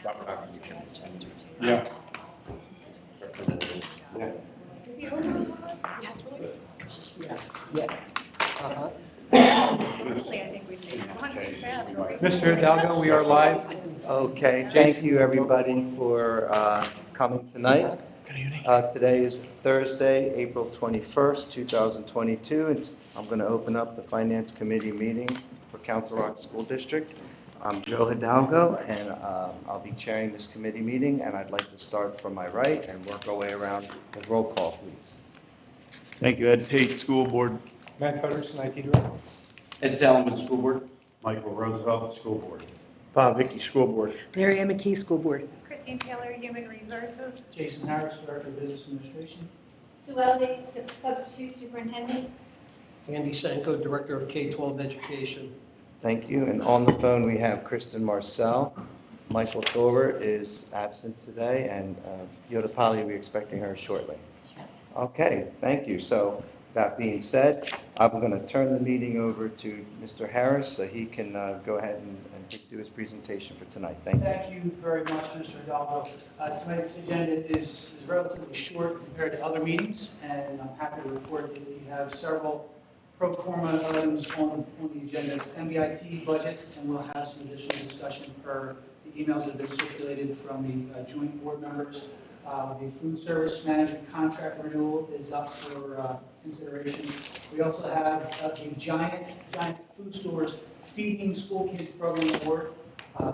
Yeah. Yeah. Is he on? Yes, really? Yeah. Uh-huh. Hopefully, I think we see. Come on, too fast. Mr. Hidalgo, we are live. Okay, thank you, everybody, for coming tonight. Today is Thursday, April 21st, 2022. I'm going to open up the Finance Committee meeting for Council Rock School District. I'm Joe Hidalgo, and I'll be chairing this committee meeting, and I'd like to start from my right and work our way around with roll call, please. Thank you. Ed Tate, School Board. Matt Feddersen, IT Director. Ed Salomon, School Board. Michael Roosevelt, School Board. Bob Hickey, School Board. Mary Ann McKee, School Board. Christine Taylor, Human Resources. Jason Harris, Director of Business Administration. Sue Elliott, Substitute Superintendent. Andy Sanko, Director of K-12 Education. Thank you. And on the phone, we have Kristen Marcel. Michael Thorber is absent today, and Yoda Polly, we're expecting her shortly. Okay, thank you. So that being said, I'm going to turn the meeting over to Mr. Harris so he can go ahead and do his presentation for tonight. Thank you. Thank you very much, Mr. Hidalgo. Tonight's agenda is relatively short compared to other meetings, and I'm happy to report that we have several pro forma items on the agenda. MBIT budget, and we'll have some additional discussion per the emails that have been circulated from the joint board members. The food service management contract renewal is up for consideration. We also have the giant food stores feeding school kids program award.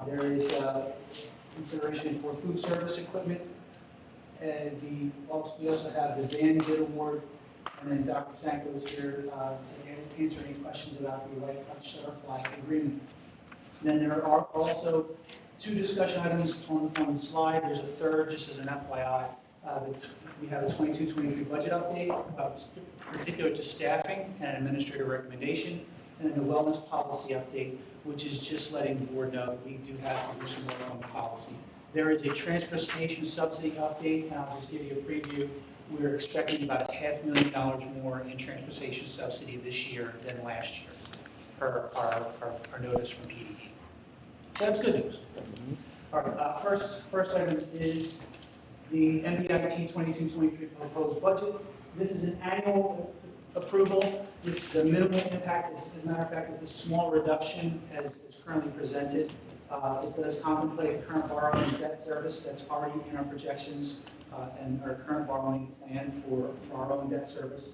There is consideration for food service equipment. We also have the Van Bid Award, and then Dr. Sanko is here to answer any questions about the White Touch Shutterfly agreement. Then there are also two discussion items on the slide. There's a third, just as an FYI. We have a 22-23 budget update, particular to staffing and administrator recommendation, and then the wellness policy update, which is just letting the board know that we do have to do some work on the policy. There is a transfer station subsidy update, and I'll just give you a preview. We're expecting about $500,000 more in transportation subsidy this year than last year, per our notice from PDE. That's good news. All right, first item is the MBIT 22-23 proposed budget. This is an annual approval. This is a minimal impact. As a matter of fact, it's a small reduction as it's currently presented. It does contemplate the current borrowing and debt service that's already in our projections and our current borrowing plan for our own debt service.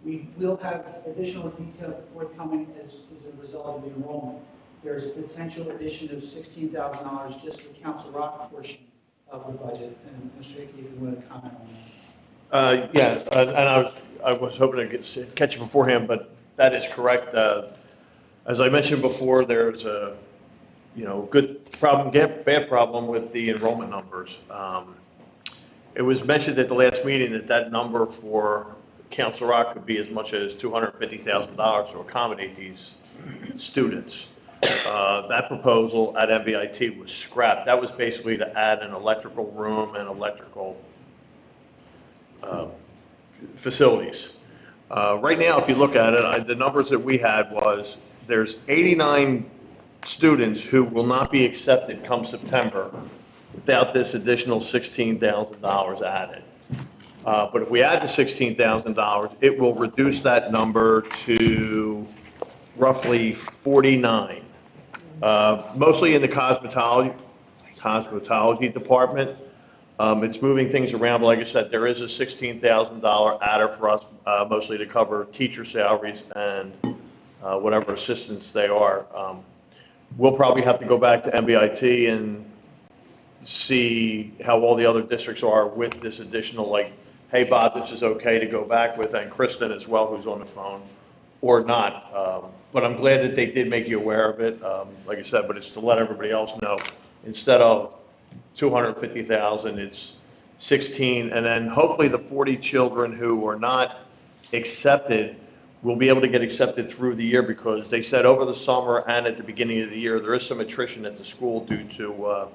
We will have additional detail forthcoming as a result of the enrollment. There's a potential addition of $16,000 just for Council Rock portion of the budget. And Mr. Hickey, if you want to comment on that. And I was hoping to catch you beforehand, but that is correct. As I mentioned before, there's a good problem, bad problem with the enrollment numbers. It was mentioned at the last meeting that number for Council Rock could be as much as $250,000 to accommodate these students. That proposal at MBIT was scrapped. That was basically to add an electrical room and electrical facilities. Right now, if you look at it, the numbers that we had was there's 89 students who will not be accepted come September without this additional $16,000 added. But if we add the $16,000, it will reduce that number to roughly 49, mostly in the cosmetology department. It's moving things around, but like I said, there is a $16,000 adder for us, mostly to cover teacher salaries and whatever assistants they are. We'll probably have to go back to MBIT and see how all the other districts are with this additional, like, hey, Bob, this is okay to go back with, and Kristen as well, who's on the phone, or not. But I'm glad that they did make you aware of it, like I said, but it's to let everybody else know. Instead of 250,000, it's 16, and then hopefully the 40 children who were not accepted will be able to get accepted through the year, because they said over the summer and at the beginning of the year there is some attrition at the school due to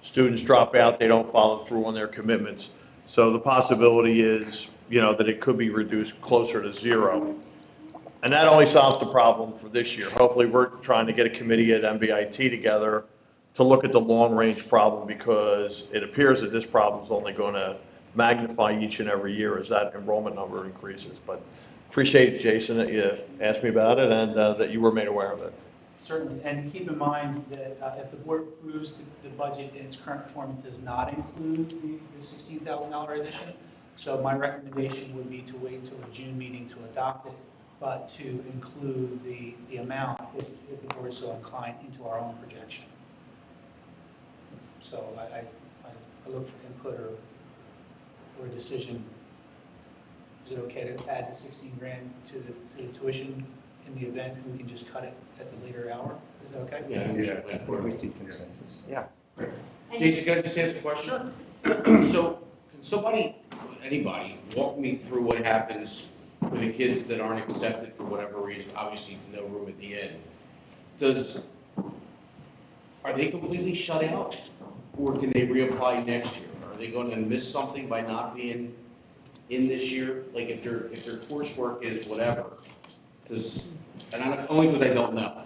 students drop out, they don't follow through on their commitments. So the possibility is, that it could be reduced closer to zero. And that only solves the problem for this year. Hopefully we're trying to get a committee at MBIT together to look at the long-range problem, because it appears that this problem is only going to magnify each and every year as that enrollment number increases. But appreciate, Jason, that you asked me about it and that you were made aware of it. Certainly, and keep in mind that if the board approves the budget in its current form, it does not include the $16,000 addition. So my recommendation would be to wait until the June meeting to adopt it, but to include the amount, if the board is so inclined, into our own projection. So I look for input or a decision. Is it okay to add the 16 grand to the tuition in the event we can just cut it at the later hour? Is that okay? Yeah. We see consensus. Yeah. And- Jason, can I just ask a question? So, can somebody, anybody, walk me through what happens with the kids that aren't accepted for whatever reason? Obviously, no room at the end. Are they completely shut out, or can they reapply next year? Are they going to miss something by not being in this year? Like if their coursework is whatever, only because I don't know.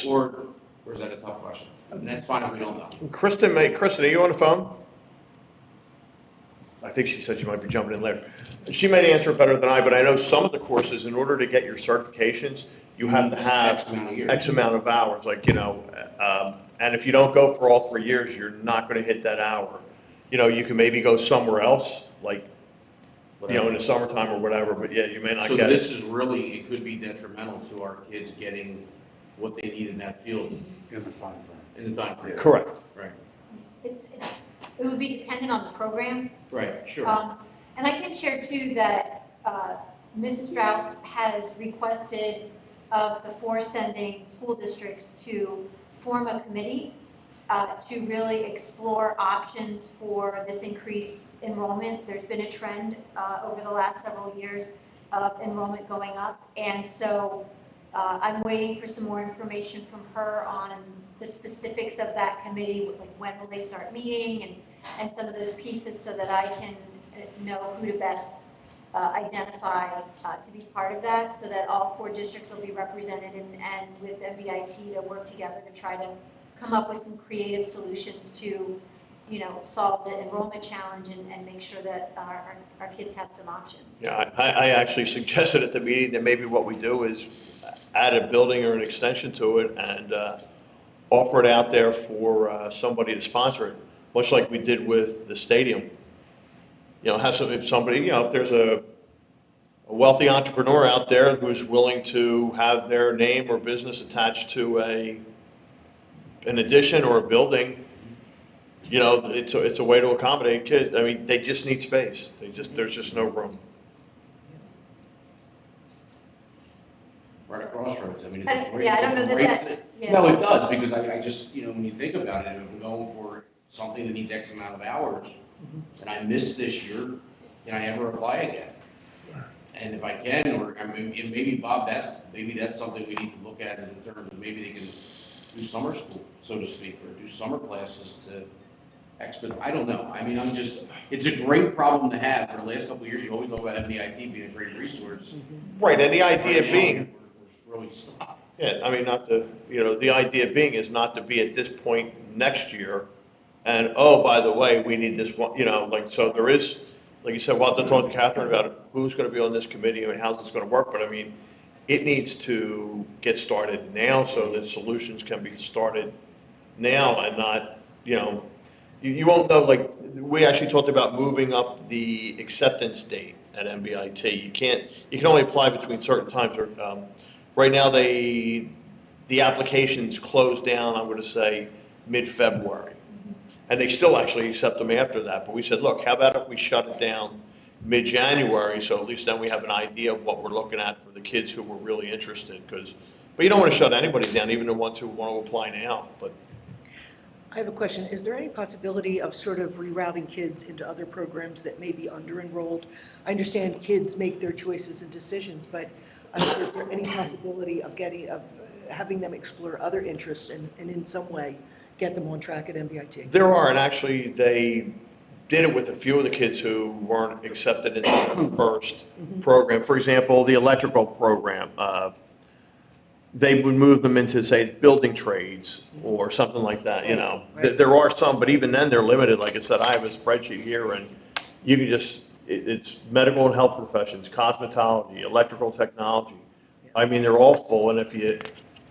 Or is that a tough question? And that's fine if we don't know. Kristen, are you on the phone? I think she said she might be jumping in later. She may answer it better than I, but I know some of the courses, in order to get your certifications, you have to have X amount of hours, like, and if you don't go for all 3 years, you're not going to hit that hour. You can maybe go somewhere else, like, in the summertime or whatever, but yeah, you may not So get this it. is really, it could be detrimental to our kids getting what they need in that field In the time frame. in the time frame. Correct. Right, It would be dependent on the program. right, sure. And I can share too that Mrs. Strauss has requested of the 4 sending school districts to form a committee to really explore options for this increased enrollment. There's been a trend over the last several years of enrollment going up, and so I'm waiting for some more information from her on the specifics of that committee, like when will they start meeting and some of those pieces, so that I can know who to best identify to be part of that, so that all 4 districts will be represented and with MBIT to work together to try to come up with some creative solutions to, solve the enrollment challenge and make sure that our kids have some options. Yeah, I actually suggested at the meeting that maybe what we do is add a building or an extension to it and offer it out there for somebody to sponsor it, much like we did with the stadium. If somebody, if there's a wealthy entrepreneur out there who's willing to have their name or business attached to an addition or a building, it's a way to accommodate kids. I mean, they just need space. There's just no room. Right at Crossroads, I mean, it's a great. Yeah, I don't know it's a great that, thing. yeah. No, it does, because I just, when you think about it, if I'm going for something that needs X amount of hours, and I miss this year, can I ever apply again? And if I can, or maybe Bob, maybe that's something we need to look at in terms of maybe they can do summer school, so to speak, or do summer classes to expedite. I don't know. I mean, it's a great problem to have. For the last couple of years, you always talk about MBIT being a great resource. Right, and the idea Right now, being, we're really stopped. yeah, I mean, the idea being is not to be at this point next year, and, oh, by the way, we need this one, so there is, like you said, we'll have to talk to Catherine about who's going to be on this committee and how's this going to work, but I mean, it needs to get started now so that solutions can be started now and not, you won't know, like, we actually talked about moving up the acceptance date at MBIT. You can only apply between certain times. Right now, the applications close down, I'm going to say, mid-February. And they still actually accept them after that. But we said, look, how about if we shut it down mid-January, so at least then we have an idea of what we're looking at for the kids who were really interested. But you don't want to shut anybody down, even the ones who want to apply now. But I have a question. Is there any possibility of sort of rerouting kids into other programs that may be under-enrolled? I understand kids make their choices and decisions, but is there any possibility of having them explore other interests and in some way get them on track at MBIT? there are, and actually they did it with a few of the kids who weren't accepted into the first program. For example, the electrical program. they would move them into, say, building trades or something like that, you know. Right. There are some, but even then, they're limited. Like I said, I have a spreadsheet here, and you can just, it's medical and health professions, cosmetology, electrical technology. I mean, they're all full, and if you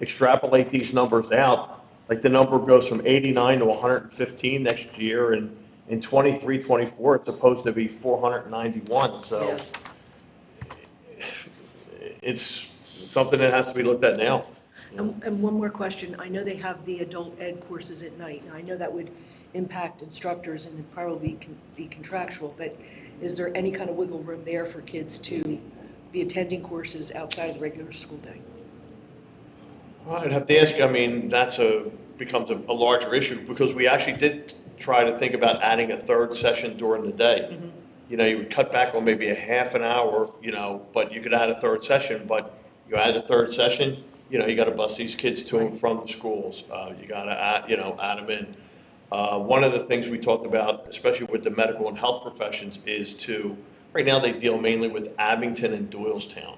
extrapolate these numbers out, like the number goes from 89 to 115 next year, and in 23, 24, it's supposed to be 491, so it's something that has to be looked at now. And one more question. I know they have the adult ed courses at night. Now, I know that would impact instructors and it'd probably be contractual, but is there any kind of wiggle room there for kids to be attending courses outside of the regular school day? Well, I'd have to ask, I mean, becomes a larger issue, because we actually did try to think about adding a third session during the day. Mhm. You know, you would cut back on maybe a half an hour, you know, but you could add a third session, but you add a third session, you know, you gotta bus these kids to and from the schools, you gotta add them in. One of the things we talked about, especially with the medical and health professions, is right now they deal mainly with Abington and Doylestown.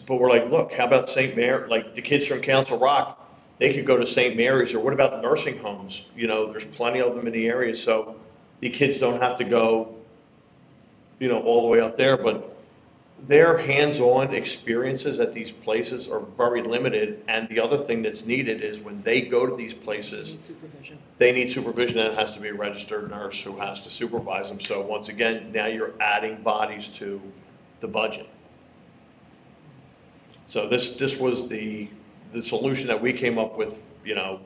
But we're like, look, how about St. Mary, like the kids from Council Rock, they could go to St. Mary's, or what about nursing homes? You know, there's plenty of them in the area, so the kids don't have to go, you know, all the way up there, but their hands-on experiences at these places are very limited, and the other thing that's needed is when they go to these places, Need supervision. they need supervision, and it has to be a registered nurse who has to supervise them. So once again, now you're adding bodies to the budget. So this was the solution that we came up with, you know,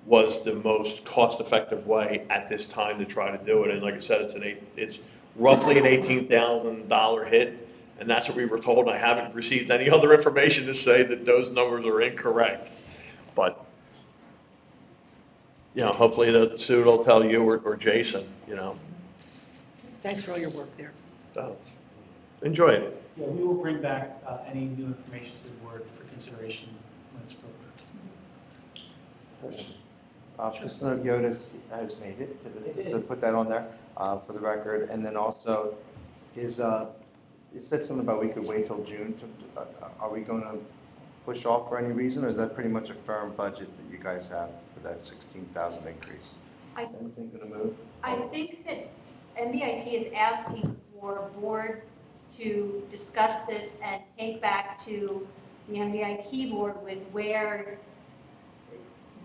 was the most cost-effective way at this time to try to do it. And like I said, it's roughly an $18,000 hit, and that's what we were told. I haven't received any other information to say that those numbers are incorrect. But, you know, hopefully Sue will tell you or Jason, you know. Thanks for all your work there. So, enjoy it. Yeah, we will bring back any new information to the board for consideration when it's appropriate. Mr. Yotis has made it, to put that on there for the record. And then also, you said something about we could wait till June. Are we going to push off for any reason, or is that pretty much a firm budget that you guys have for that 16,000 increase? I- Is anything going to move? I think that MBIT is asking for board to discuss this and take back to the MBIT board with where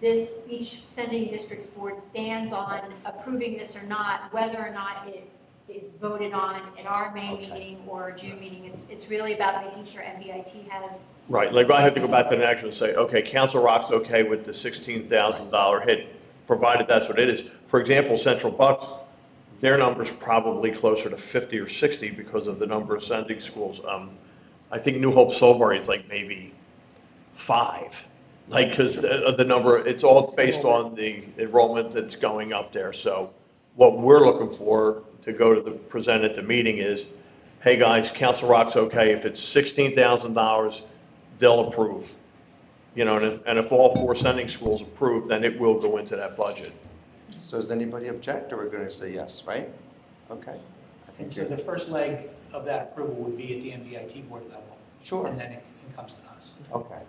each sending district's board stands on approving this or not, whether or not it is voted on at our May meeting or June meeting. It's really about making sure MBIT has. Right, like I have to go back to the action and say, okay, Council Rock's okay with the $16,000 hit, provided that's what it is. For example, Central Bucks, their number's probably closer to 50 or 60 because of the number of sending schools. I think New Hope Soulbury is like maybe 5, like, because the number, it's all based on the enrollment that's going up there. So what we're looking for to go to present at the meeting is, hey guys, Council Rock's okay. If it's $16,000, they'll approve. You know, and if all 4 sending schools approve, then it will go into that budget. So does anybody object, or we're going to say yes, right? Okay. I think And so the first leg of that approval would be at the MBIT board level. Sure. And then it comes to us. Okay.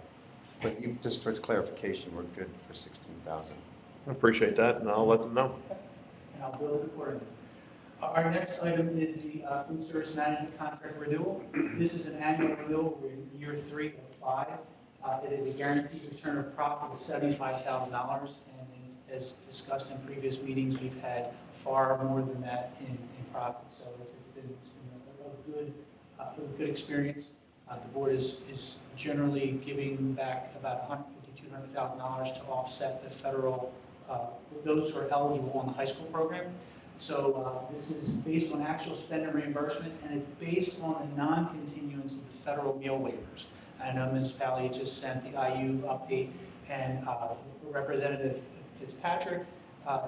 But just for clarification, we're good for 16,000. I appreciate that, and I'll let them know. And I'll build it accordingly. Our next item is the food service management contract renewal. This is an annual renewal. We're in year 3 of 5. It is a guaranteed return of profit of $75,000, and as discussed in previous meetings, we've had far more than that in profit. So it's been a good experience. The board is generally giving back about $150,000 to $200,000 to offset the federal, those who are eligible on the high school program. So this is based on actual spend and reimbursement, and it's based on the non-continuance of the federal meal waivers. I know Ms. Pally just sent the IU update, and Representative Fitzpatrick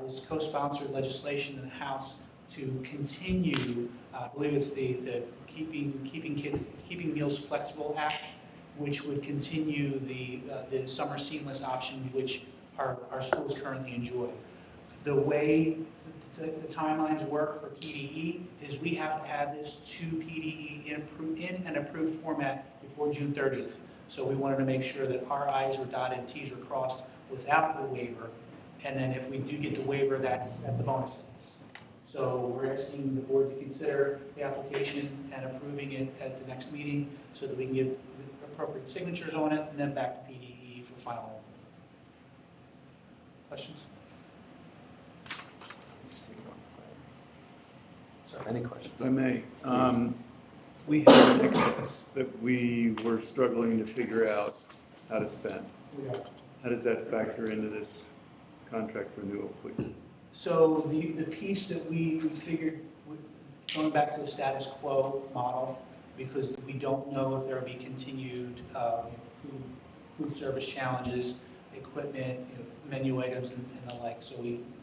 is co-sponsored legislation in the House to continue, I believe it's the Keeping Meals Flexible Act, which would continue the summer seamless option which our schools currently enjoy. The way the timelines work for PDE is we have to have this to PDE in an approved format before June 30th. So we wanted to make sure that our i's were dotted, t's were crossed without the waiver. And then if we do get the waiver, that's a bonus to us. So we're asking the board to consider the application and approving it at the next meeting so that we can get the appropriate signatures on it and then back to PDE for final. Questions? Any questions? If I may, we have an excess that we were struggling to figure out how to spend. How does that factor into this contract renewal, please? So the piece that we figured, going back to the status quo model, because we don't know if there will be continued food service challenges, equipment, menu items and the like. So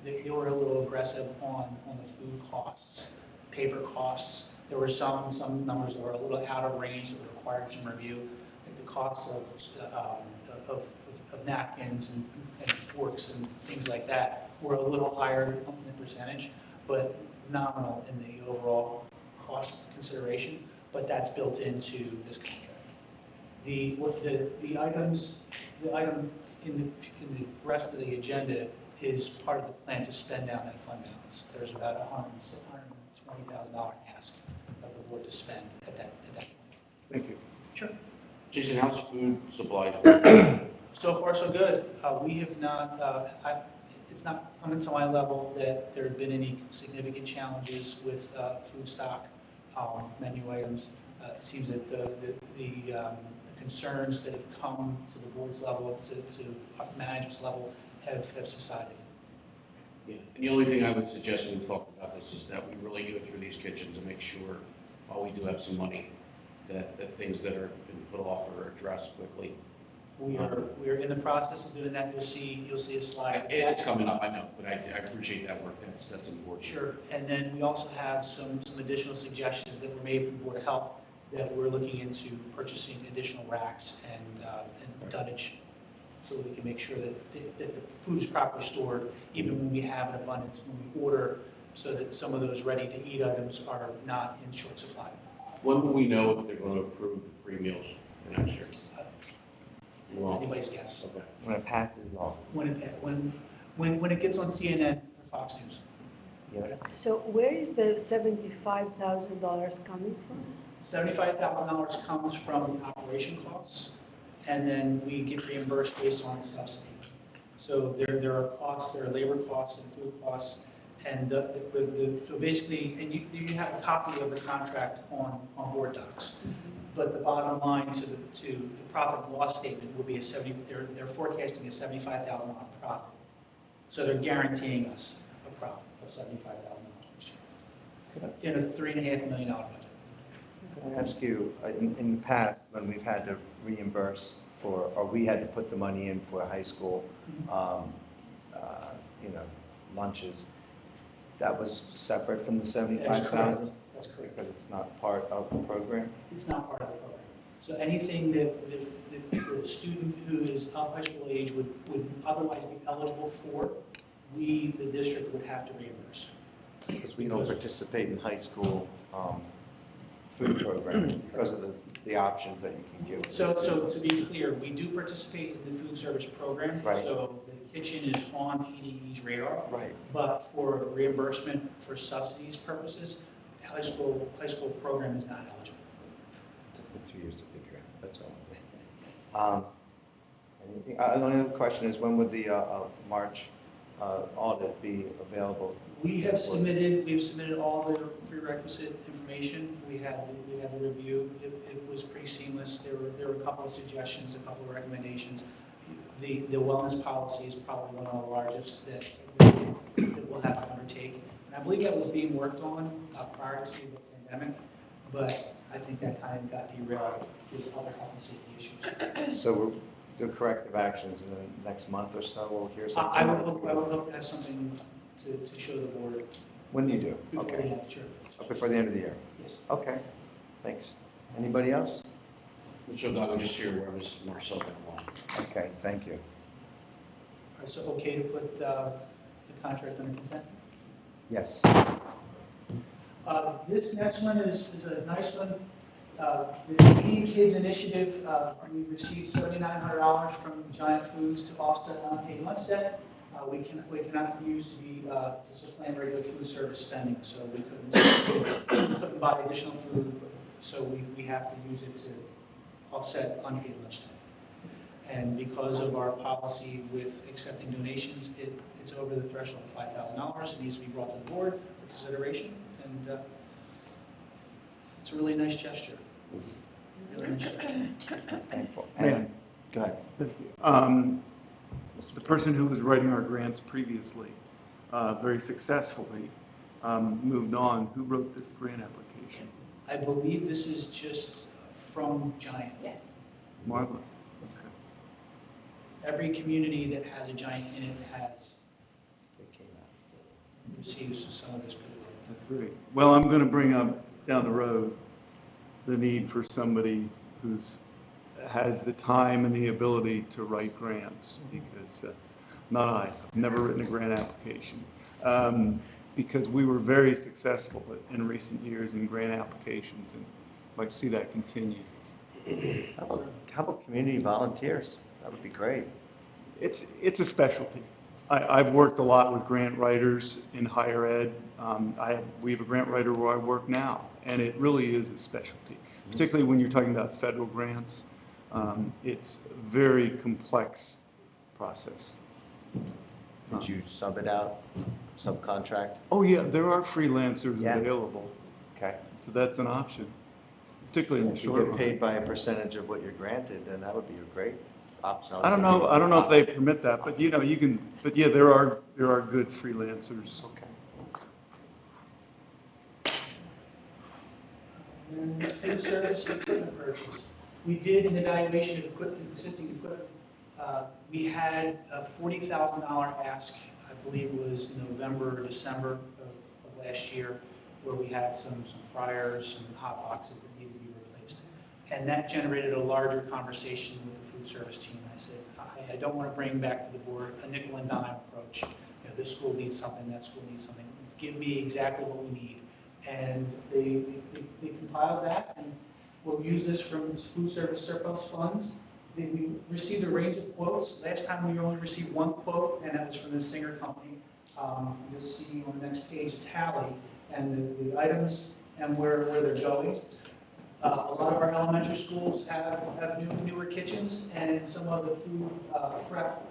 they were a little aggressive on the food costs, paper costs. There were some numbers that were a little out of range that required some review. Like the cost of napkins and forks and things like that were a little higher in the percentage, but nominal in the overall cost consideration. But that's built into this contract. The item in the rest of the agenda is part of the plan to spend down that fund balance. There's about $120,000 ask of the board to spend at that point. Thank you. Sure. Jason, how's food supply? So far, so good. We have not, it's not coming to my level that there have been any significant challenges with food stock, menu items. It seems that the concerns that have come to the board's level, to management's level, have subsided. Yeah. And the only thing I would suggest when we talk about this is that we really go through these kitchens and make sure, while we do have some money, that the things that are been put off are addressed quickly. We are in the process of doing that. You'll see a slide. It's coming up, I know, but I appreciate that work. That's important. Sure. And then we also have some additional suggestions that were made from the Board of Health that we're looking into purchasing additional racks and dunnage so that we can make sure that the food is properly stored even when we have an abundance, when we order, so that some of those ready-to-eat items are not in short supply. When will we know if they're going to approve the free meals for next year? It's anybody's guess. Okay. When it passes law. When it gets on CNN or Fox News. Yeah. So where is the $75,000 coming from? $75,000 comes from the operation costs, and then we get reimbursed based on the subsidy. So there are costs, there are labor costs and food costs, and so basically, and you have a copy of the contract on board docs. But the bottom line to the profit and loss statement will be they're forecasting a $75,000 profit. So they're guaranteeing us a profit of $75,000 in a $3.5 million budget. Can I ask you, in the past, when we've had to reimburse for, or we had to put the money in for high school, lunches, that was separate from the $75,000? That's correct. Because it's not part of the program? It's not part of the program. So anything that the student who is of high school age would otherwise be eligible for, the district would have to reimburse. Because we don't participate in high school food programs because of the options that you can give. So to be clear, we do participate in the food service program. Right. So the kitchen is on PDE's radar. Right. But for reimbursement for subsidies purposes, high school program is not eligible. Took me 2 years to figure out, that's all. Only other question is, when would the March audit be available? We've submitted all the prerequisite information. We had the review. It was pretty seamless. There were a couple of suggestions, a couple of recommendations. The wellness policy is probably one of the largest that we'll have to undertake. And I believe that was being worked on prior to the pandemic, but I think that kind of got derailed with other health and safety issues. So we'll do corrective actions in the next month or so, we'll hear something? I would hope to have something to show the board. When do you do? Before the Okay. end, sure. Before the end of the year? Yes. Okay, thanks. Anybody else? So Doug, just here where Mrs. Marcel can walk. Okay, thank you. All right, so okay to put the contract under consent? Yes. This next one is a nice one. The Feeding Kids Initiative, we received $7,900 from Giant Foods to offset unpaid lunch debt. We cannot use to supplant regular food service spending, so we couldn't buy additional food, so we have to use it to offset unpaid lunch debt. And because of our policy with accepting donations, it's over the threshold of $5,000. It needs to be brought to the board for consideration, and it's a really nice gesture. Really nice gesture. Thankful. Yeah. And, go ahead. The person who was writing our grants previously, very successfully, moved on. Who wrote this grant application? I believe this is just from Giant. Yes. Marvelous. Okay. Every community that has a Giant in it has They came out. receives some of this goodwill. That's great. Well, I'm going to bring up down the road the need for somebody who's has the time and the ability to write grants, because not I. I've never written a grant application, because we were very successful in recent years in grant applications, and I'd like to see that continue. How about community volunteers? That would be great. It's a specialty. I've worked a lot with grant writers in higher ed. We have a grant writer where I work now, and it really is a specialty, particularly when you're talking about federal grants. It's a very complex process. Would you sub it out, subcontract? Oh yeah, there are freelancers Yeah. available, Okay. so that's an option, particularly in the If you short get run. paid by a percentage of what you're granted, then that would be a great option. I don't know if they permit that, but you know, you can, but yeah, there are good freelancers. Okay. And then food service and equipment purchase. We did an evaluation of existing equipment. We had a $40,000 ask, I believe it was November or December of last year, where we had some fryers, some hot boxes that needed to be replaced. And that generated a larger conversation with the food service team. I said, I don't want to bring back to the board a nickel and dime approach. You know, this school needs something, that school needs something. Give me exactly what we need. And they compiled that, and we'll use this from food service surplus funds. We received a range of quotes. Last time we only received one quote, and that was from the Singer Company. You'll see on the next page a tally and the items and where they're going. A lot of our elementary schools have newer kitchens, and some of the food prep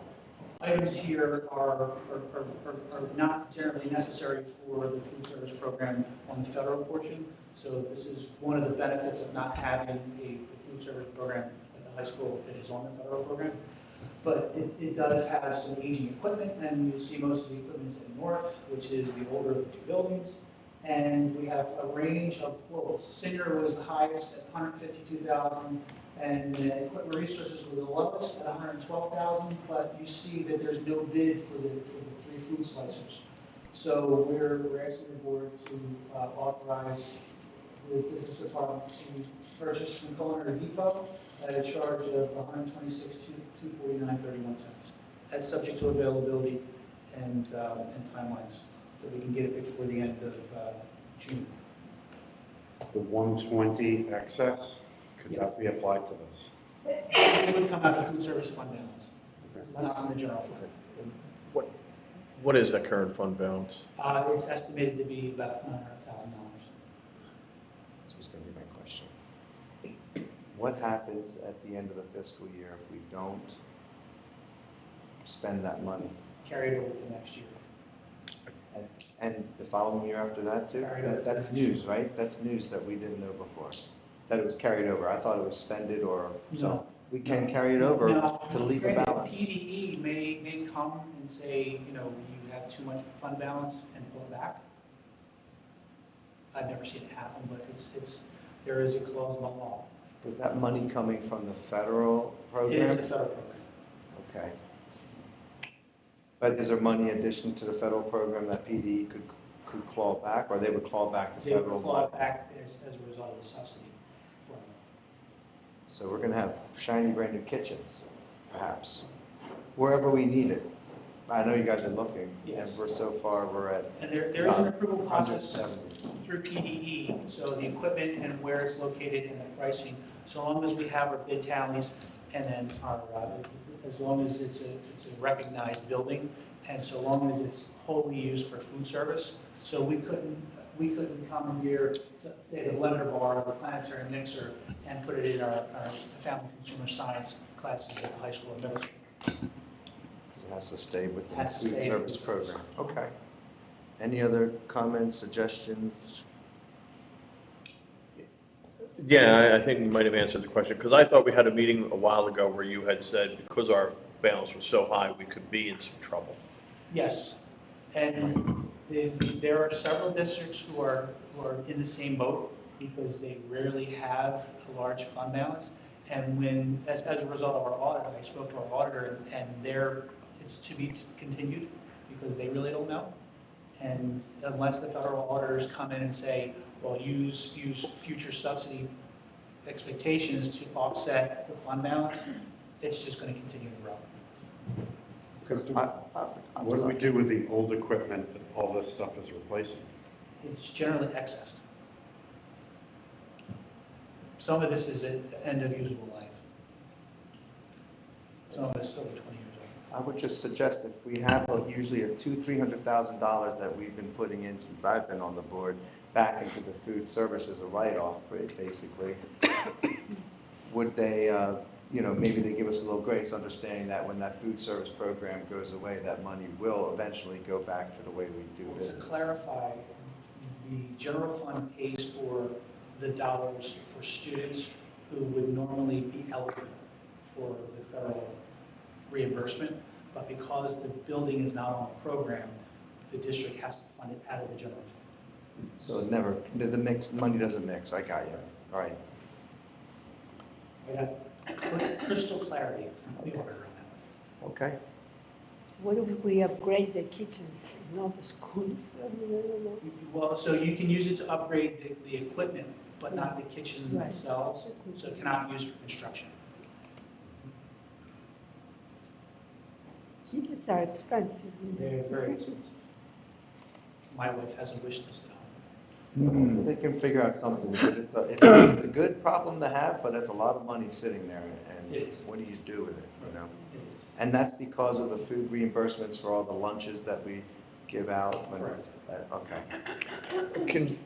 items here are not generally necessary for the food service program on the federal portion. So this is one of the benefits of not having a food service program at the high school that is on the federal program. But it does have some aging equipment, and you'll see most of the equipment is in North, which is the older of the two buildings. And we have a range of quotes. Singer was the highest at $152,000, and Equipment Resources were the lowest at $112,000. But you see that there's no bid for the 3 food slicers. So we're asking the board to authorize the business department to purchase from Culinary Depot at a charge of $126,249.31. That's subject to availability and timelines, so we can get it before the end of June. The 120 excess, could that be applied to this? It would come out of food service fund balance. It's not from the general fund. What is that current fund balance? It's estimated to be about $900,000. This was going to be my question. What happens at the end of the fiscal year if we don't spend that money? Carried over to next year. And the following year after that too? Carried over to That's next year. news, right? That's news that we didn't know before. That it was carried over. I thought it was spended or, so No. we can carry it over Now, to leave a granted, balance. PDE may come and say, you know, you have too much fund balance and pull it back. I've never seen it happen, but there is a clause in the law. Is that money coming from the federal program? It is a federal program. Okay. But is there money in addition to the federal program that PDE could claw back, or they would claw back the They federal would claw money? it back as a result of the subsidy formula. So we're going to have shiny brand new kitchens, perhaps, wherever we need it. I know you guys are looking, and Yes. so far, we're at And there is an approval process 170. through PDE, so the equipment and where it's located and the pricing, so long as we have our bid tallies, and then our, as long as it's a recognized building, and so long as it's wholly used for food service, so we couldn't come in here, say the blender bar, or the planetary mixer, and put it in our family consumer science classes at the high school and middle school. It has to stay within the Has to food stay service within the program. Okay. Any other comments, suggestions? Yeah, I think we might have answered the question, because I thought we had a meeting a while ago where you had said because our balance was so high, we could be in some trouble. Yes, and there are several districts who are in the same boat because they rarely have a large fund balance. And when, as a result of our audit, I spoke to our auditor and it's to be continued because they really don't know. And unless the federal auditors come in and say, well, use future subsidy expectations to offset the fund balance, it's just going to continue to grow. Because I'm what do we sorry. do with the old equipment that all this stuff is replacing? It's generally excessed. Some of this is at end of usable life. Some of it's over 20 years old. I would just suggest if we have usually a $300,000 that we've been putting in since I've been on the board back into the food service as a write-off, basically, would they, maybe they give us a little grace, understanding that when that food service program goes away, that money will eventually go back to the way we do To business. clarify, the general fund pays for the dollars for students who would normally be eligible for the federal reimbursement, but because the building is not on the program, the district has to fund it out of the general fund. So it never, the money doesn't mix, I got you. All right. I got crystal clarity from the auditor on that. Okay. What if we upgrade the kitchens in all the schools? I mean, I don't know. Well, so you can use it to upgrade the equipment, but not the kitchens Right. themselves, so it cannot be used for construction. Kitchens are expensive. They're very expensive. My wife has a wish list at home. They can figure out something, because it's a good problem to have, but it's a lot of money sitting there, and It is. what do you do with it, It is. And that's because of the food reimbursements for all the lunches that we give out? Correct. Can,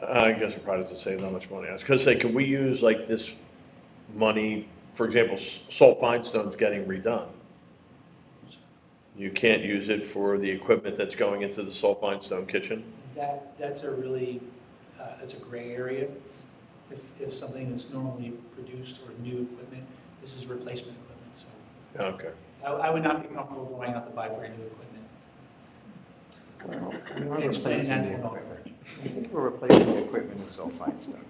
I guess it probably doesn't save that much money. I was going to say, can we use like this money, for example, Salt Finestone's getting redone. You can't use it for the equipment that's going into the Salt Finestone kitchen? That's a really, that's a gray area. If something that's normally produced or new equipment, this is replacement equipment, so. Okay. I would not be comfortable going out to buy brand new equipment. Well, we are Explain replacing that the to equipment. I think we're replacing the equipment in Salt Finestone.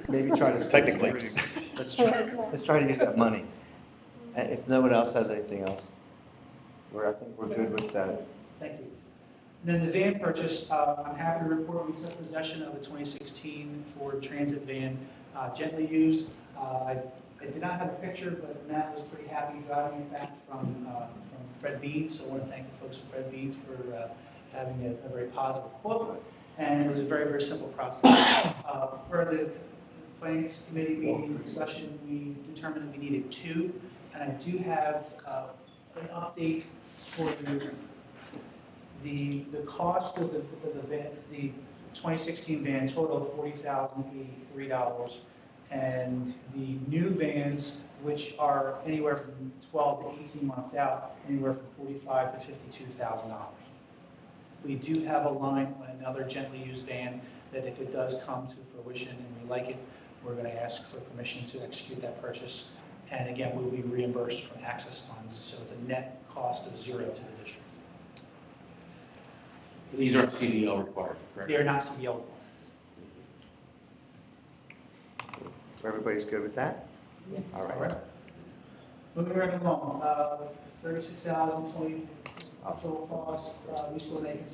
Maybe try to. Technically. Let's try to use that money. And if no one else has anything else, I think we're good with that. Thank you. And then the van purchase, I'm happy to report we took possession of a 2016 Ford Transit van, gently used. I did not have a picture, but Matt was pretty happy driving it back from Fred Beans, so I want to thank the folks at Fred Beans for having a very positive quote. And it was a very, very simple process. Per the Finance Committee meeting discussion, we determined that we needed two, and I do have an update for you. The cost of the van, the 2016 van totaled $40,083, and the new vans, which are anywhere from 12 to 18 months out, anywhere from $45,000 to $52,000. We do have a line on another gently used van that if it does come to fruition and we like it, we're going to ask for permission to execute that purchase. And again, we'll be reimbursed from access funds, so it's a net cost of zero to the district. These aren't CDL required, correct? They are not CDL. Everybody's good with that? Yes. All right. Moving right along, 36,020 total cost, we still making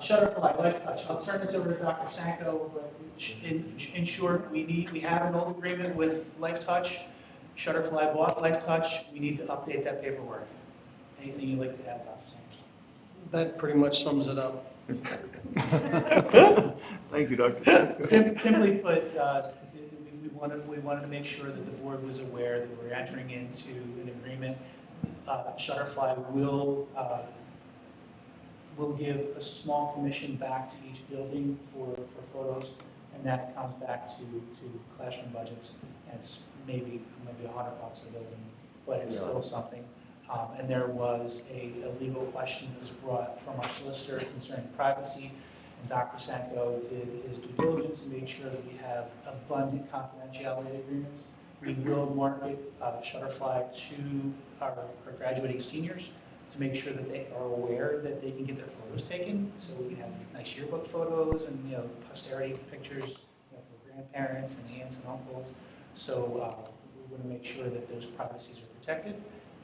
Shutter for Life Touch. I'll turn this over to Dr. Sanko, but in short, we have an old agreement with Life Touch, Shutterfly bought Life Touch, we need to update that paperwork. Anything you'd like to add, Dr. Sanders? That pretty much sums it up. Thank you, Dr. Simply put, we wanted to make sure that the board was aware that we're entering into an agreement. Shutterfly will give a small commission back to each building for photos, and that comes back to classroom budgets. And it's maybe $100 a building, but it's still something. And there was a legal question that was brought from our solicitor concerning privacy. And Dr. Sanko did his due diligence and made sure that we have abundant confidentiality agreements. We will market Shutterfly to our graduating seniors to make sure that they are aware that they can get their photos taken. So we can have nice yearbook photos and, posterity pictures, for grandparents and aunts and uncles. So we want to make sure that those privacies are protected.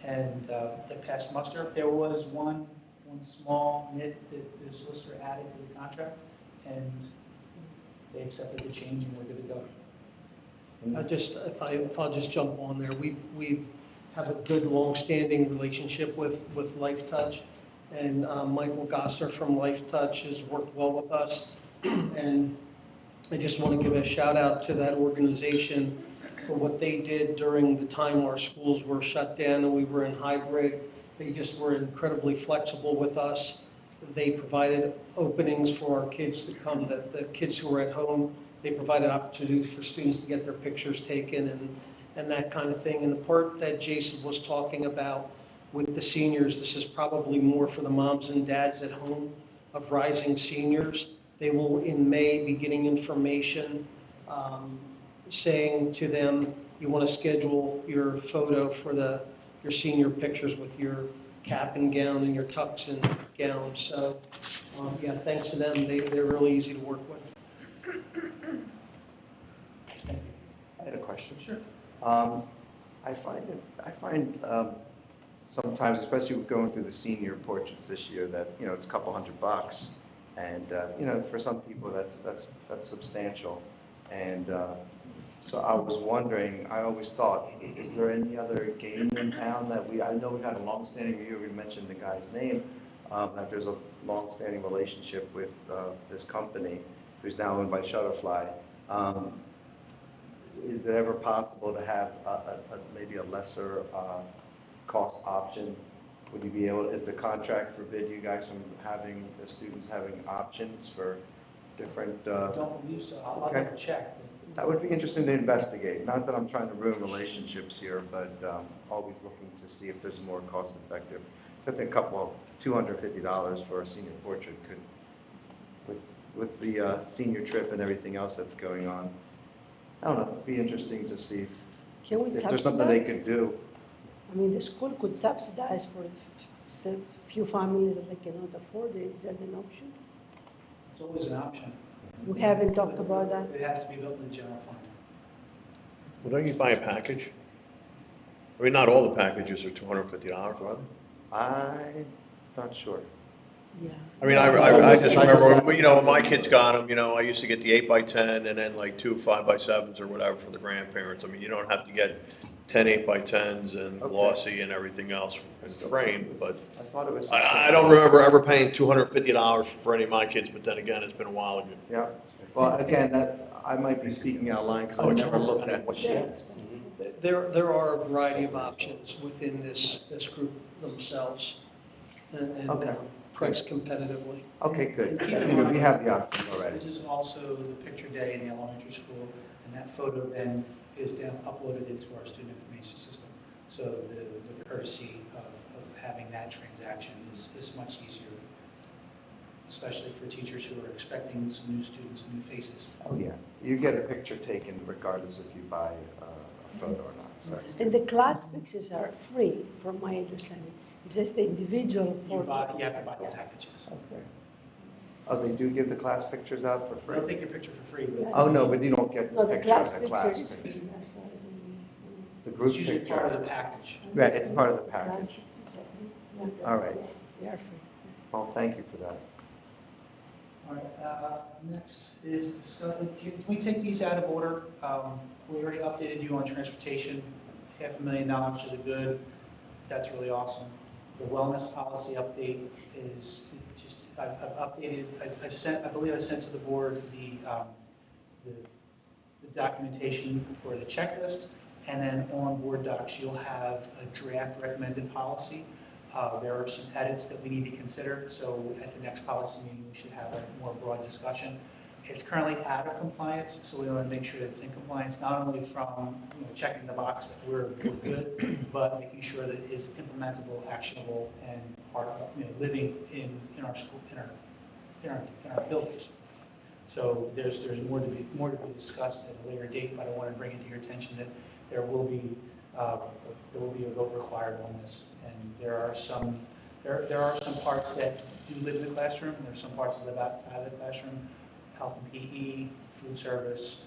And it passed muster. There was one small nit that the solicitor added to the contract, and they accepted the change and we're good to go. If I'll just jump on there, we have a good, long-standing relationship with Life Touch, and Michael Gosser from Life Touch has worked well with us, and I just want to give a shout out to that organization for what they did during the time our schools were shut down and we were in hybrid. They just were incredibly flexible with us. They provided openings for our kids to come, the kids who were at home. They provided opportunities for students to get their pictures taken and that kind of thing. And the part that Jason was talking about with the seniors, this is probably more for the moms and dads at home of rising seniors. They will, in May, be getting information saying to them, you want to schedule your photo for your senior pictures with your cap and gown and your tux and gown. So, yeah, thanks to them, they're really easy to work with. I had a question. Sure. I find sometimes, especially with going through the senior portraits this year, that it's a couple $100, and for some people that's substantial. And so I was wondering, I always thought, is there any other game in town that I know we've had a long-standing, you already mentioned the guy's name, that there's a long-standing relationship with this company who's now owned by Shutterfly. Is it ever possible to have maybe a lesser cost option? Would you be able, is the contract forbid you guys from having the students having options for different? I don't believe so. I'll Okay. double check. That would be interesting to investigate. Not that I'm trying to ruin relationships here, but always looking to see if there's more cost effective. So I think $250 for a senior portrait could, with the senior trip and everything else that's going on. I don't know, it'd be interesting to see Can we if there's something they subsidize? could do. I mean, the school could subsidize for few families that they cannot afford it. Is that an option? It's always an option. We haven't talked about that. It has to be built in the general fund. Well, don't you buy a package? I mean, not all the packages are $250, are they? I'm not sure. Yeah. I mean, I just remember, when my kids got them, I used to get the 8x10 and then like 2 5x7s or whatever for the grandparents. I mean, you don't have to get 10 8x10s and Okay. glossy and everything else in framed, but I thought it was. I don't remember ever paying $250 for any of my kids, but then again, it's been a while ago. Yeah, well, again, I might be speaking out loud because I never looked at the sheets. There are a variety of options within this group themselves and Okay. priced competitively. Okay, good. And keep in mind, We have the option already. This is also the picture day in the elementary school, and that photo then is uploaded into our student information system. So the courtesy of having that transaction is much easier, especially for teachers who are expecting some new students and new faces. Oh, yeah. You get a picture taken regardless if you buy a photo or not. So that's And good. the class pictures are free, from my understanding. It's just the individual You portrait. have to buy the packages. Okay. Oh, they do give the class pictures out for They'll free? take your picture for free, but Oh, no, but you don't get the No, the picture class of the picture class is picture. free, as far as I know. The group it's usually part of picture. the package. Right, it's part of the Class package. pictures, yes. Yeah, All right. They are free. Well, thank you for that. All right, next is, can we take these out of order? We already updated you on transportation $500,000 to the good. That's really awesome. The wellness policy update is just, I've updated, I believe I sent to the board the documentation for the checklist, and then on board docs, you'll have a draft recommended policy. There are some edits that we need to consider, so at the next policy meeting, we should have a more broad discussion. It's currently out of compliance, so we want to make sure that it's in compliance, not only from checking the box that we're good, but making sure that it is implementable, actionable, and part of living in our school, in our buildings. So there's more to be discussed at a later date, but I want to bring it to your attention that there will be a vote required on this, and there are some parts that do live in the classroom, and there are some parts that live outside of the classroom. Health and PE, food service,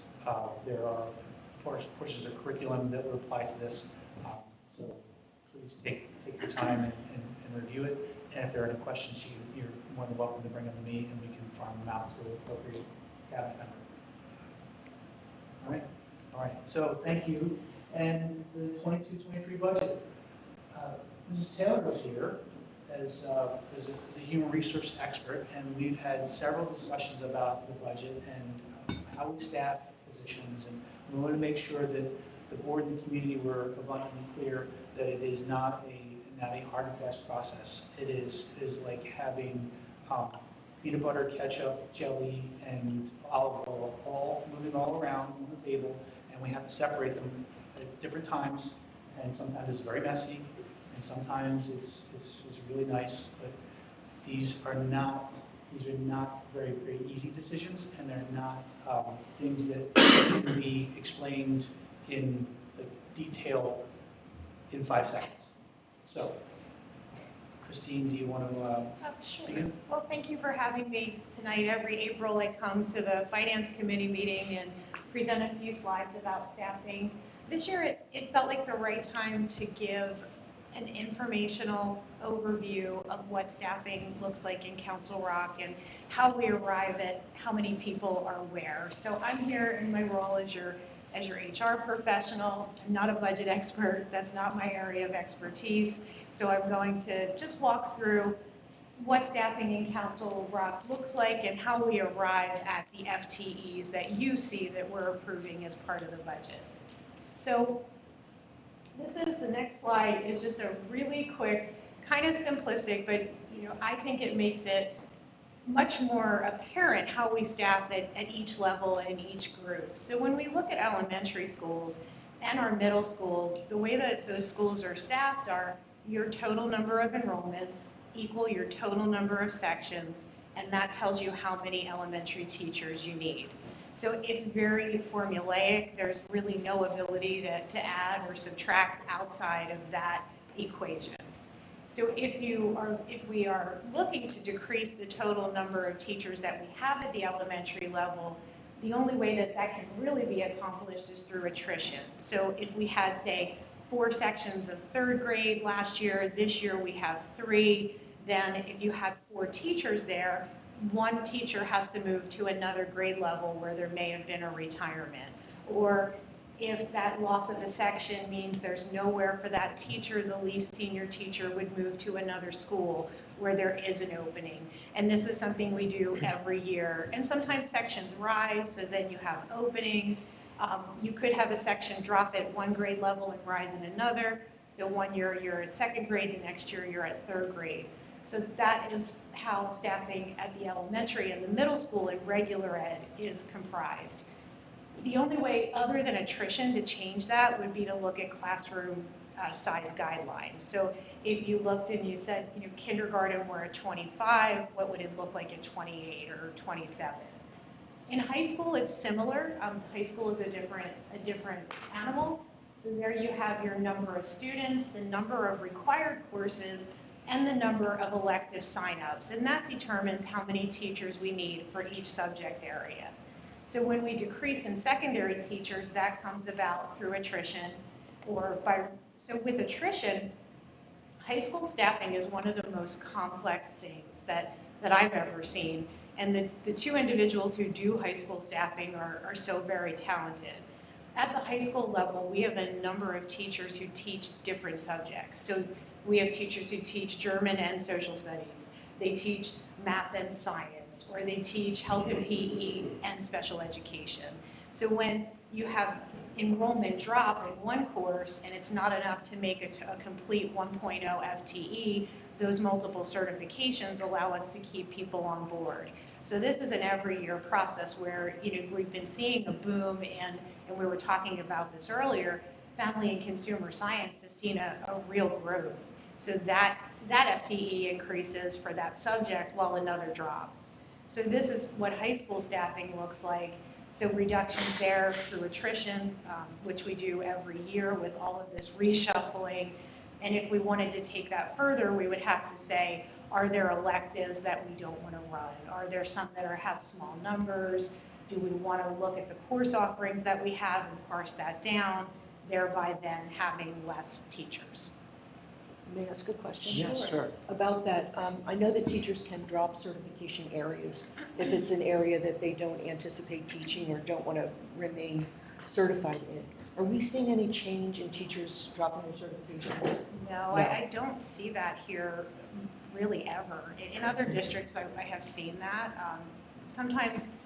there are portions of curriculum that would apply to this. So please take your time and review it. And if there are any questions, you're more than welcome to bring them to me, and we can farm them out to the appropriate cabinet member. All right. So thank you. And the 22-23 budget. Mrs. Taylor is here as the human resource expert, and we've had several discussions about the budget and how we staff positions, and we want to make sure that the board and the community were abundantly clear that it is not a hard and fast process. It is like having peanut butter, ketchup, jelly, and olive oil all moving all around on the table, and we have to separate them at different times, and sometimes it's very messy, and sometimes it's really nice, but these are not very, very easy decisions, and they're not things that can be explained in the detail in 5 seconds. So, Christine, do you want to Sure. begin? Well, thank you for having me tonight. Every April, I come to the Finance Committee meeting and present a few slides about staffing. This year, it felt like the right time to give an informational overview of what staffing looks like in Council Rock and how we arrive at how many people are where. So I'm here in my role as your HR professional. I'm not a budget expert. That's not my area of expertise. So I'm going to just walk through what staffing in Council Rock looks like and how we arrive at the FTEs that you see that we're approving as part of the budget. So the next slide is just a really quick, kind of simplistic, but I think it makes it much more apparent how we staff at each level and each group. So when we look at elementary schools and our middle schools, the way that those schools are staffed are your total number of enrollments equal your total number of sections, and that tells you how many elementary teachers you need. So it's very formulaic. There's really no ability to add or subtract outside of that equation. So if we are looking to decrease the total number of teachers that we have at the elementary level, the only way that can really be accomplished is through attrition. So if we had, say, 4 sections of 3rd grade last year, this year we have 3, then if you had 4 teachers there, 1 teacher has to move to another grade level where there may have been a retirement. Or if that loss of a section means there's nowhere for that teacher, the least senior teacher would move to another school where there is an opening. And this is something we do every year. And sometimes sections rise, so then you have openings. You could have a section drop at 1 grade level and rise in another. So one year you're at 2nd grade, the next year you're at 3rd grade. So that is how staffing at the elementary and the middle school in regular ed is comprised. The only way other than attrition to change that would be to look at classroom size guidelines. So if you looked and you said, kindergarten we're at 25, what would it look like at 28 or 27? In high school, it's similar. High school is a different animal. So there you have your number of students, the number of required courses, and the number of elective signups. And that determines how many teachers we need for each subject area. So when we decrease in secondary teachers, that comes about through attrition so with attrition, high school staffing is one of the most complex things that I've ever seen. And the 2 individuals who do high school staffing are so very talented. At the high school level, we have a number of teachers who teach different subjects. So we have teachers who teach German and social studies. They teach math and science, or they teach health and PE and special education. So when you have enrollment drop in one course and it's not enough to make it a complete 1.0 FTE, those multiple certifications allow us to keep people on board. So this is an every year process where, we've been seeing a boom, and we were talking about this earlier, family and consumer science has seen a real growth. So that FTE increases for that subject while another drops. So this is what high school staffing looks like. So reductions there through attrition, which we do every year with all of this reshuffling. And if we wanted to take that further, we would have to say, are there electives that we don't want to run? Are there some that have small numbers? Do we want to look at the course offerings that we have and parse that down, thereby then having less teachers? May I ask a question? Yes, sure. About that, I know that teachers can drop certification areas if it's an area that they don't anticipate teaching or don't want to remain certified in. Are we seeing any change in teachers dropping their certifications? No, I don't see that here really ever. In other districts, I have seen that. Sometimes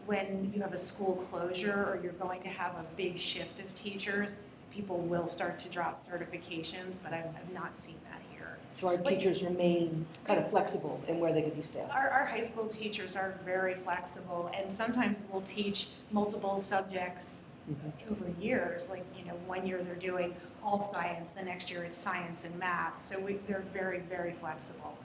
when you have a school closure or you're going to have a big shift of teachers, people will start to drop certifications, but I've not seen that here. So our teachers remain kind of flexible in where they could be staffed? Our high school teachers are very flexible, and sometimes will teach multiple subjects over years. Like, 1 year they're doing all science, the next year it's science and math. So they're very, very flexible.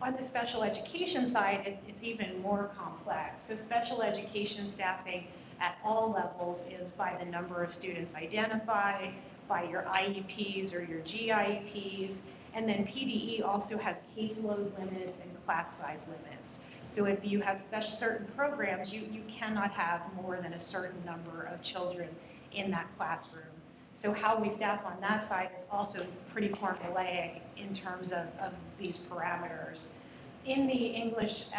On the special education side, it's even more complex. So special education staffing at all levels is by the number of students identified, by your IEPs or your GIEPs, and then PDE also has caseload limits and class size limits. So if you have certain programs, you cannot have more than a certain number of children in that classroom. So how we staff on that side is also pretty formulaic in terms of these parameters. In the English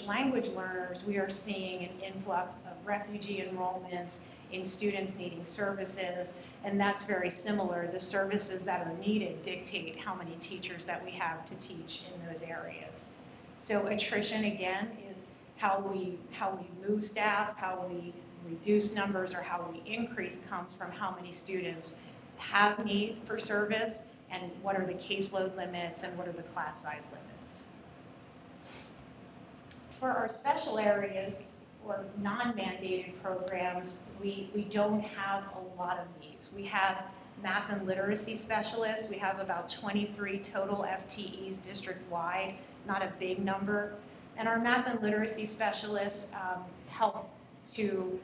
language learners, we are seeing an influx of refugee enrollments in students needing services, and that's very similar. The services that are needed dictate how many teachers that we have to teach in those areas. So attrition, again, is how we move staff, how we reduce numbers, or how we increase comes from how many students have need for service, and what are the caseload limits, and what are the class size limits. For our special areas or non-mandated programs, we don't have a lot of needs. We have math and literacy specialists. We have about 23 total FTEs district-wide, not a big number. And our math and literacy specialists help to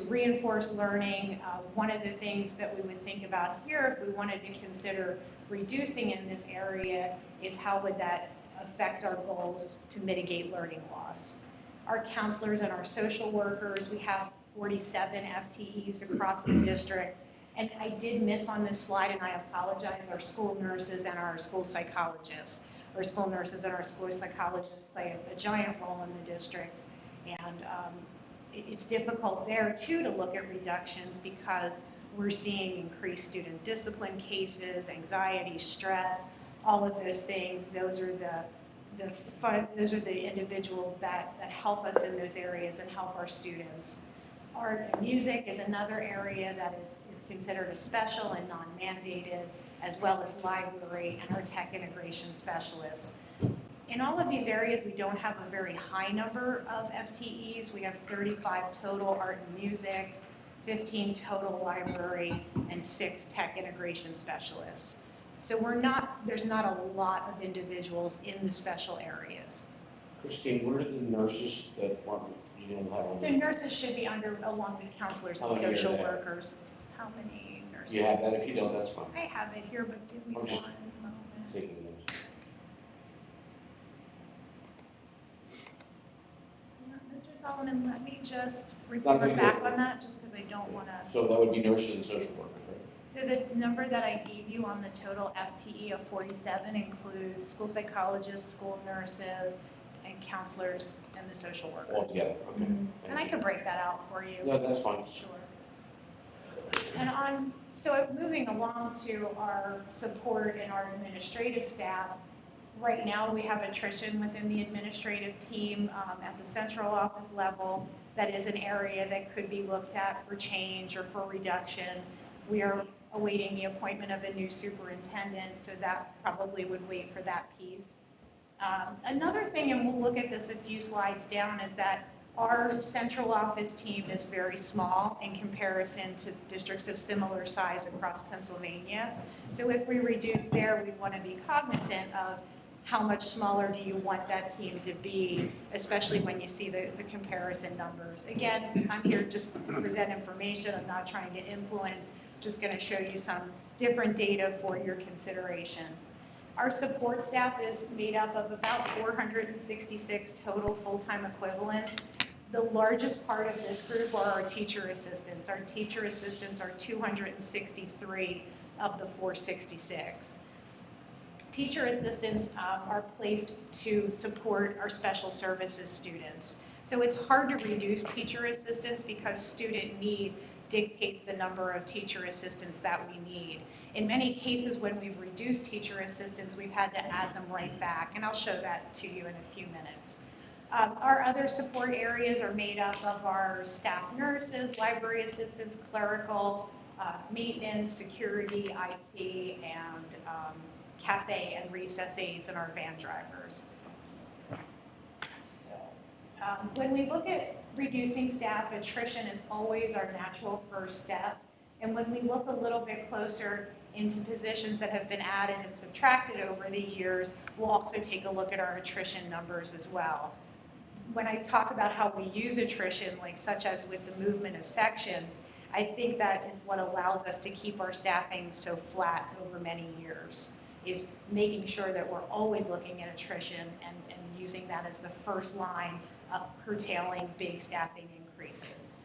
reinforce learning. One of the things that we would think about here, if we wanted to consider reducing in this area, is how would that affect our goals to mitigate learning loss. Our counselors and our social workers, we have 47 FTEs across the district. And I did miss on this slide, and I apologize, our school nurses and our school psychologists. Our school nurses and our school psychologists play a giant role in the district. And it's difficult there too to look at reductions because we're seeing increased student discipline cases, anxiety, stress, all of those things. Those are the individuals that help us in those areas and help our students. Art and music is another area that is considered a special and non-mandated, as well as library and our tech integration specialists. In all of these areas, we don't have a very high number of FTEs. We have 35 total art and music, 15 total library, and 6 tech integration specialists. So there's not a lot of individuals in the special areas. Christine, where do the nurses that you don't have on? So nurses should be along with counselors and social workers. How many nurses? You have that? If you don't, that's fine. I have it here, but give me I'm one just moment. taking notes. Mr. Solomon, let me just Not report me, back but- on that, just because I don't want to. So that would be nurses and social workers, right? So the number that I gave you on the total FTE of 47 includes school psychologists, school nurses, and counselors and the social workers. All together, okay. And I can break that out for you. No, that's fine. Sure. And moving along to our support and our administrative staff, right now we have attrition within the administrative team at the central office level. That is an area that could be looked at for change or for reduction. We are awaiting the appointment of a new superintendent, so that probably would wait for that piece. Another thing, and we'll look at this a few slides down, is that our central office team is very small in comparison to districts of similar size across Pennsylvania. So if we reduce there, we want to be cognizant of how much smaller do you want that team to be, especially when you see the comparison numbers. Again, I'm here just to present information. I'm not trying to influence, just going to show you some different data for your consideration. Our support staff is made up of about 466 total full-time equivalents. The largest part of this group are our teacher assistants. Our teacher assistants are 263 of the 466. Teacher assistants are placed to support our special services students. So it's hard to reduce teacher assistants because student need dictates the number of teacher assistants that we need. In many cases, when we've reduced teacher assistants, we've had to add them right back, and I'll show that to you in a few minutes. Our other support areas are made up of our staff nurses, library assistants, clerical, maintenance, security, IT, and cafe and recess aides, and our van drivers. So, when we look at reducing staff, attrition is always our natural first step. And when we look a little bit closer into positions that have been added and subtracted over the years, we'll also take a look at our attrition numbers as well. When I talk about how we use attrition, like such as with the movement of sections, I think that is what allows us to keep our staffing so flat over many years, is making sure that we're always looking at attrition and using that as the first line of curtailing big staffing increases.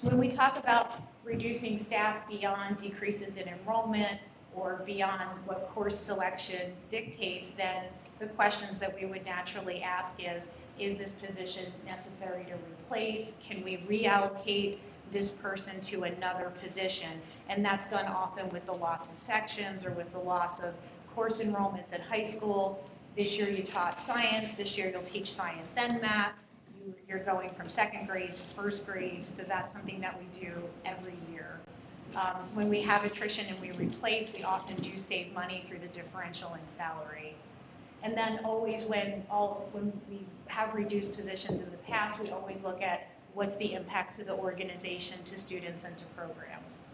When we talk about reducing staff beyond decreases in enrollment or beyond what course selection dictates, then the questions that we would naturally ask is this position necessary to replace? Can we reallocate this person to another position? And that's done often with the loss of sections or with the loss of course enrollments at high school. This year you taught science, this year you'll teach science and math. You're going from second grade to first grade, so that's something that we do every year. When we have attrition and we replace, we often do save money through the differential in salary. And then always when we have reduced positions in the past, we always look at what's the impact to the organization, to students, and to programs.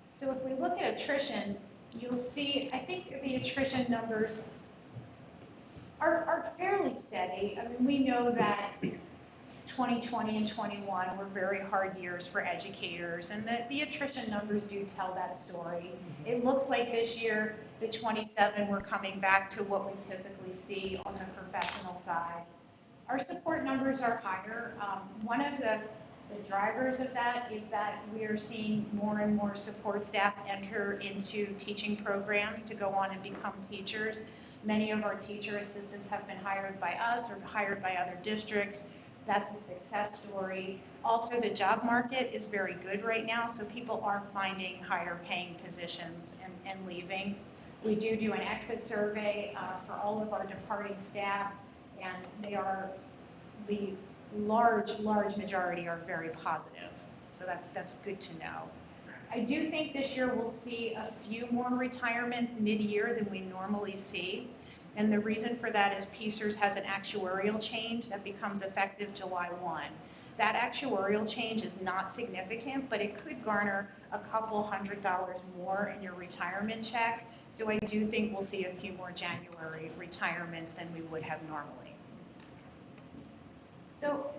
So if we look at attrition, you'll see, I think the attrition numbers are fairly steady. I mean, we know that 2020 and 21 were very hard years for educators, and the attrition numbers do tell that story. It looks like this year, the 27, we're coming back to what we typically see on the professional side. Our support numbers are higher. One of the drivers of that is that we are seeing more and more support staff enter into teaching programs to go on and become teachers. Many of our teacher assistants have been hired by us or hired by other districts. That's a success story. Also, the job market is very good right now, so people are finding higher paying positions and leaving. We do an exit survey for all of our departing staff, and they are, the large majority are very positive. So that's good to know. I do think this year we'll see a few more retirements mid-year than we normally see. And the reason for that is PCERS has an actuarial change that becomes effective July 1. That actuarial change is not significant, but it could garner a couple $100 more in your retirement check. So I do think we'll see a few more January retirements than we would have normally. So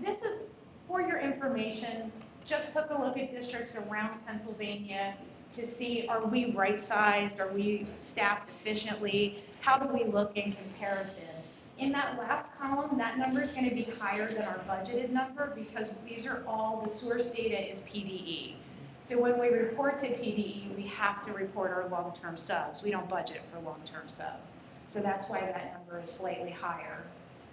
this is, for your information, just took a look at districts around Pennsylvania to see, are we right-sized? Are we staffed efficiently? How do we look in comparison? In that last column, that number is going to be higher than our budgeted number because these are all, the source data is PDE. So when we report to PDE, we have to report our long-term subs. We don't budget for long-term subs. So that's why that number is slightly higher.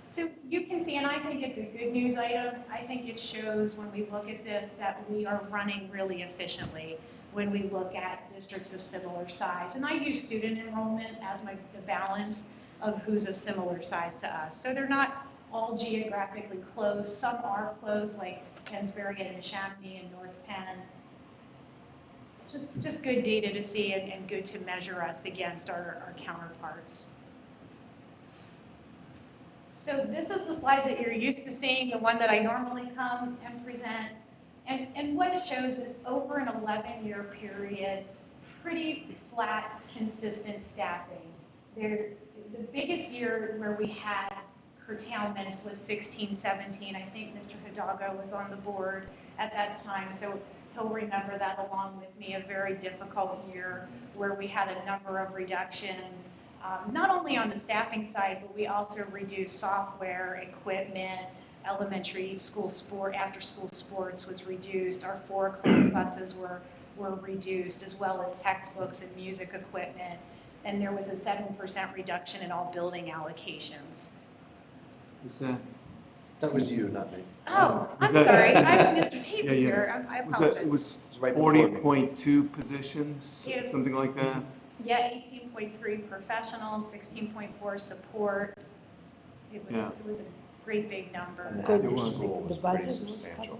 So you can see, and I think it's a good news item. I think it shows when we look at this that we are running really efficiently when we look at districts of similar size. And I use student enrollment as the balance of who's of similar size to us. So they're not all geographically close. Some are close, like Pennsbury and Neshaminy and North Penn. Just good data to see and good to measure us against our counterparts. So this is the slide that you're used to seeing, the one that I normally come and present. And what it shows is over an 11-year period, pretty flat, consistent staffing. The biggest year where we had curtailments was 16, 17. I think Mr. Hidalgo was on the board at that time, so he'll remember that along with me, a very difficult year where we had a number of reductions, not only on the staffing side, but we also reduced software, equipment, elementary school sport, after school sports was reduced, our 4 o'clock buses were reduced, as well as textbooks and music equipment, and there was a 7% reduction in all building allocations. Was that? That was you, not me. Oh, I'm that- sorry, Mr. Tate was here, I Was that, apologize. it was Right before me. 40.2 positions, Yes. something like that? Yeah, 18.3 professional, 16.4 support. It was a great big number. And the Good. after school The was budget pretty was substantial.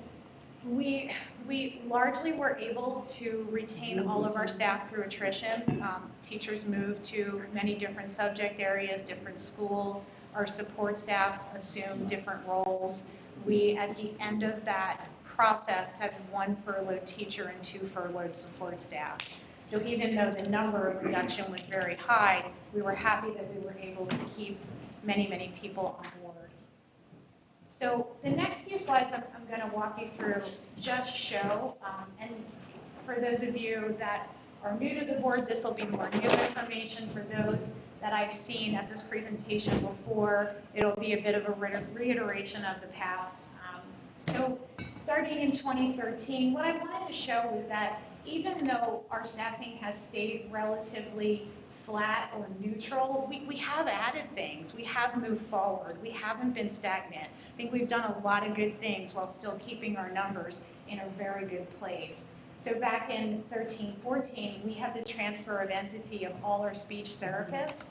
We largely were able to retain all of our staff through attrition. Teachers moved to many different subject areas, different schools. Our support staff assumed different roles. We, at the end of that process, had 1 furloughed teacher and 2 furloughed support staff. So even though the number of reduction was very high, we were happy that we were able to keep many, many people on board. So the next few slides I'm going to walk you through just show, and for those of you that are new to the board, this will be more new information. For those that I've seen at this presentation before, it'll be a bit of a reiteration of the past. So starting in 2013, what I wanted to show was that even though our staffing has stayed relatively flat or neutral, we have added things. We have moved forward. We haven't been stagnant. I think we've done a lot of good things while still keeping our numbers in a very good place. So back in 13-14, we had the transfer of entity of all our speech therapists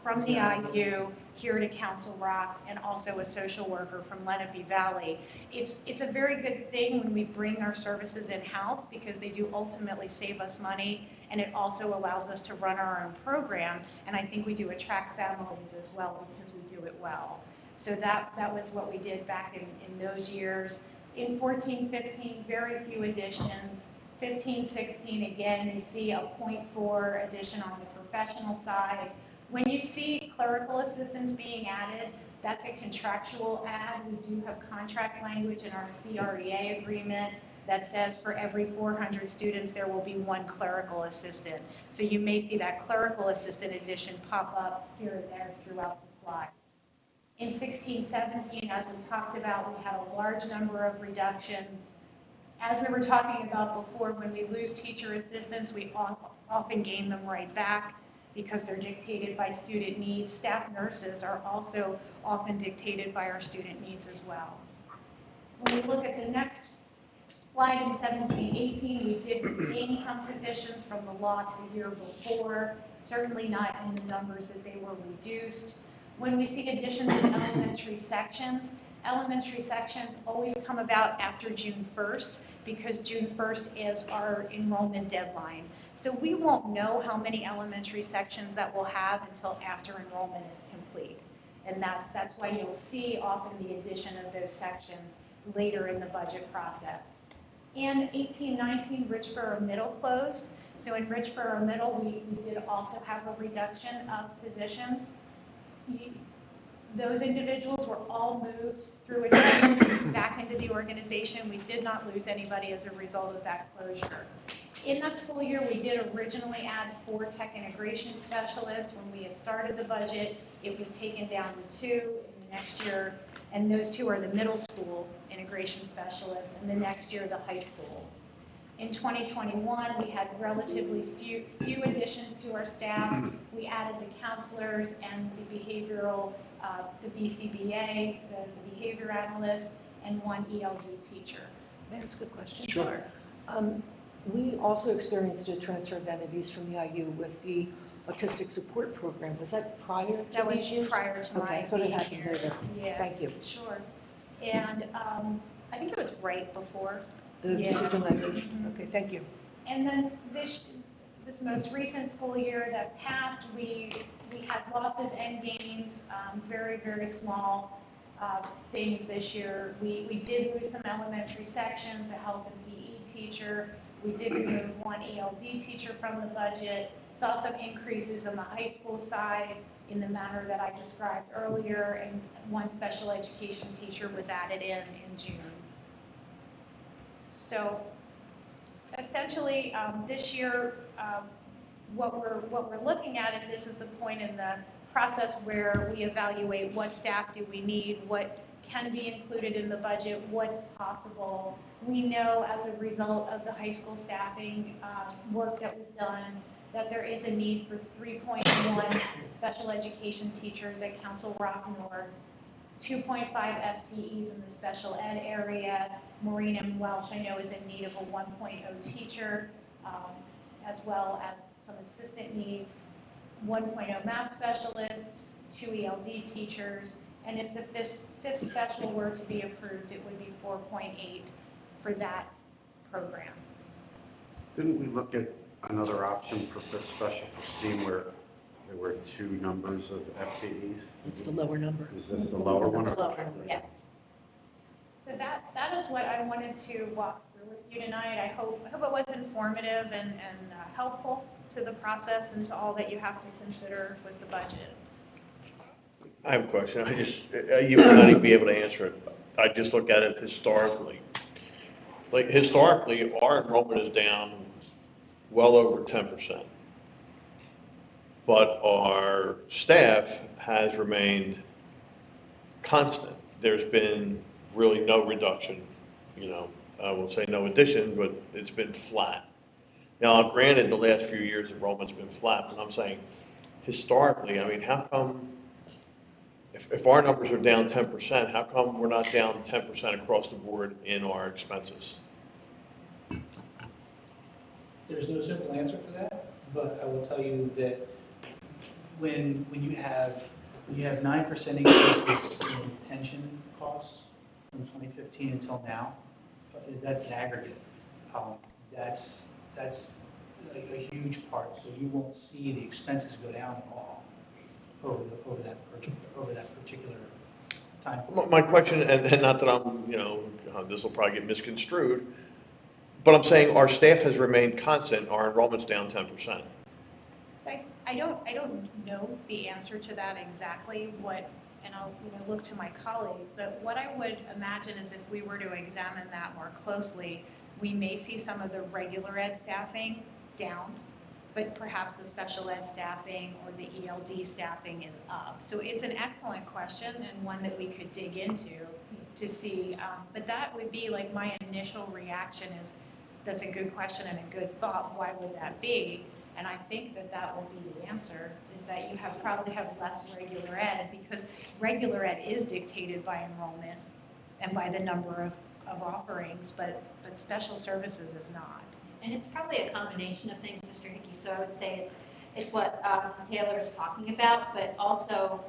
from the IU here to Council Rock, and also a social worker from Lenape Valley. It's a very good thing when we bring our services in-house, because they do ultimately save us money, and it also allows us to run our own program, and I think we do attract families as well because we do it well. So that was what we did back in those years. In 14-15, very few additions. 15-16, again, you see a 0.4 addition on the professional side. When you see clerical assistants being added, that's a contractual add. We do have contract language in our CREA agreement that says for every 400 students, there will be 1 clerical assistant. So you may see that clerical assistant addition pop up here and there throughout the slides. In 16-17, as we talked about, we had a large number of reductions. As we were talking about before, when we lose teacher assistants, we often gain them right back, because they're dictated by student needs. Staff nurses are also often dictated by our student needs as well. When we look at the next slide in 17-18, we did gain some positions from the loss the year before, certainly not in the numbers that they were reduced. When we see additions in elementary sections always come about after June 1st, because June 1st is our enrollment deadline. So we won't know how many elementary sections that we'll have until after enrollment is complete. And that's why you'll see often the addition of those sections later in the budget process. And 18-19, Richboro Middle closed. So in Richboro Middle, we did also have a reduction of positions. Those individuals were all moved through a back into the organization. We did not lose anybody as a result of that closure. In that school year, we did originally add 4 tech integration specialists. When we had started the budget, it was taken down to 2 in the next year, and those 2 are the middle school integration specialists, and the next year, the high school. In 2021, we had relatively few additions to our staff. We added the counselors and the behavioral, the BCBA, the behavior analyst, and one ELD teacher. May I ask a question? Sure. We also experienced a transfer of entities from the IU with the autistic support program. Was that prior to That was these years? prior to Okay, my I thought it being happened here. later. Yeah. Thank you. Sure. And I think it was right before. The Yeah. speech and language. Mhm. Okay, thank you. And then this most recent school year that passed, we had losses and gains, very, very small things this year. We did lose some elementary sections, a health and PE teacher. We did remove one ELD teacher from the budget, saw some increases on the high school side in the manner that I described earlier, and one special education teacher was added in June. So essentially, this year, what we're looking at, and this is the point in the process where we evaluate what staff do we need, what can be included in the budget, what's possible. We know as a result of the high school staffing work that was done that there is a need for 3.1 special education teachers at Council Rock North, 2.5 FTEs in the special ed area. Maureen and Welsh, I know, is in need of a 1.0 teacher, as well as some assistant needs, 1.0 math specialist, 2 ELD teachers, and if the fifth special were to be approved, it would be 4.8 for that program. Didn't we look at another option for fifth special for STEAM where there were 2 numbers of FTEs? It's the lower number. Is this the lower one? It's lower, yeah. So that is what I wanted to walk through with you tonight. I hope it was informative and helpful to the process and to all that you have to consider with the budget. I have a question. You may not even be able to answer it. I just look at it historically. Like historically, our enrollment is down well over 10%. But our staff has remained constant. There's been really no reduction, I won't say no addition, but it's been flat. Now, granted, the last few years enrollment's been flat, but I'm saying historically, I mean, how come, if our numbers are down 10%, how come we're not down 10% across the board in our expenses? There's no simple answer for that, but I will tell you that when you have 9% increases in pension costs from 2015 until now, that's an aggregate. That's a huge part. So you won't see the expenses go down at all over that particular time. My question, and not that I'm, this will probably get misconstrued, but I'm saying our staff has remained constant, our enrollment's down 10%. So I don't know the answer to that exactly, and I'll look to my colleagues, but what I would imagine is if we were to examine that more closely, we may see some of the regular ed staffing down, but perhaps the special ed staffing or the ELD staffing is up. So it's an excellent question and one that we could dig into to see, but that would be like my initial reaction is, that's a good question and a good thought, why would that be? And I think that will be the answer, is that you probably have less regular ed, because regular ed is dictated by enrollment and by the number of offerings, but special services is not. And it's probably a combination of things, Mr. Hickey. So I would say it's what Ms. Taylor is talking about, but also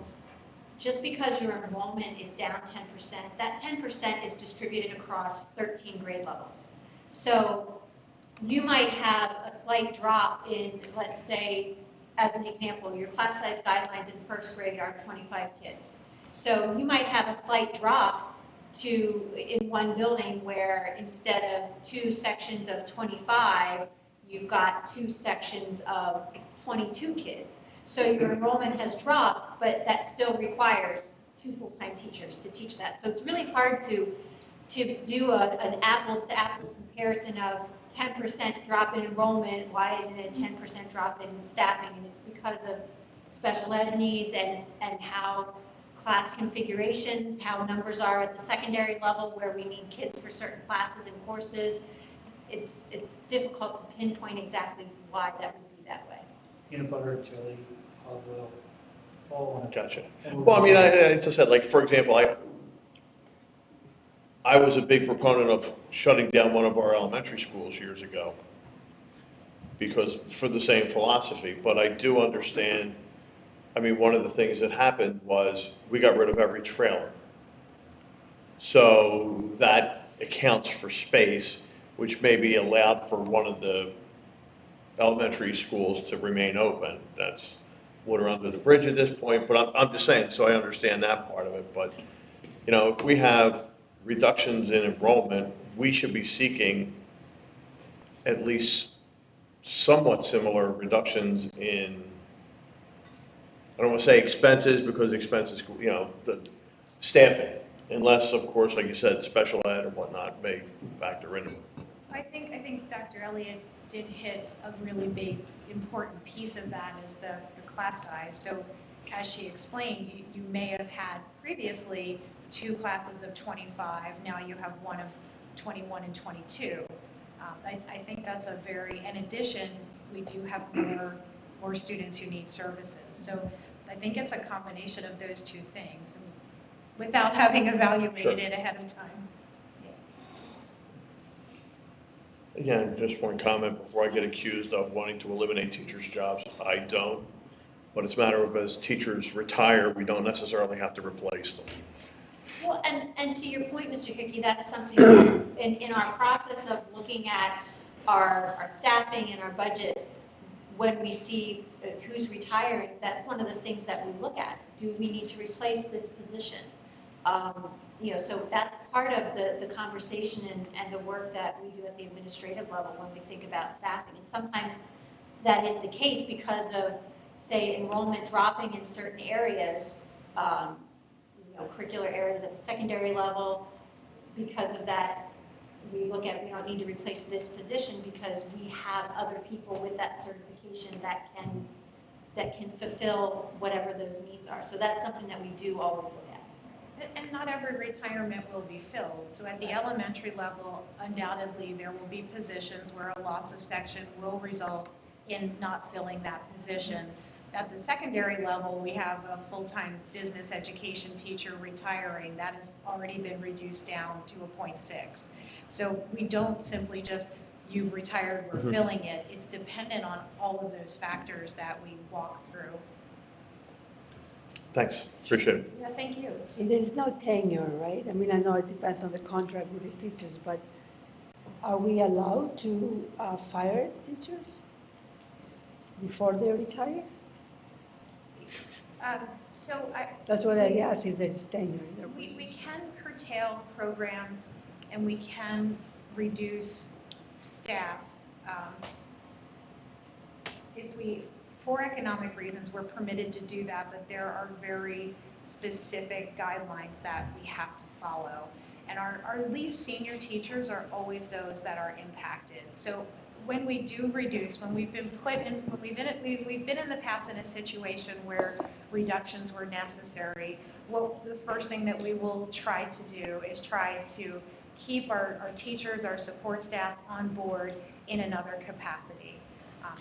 just because your enrollment is down 10%, that 10% is distributed across 13 grade levels. So you might have a slight drop in, let's say, as an example, your class size guidelines in first grade are 25 kids. So you might have a slight drop in one building where instead of 2 sections of 25, you've got 2 sections of 22 kids. So your enrollment has dropped, but that still requires 2 full-time teachers to teach that. So it's really hard to do an apples-to-apples comparison of 10% drop in enrollment, why isn't it a 10% drop in staffing? And it's because of special ed needs and how class configurations, how numbers are at the secondary level where we need kids for certain classes and courses. it's difficult to pinpoint exactly why that would be that way. Peanut butter, jelly, olive oil, all on it. Gotcha. Well, I mean, as I said, like, for example, I was a big proponent of shutting down one of our elementary schools years ago because for the same philosophy, but I do understand, I mean, one of the things that happened was we got rid of every trailer. So that accounts for space, which maybe allowed for one of the elementary schools to remain open. That's water under the bridge at this point, but I'm just saying, so I understand that part of it. But, you know, if we have reductions in enrollment, we should be seeking at least somewhat similar reductions in, I don't want to say expenses, because expenses, you know, the staffing, unless, of course, like you said, special ed or whatnot may factor into it. I think Dr. Elliott did hit a really big, important piece of that is the class size. So as she explained, you may have had previously 2 classes of 25, now you have one of 21 and 22. I think that's a very, in addition, we do have more students who need services. So I think it's a combination of those 2 things without having evaluated it ahead of time. Again, just one comment before I get accused of wanting to eliminate teachers' jobs. I don't. But it's a matter of as teachers retire, we don't necessarily have to replace them. Well, and to your point, Mr. Hickey, that's something that in our process of looking at our staffing and our budget, when we see who's retiring, that's one of the things that we look at. Do we need to replace this position? You know, so that's part of the conversation and the work that we do at the administrative level when we think about staffing. And sometimes that is the case because of, say, enrollment dropping in certain areas, you know, curricular areas at the secondary level. Because of that, we look at, we don't need to replace this position because we have other people with that certification that can fulfill whatever those needs are. So that's something that we do always look at. And not every retirement will be filled. So at the elementary level, undoubtedly, there will be positions where a loss of section will result in not filling that position. At the secondary level, we have a full-time business education teacher retiring. That has already been reduced down to a 0.6. So we don't simply just, you've retired, we're filling it. It's dependent on all of those factors that we walk through. Thanks, appreciate it. Yeah, thank you. And there's no tenure, right? I mean, I know it depends on the contract with the teachers, but are we allowed to fire teachers before they retire? That's what I asked, if there's tenure. We can curtail programs and we can reduce staff. If we, for economic reasons, we're permitted to do that, but there are very specific guidelines that we have to follow. And our least senior teachers are always those that are impacted. So when we do reduce, when we've been we've been in the past in a situation where reductions were necessary, the first thing that we will try to do is try to keep our teachers, our support staff on board in another capacity.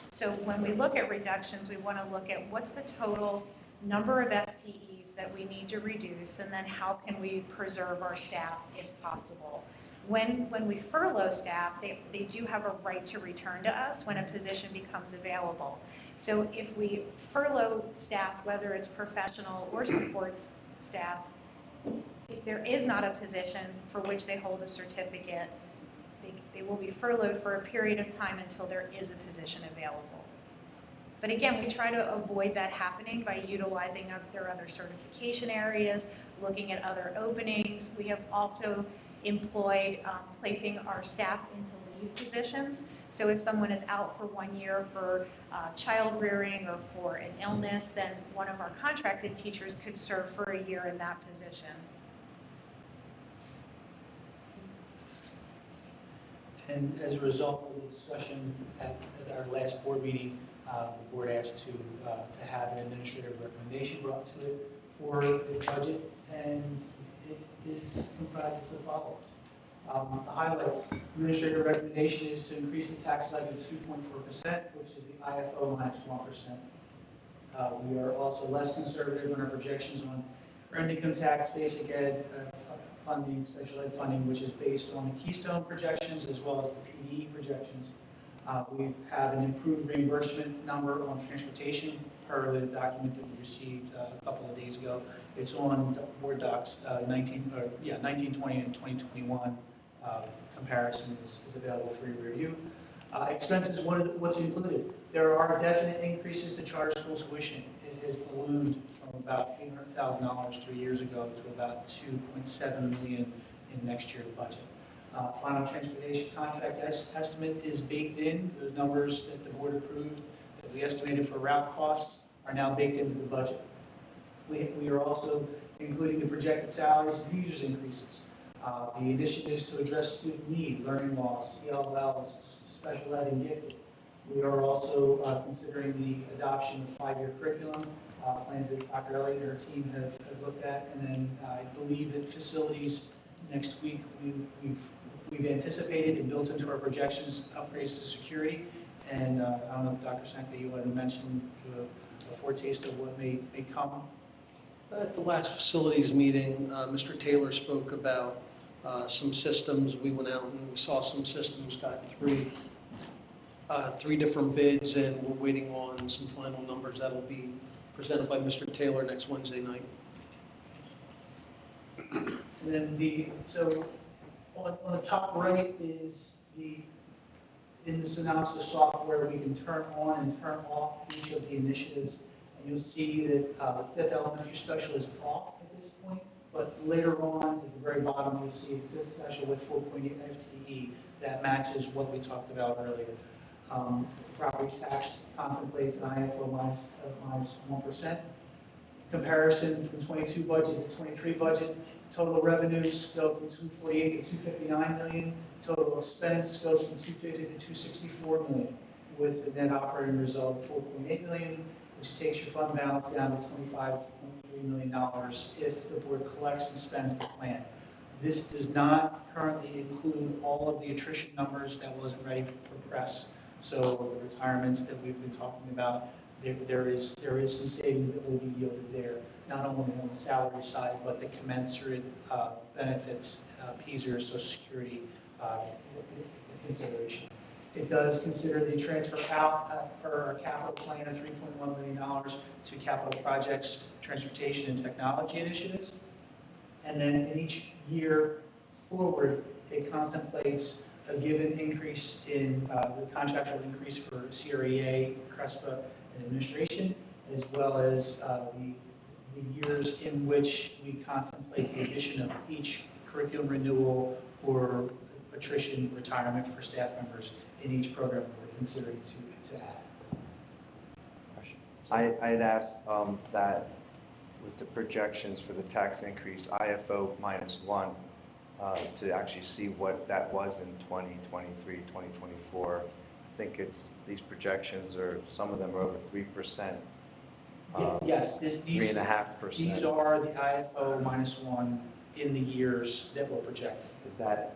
So when we look at reductions, we want to look at what's the total number of FTEs that we need to reduce, and then how can we preserve our staff if possible. When we furlough staff, they do have a right to return to us when a position becomes available. So if we furlough staff, whether it's professional or support staff, if there is not a position for which they hold a certificate, they will be furloughed for a period of time until there is a position available. But again, we try to avoid that happening by utilizing their other certification areas, looking at other openings. We have also employed placing our staff into leave positions. So if someone is out for 1 year for child rearing or for an illness, then one of our contracted teachers could serve for a year in that position. And as a result of the discussion at our last board meeting, the board asked to have an administrative recommendation brought to it for the budget, and it is comprised as follows. The highlights, administrator recommendation is to increase the tax levy to 2.4%, which is the IFO minus 1%. We are also less conservative in our projections on earned income tax, basic ed funding, special ed funding, which is based on the Keystone projections as well as the PDE projections. We have an improved reimbursement number on transportation per the document that we received a couple of days ago. It's on Board Docs 1920 and 2021 comparison is available for your review. Expenses, what's included? There are definite increases to charter school tuition. It has ballooned from about $800,000 3 years ago to about $2.7 million in next year's budget. Final transportation contract estimate is baked in. Those numbers that the board approved that we estimated for route costs are now baked into the budget. We are also including the projected salaries and users increases. The initiatives to address student need, learning loss, ELLs, special ed and gifted. We are also considering the adoption of 5-year curriculum, plans that Dr. Elliott and her team have looked at. And then I believe that facilities next week, we've anticipated and built into our projections upgrades to security. And I don't know if Dr. Sanka, you want to mention a foretaste of what may come. At the last facilities meeting, Mr. Taylor spoke about some systems. We went out and we saw some systems, got three different bids, and we're waiting on some final numbers that will be presented by Mr. Taylor next Wednesday night. And then so on the top right is in the synopsis software, we can turn on and turn off each of the initiatives. And you'll see that the fifth elementary special is off at this point, but later on at the very bottom, you'll see the fifth special with 4.8 FTE. That matches what we talked about earlier. Property tax contemplates an IFO minus 1%. Comparison from 22 budget to 23 budget. Total revenues go from 248 to 259 million. Total expense goes from 250 to 264 million, with the net operating result of 4.8 million, which takes your fund balance down to $25.3 million if the board collects and spends the plan. This does not currently include all of the attrition numbers that wasn't ready for press. So the retirements that we've been talking about, there is some savings that will be yielded there, not only on the salary side, but the commensurate benefits, PSER, Social Security consideration. It does consider the transfer out for our capital plan of $3.1 million to capital projects, transportation, and technology initiatives. And then in each year forward, it contemplates a given increase in the contractual increase for CREA, CRESPA, and administration, as well as the years in which we contemplate the addition of each curriculum renewal or attrition retirement for staff members in each program we're considering to add. I'd asked that with the projections for the tax increase, IFO minus 1, to actually see what that was in 2023, 2024. I think these projections some of them are over 3%. Yes, 3.5%. These are the IFO minus 1 in the years that we're projecting. Is that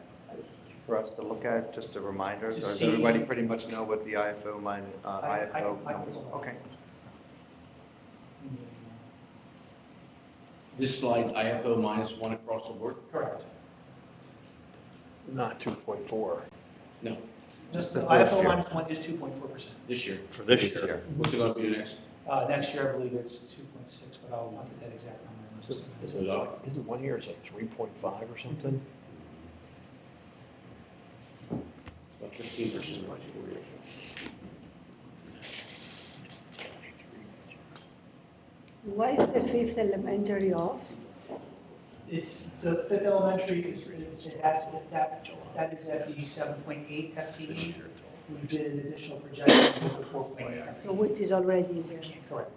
for us to look at, just a reminder? Or To does see- everybody pretty much know what the IFO minus, I IFO can numbers? look. Okay. This slide's IFO minus 1 across the board? Correct. Not 2.4. No, Just the the first IFO year. minus 1 is 2.4%. this year. For this year. What's it going to be next? Next year, I believe it's 2.6, but I'll get that exact number. Isn't 1 year, it's like 3.5 or something? About 15%. Why is the fifth elementary off? So fifth elementary is that is at the 7.8 FTE. We did an additional projection for 4.8. So which is already there? Correct.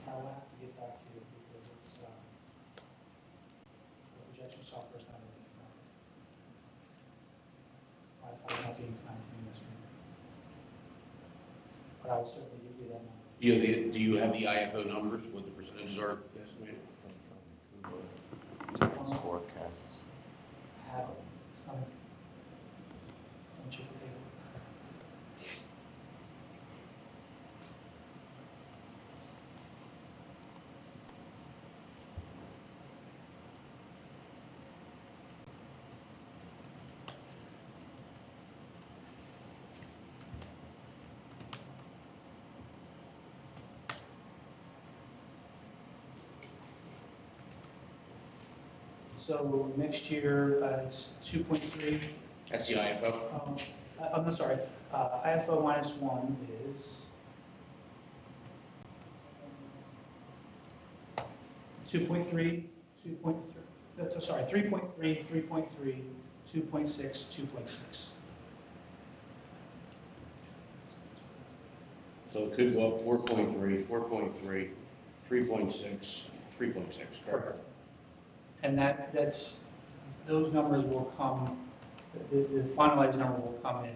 I will have to get back to you because the projection software is not available. came tonight to me yesterday. But I will certainly give you that number. Do you have the IFO numbers, what the percentages are estimated? Forecasts. I have it. It's coming. Don't check the table. So next year, it's 2.3. That's the IFO? I'm sorry, IFO minus 1 is 2.3, 2.3, sorry, 3.3, 3.3, 2.6, 2.6. So it could go up 4.3, 4.3, 3.6, 3.6, correct? And those numbers will come, the finalized number will come in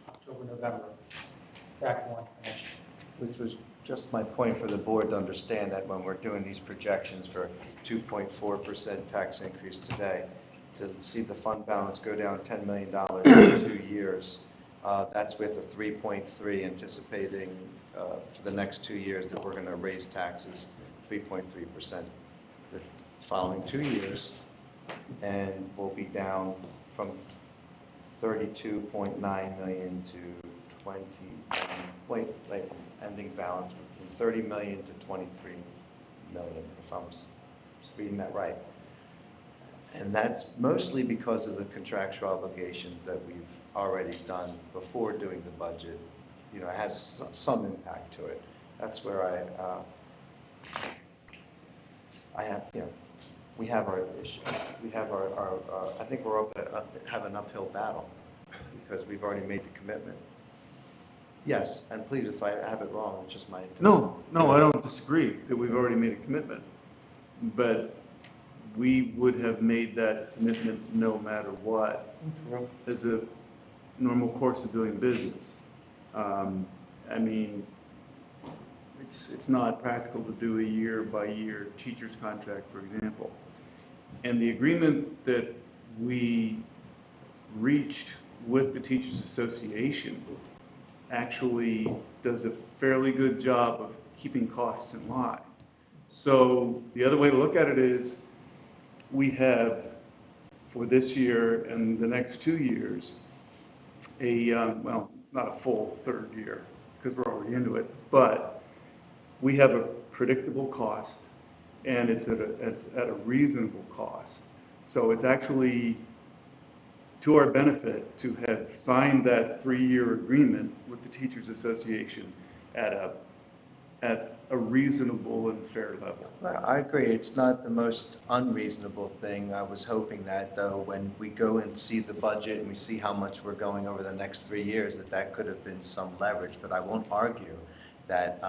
October, November, back one next year. Which was just my point for the board to understand that when we're doing these projections for 2.4% tax increase today, to see the fund balance go down $10 million in 2 years, that's with a 3.3 anticipating for the next 2 years that we're going to raise taxes 3.3% the following 2 years, and we'll be down from 32.9 million to 20, ending balance from 30 million to 23 million, if I'm reading that right. And that's mostly because of the contractual obligations that we've already done before doing the budget. You know, it has some impact to it. That's where I have, you know, we have our issue. We have our I think we're have an uphill battle because we've already made the commitment. Yes, and please, if I have it wrong, it's just my... No, I don't disagree that we've already made a commitment, but we would have made that commitment no matter what, as a normal course of doing business. I mean, it's not practical to do a year-by-year teacher's contract, for example. And the agreement that we reached with the Teachers Association actually does a fairly good job of keeping costs in line. So the other way to look at it is we have, for this year and the next 2 years, well, it's not a full third year because we're already into it, but we have a predictable cost and it's at a reasonable cost. So it's actually to our benefit to have signed that 3-year agreement with the Teachers Association at a reasonable and fair level. Well, I agree. It's not the most unreasonable thing. I was hoping that, though, when we go and see the budget and we see how much we're going over the next 3 years, that could have been some leverage. But I won't argue that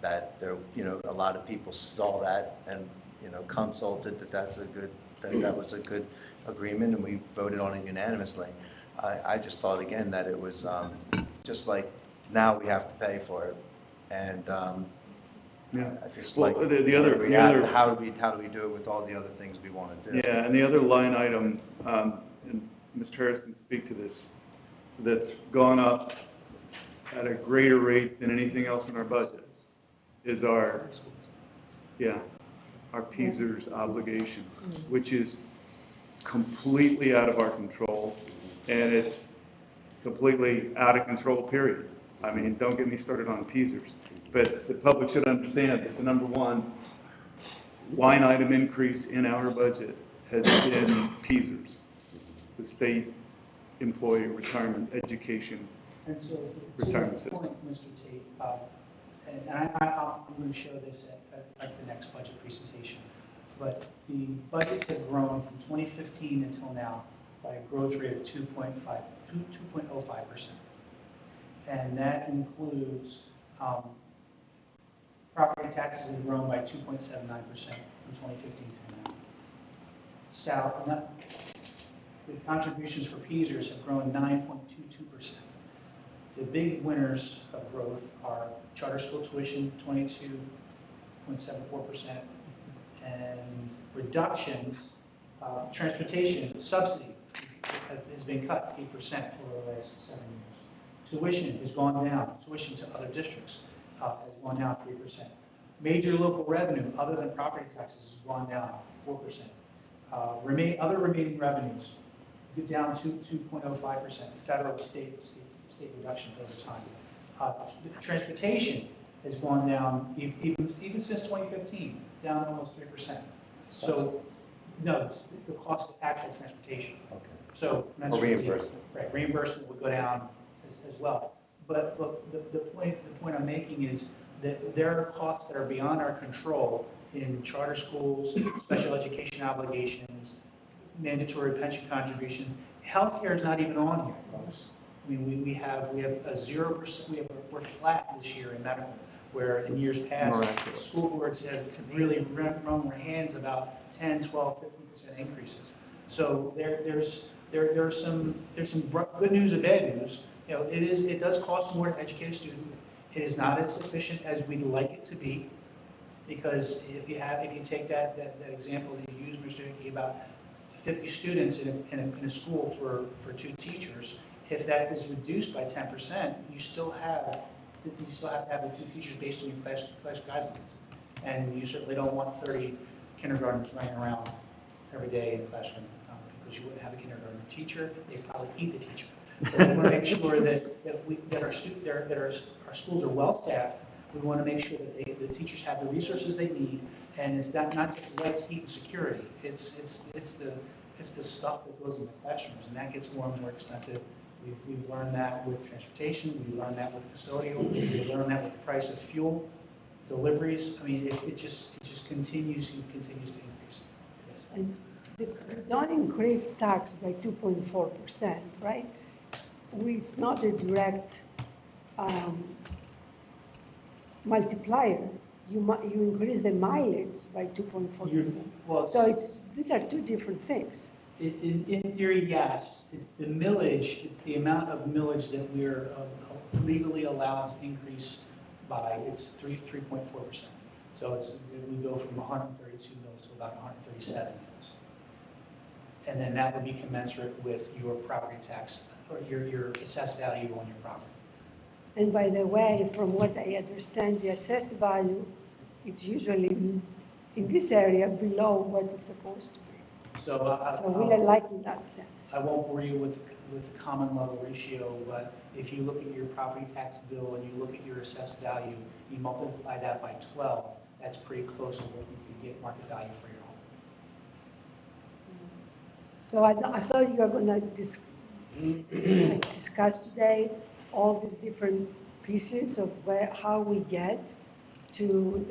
that there, you know, a lot of people saw that and, you know, consulted that was a good agreement, and we voted on it unanimously. I just thought again that it was just like now we have to pay for it, and yeah. I just Well, like the other how do we do it with all the other things we want to do? Yeah, and the other line item, and Mr. Harris can speak to this, that's gone up at a greater rate than anything else in our budget is our PSERS obligation, which is completely out of our control, and it's completely out of control, period. I mean, don't get me started on PSERS, but the public should understand that the number one line item increase in our budget has been PSERS, the state employee retirement education And so, retirement to that system. point, Mr. Tate, and I'm going to show this at the next budget presentation, but the budgets have grown from 2015 until now by a growth rate of 2.05%. And that includes property taxes have grown by 2.79% from 2015 to now. the contributions for PESers have grown 9.22%. The big winners of growth are charter school tuition, 22.74%, and reductions, transportation subsidy has been cut 8% over the last 7 years. Tuition has gone down. Tuition to other districts has gone down 3%. Major local revenue, other than property taxes, has gone down 4%. Other remaining revenues get down to 2.05%. Federal, state reductions over time. Transportation has gone down even since 2015, down almost 3%. So, no, the cost of actual transportation. Okay. So Or reimbursement. Right, reimbursement would go down as well. But the point I'm making is that there are costs that are beyond our control in charter schools, special education obligations, mandatory pension contributions. Healthcare is not even on here, folks. I mean, we have a 0%. We're flat this year in medical, where in years past, Miraculous. school boards have really wrung their hands about 10, 12, 15% increases. So there's some good news and bad news. You know, it does cost more to educate a student. It is not as efficient as we'd like it to be, because if you take that example that you used, Mr. Hickey, about 50 students in a school for 2 teachers, if that is reduced by 10%, you still have to have the 2 teachers based on your class guidelines, and you certainly don't want 30 kindergartners running around every day in the classroom, because you wouldn't have a kindergarten teacher. They'd probably eat the teacher. So we want to make sure that our schools are well staffed. We want to make sure that the teachers have the resources they need, and it's not just lights, heat, and security. It's the stuff that goes in the classrooms, and that gets more and more expensive. We've learned that with transportation. We've learned that with custodial. We've learned that with the price of fuel, deliveries. I mean, it just continues to increase. Yes. And they don't increase tax by 2.4%, right? It's not a direct multiplier. You increase the mileage by 2.4%. Well, So these are 2 different things. In theory, yes. The millage, it's the amount of millage that we're legally allowed to increase by. It's 3.4%. So we go from 132 mils to about 137 mils. And then that would be commensurate with your property tax, or your assessed value on your property. And by the way, from what I understand, the assessed value, it's usually in this area below what it's supposed to be. So we are like in that sense. I won't bore you with the common level ratio, but if you look at your property tax bill and you look at your assessed value, you multiply that by 12, that's pretty close to what you could get market value for your home. So I thought you were going to discuss today all these different pieces of how we get to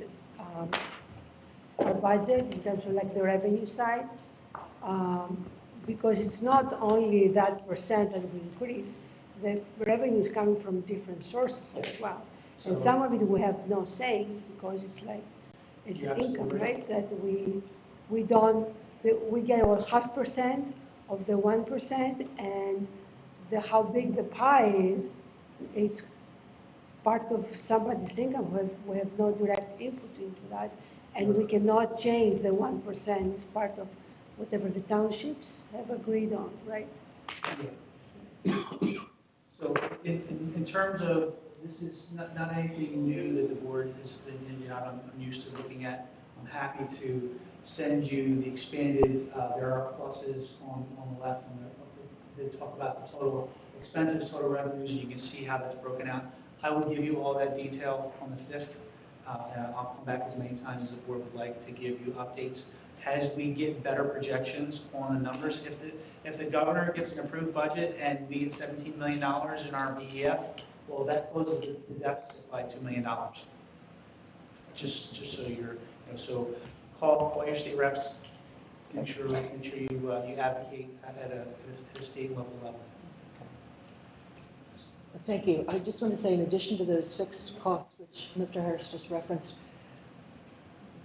our budget in terms of like the revenue side, because it's not only that % that we increase, the revenue is coming from different sources as well. And some of it we have no say, because it's like, it's income, right? That we get about 0.5% of the 1%, and how big the pie is, it's part of somebody's income. We have no direct input into that, and we cannot change the 1%. It's part of whatever the townships have agreed on, right? Yeah. So in terms of, this is not anything new that the board has been, I'm used to looking at. I'm happy to send you the expanded, there are pluses on the left, and they talk about the total expenses, total revenues, and you can see how that's broken out. I will give you all that detail on the 5th, and I'll come back as many times as the board would like to give you updates as we get better projections on the numbers. If the governor gets an approved budget and we get $17 million in our BEF, well, that closes the deficit by $2 million. Just so so call your state reps, make sure you advocate at a state and local level. Thank you. I just want to say, in addition to those fixed costs, which Mr. Harris just referenced,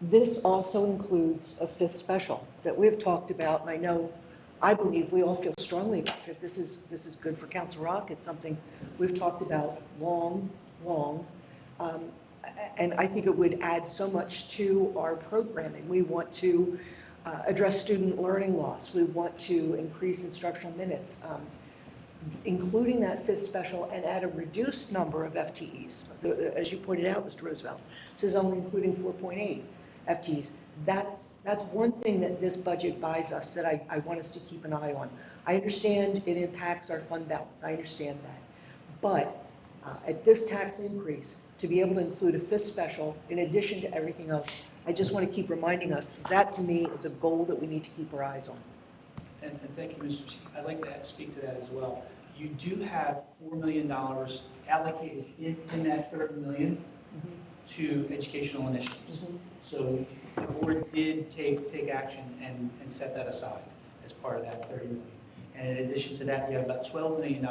this also includes a 5th special that we've talked about, and I know I believe we all feel strongly about it. This is good for Council Rock. It's something we've talked about long. Um, And I think it would add so much to our programming. We want to address student learning loss. We want to increase instructional minutes, including that fifth special and add a reduced number of FTEs. As you pointed out, Mr. Roosevelt, this is only including 4.8 FTEs. That's one thing that this budget buys us that I want us to keep an eye on. I understand it impacts our fund balance. I understand that. But at this tax increase, to be able to include a fifth special in addition to everything else, I just want to keep reminding us that to me is a goal that we need to keep our eyes on. And thank you, Mr. Chief. I'd like to speak to that as well. You do have $4 million allocated in that $30 million to educational initiatives. So the board did take action and set that aside as part of that $30 million. And in addition to that, you have about $12 million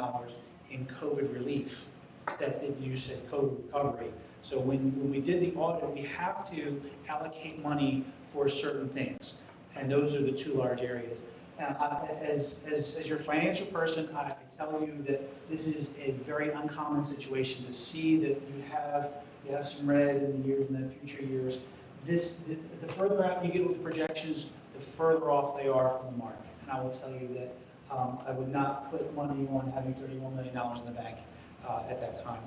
in COVID relief that you said COVID recovery. So when we did the audit, we have to allocate money for certain things. And those are the two large areas. As your financial person, I tell you that this is a very uncommon situation to see that you have some red in the years and the future years. The further out you get with the projections, the further off they are from the mark. And I will tell you that I would not put money on having $31 million in the bank at that time,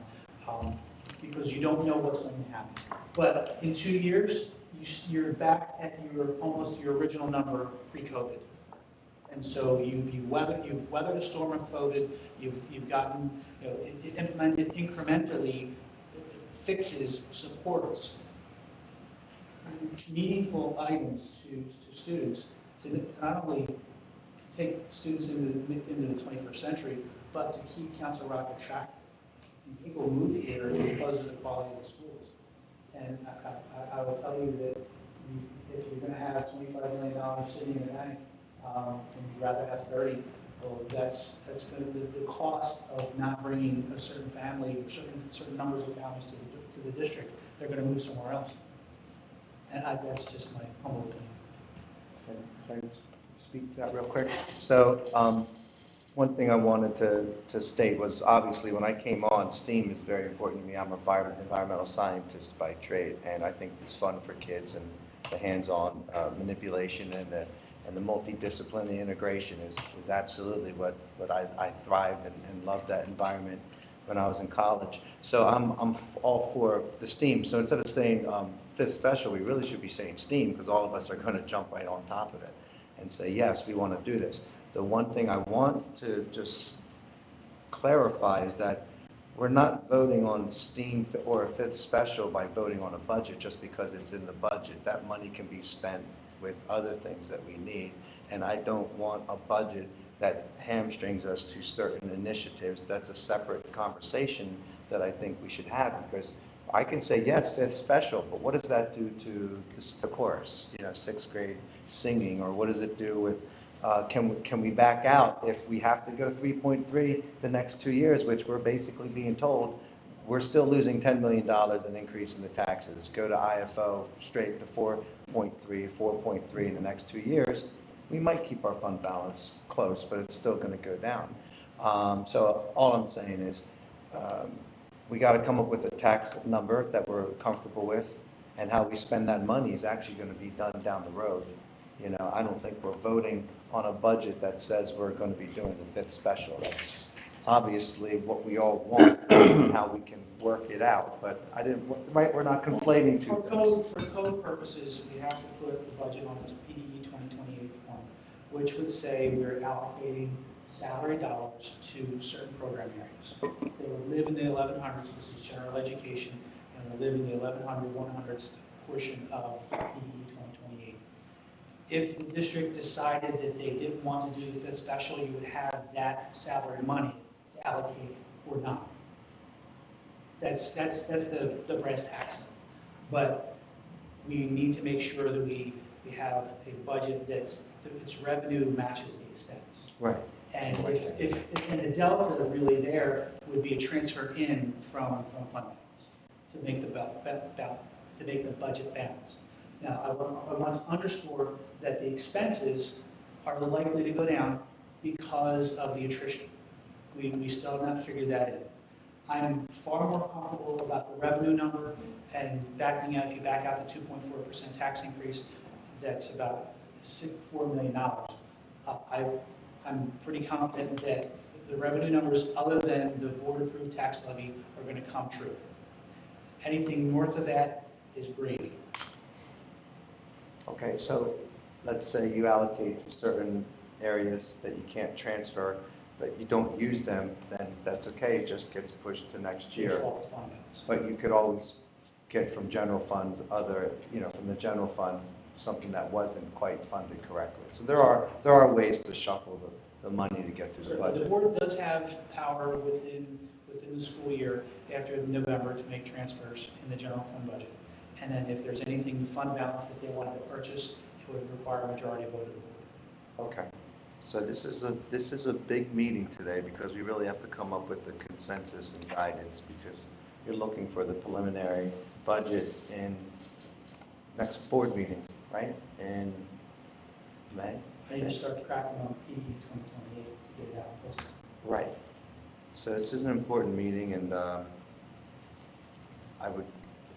because you don't know what's going to happen. But in 2 years, you're back at almost your original number pre-COVID. And so you've weathered a storm of COVID. You've gotten it implemented incrementally, fixes, supports, meaningful items to students to not only take students into the 21st century, but to keep Council Rock attractive. And people move here because of the quality of the schools. And I will tell you that if you're going to have $25 million sitting in the bank, and you'd rather have 30, well, that's going to the cost of not bringing a certain family or certain numbers of families to the district. They're going to move somewhere else. And that's just my humble opinion. Can I speak to that real quick? So one thing I wanted to state was, obviously, when I came on, STEAM is very important to me. I'm an environmental scientist by trade, and I think it's fun for kids, and the hands-on manipulation and the multidisciplinary integration is absolutely what I thrived and loved that environment when I was in college. So I'm all for the STEAM. So instead of saying fifth special, we really should be saying STEAM, because all of us are going to jump right on top of it and say, yes, we want to do this. The one thing I want to just clarify is that we're not voting on STEAM or a fifth special by voting on a budget just because it's in the budget. That money can be spent with other things that we need, and I don't want a budget that hamstrings us to certain initiatives. That's a separate conversation that I think we should have, because I can say, yes, fifth special, but what does that do to the chorus, sixth grade singing, or what does it do with, can we back out if we have to go 3.3 the next 2 years, which we're basically being told we're still losing $10 million in increase in the taxes. Go to IFO straight to 4.3 in the next 2 years. We might keep our fund balance close, but it's still going to go down. So all I'm saying is we got to come up with a tax number that we're comfortable with, and how we spend that money is actually going to be done down the road. I don't think we're voting on a budget that says we're going to be doing the fifth special. That's obviously what we all want and how we can work it out, but we're not conflating two things. For code purposes, we have to put the budget on this PDE 2028 form, which would say we're allocating salary dollars to certain program areas. They would live in the 1100s, this is general education, and they live in the 100s portion of PDE 2028. If the district decided that they didn't want to do the fifth special, you would have that salary money to allocate or not. That's the brass tacks. But we need to make sure that we have a budget that's its revenue matches the expense. Right. And and the delta really there would be a transfer in from fund balance to make the budget balance. Now, I want to underscore that the expenses are likely to go down because of the attrition. We still have not figured that in. I'm far more comfortable about the revenue number and backing out, if you back out the 2.4% tax increase, that's about $4 million. I'm pretty confident that the revenue numbers, other than the board-approved tax levy, are going to come true. Anything north of that is gravy. Okay, so let's say you allocate to certain areas that you can't transfer, but you don't use them, then that's okay, it just gets pushed to next year. Default fund balance. But you could always get from general funds from the general funds, something that wasn't quite funded correctly. So there are ways to shuffle the money to get through the Certainly, budget. the board does have power within the school year after November to make transfers in the general fund budget. And then if there's anything fund balance that they wanted to purchase, it would require a majority vote of the board. Okay, so this is a big meeting today because we really have to come up with a consensus and guidance because you're looking for the preliminary budget in next board meeting, right? In May? I need to start cracking on PD 2028 to get it out. Posted. Right. So this is an important meeting, and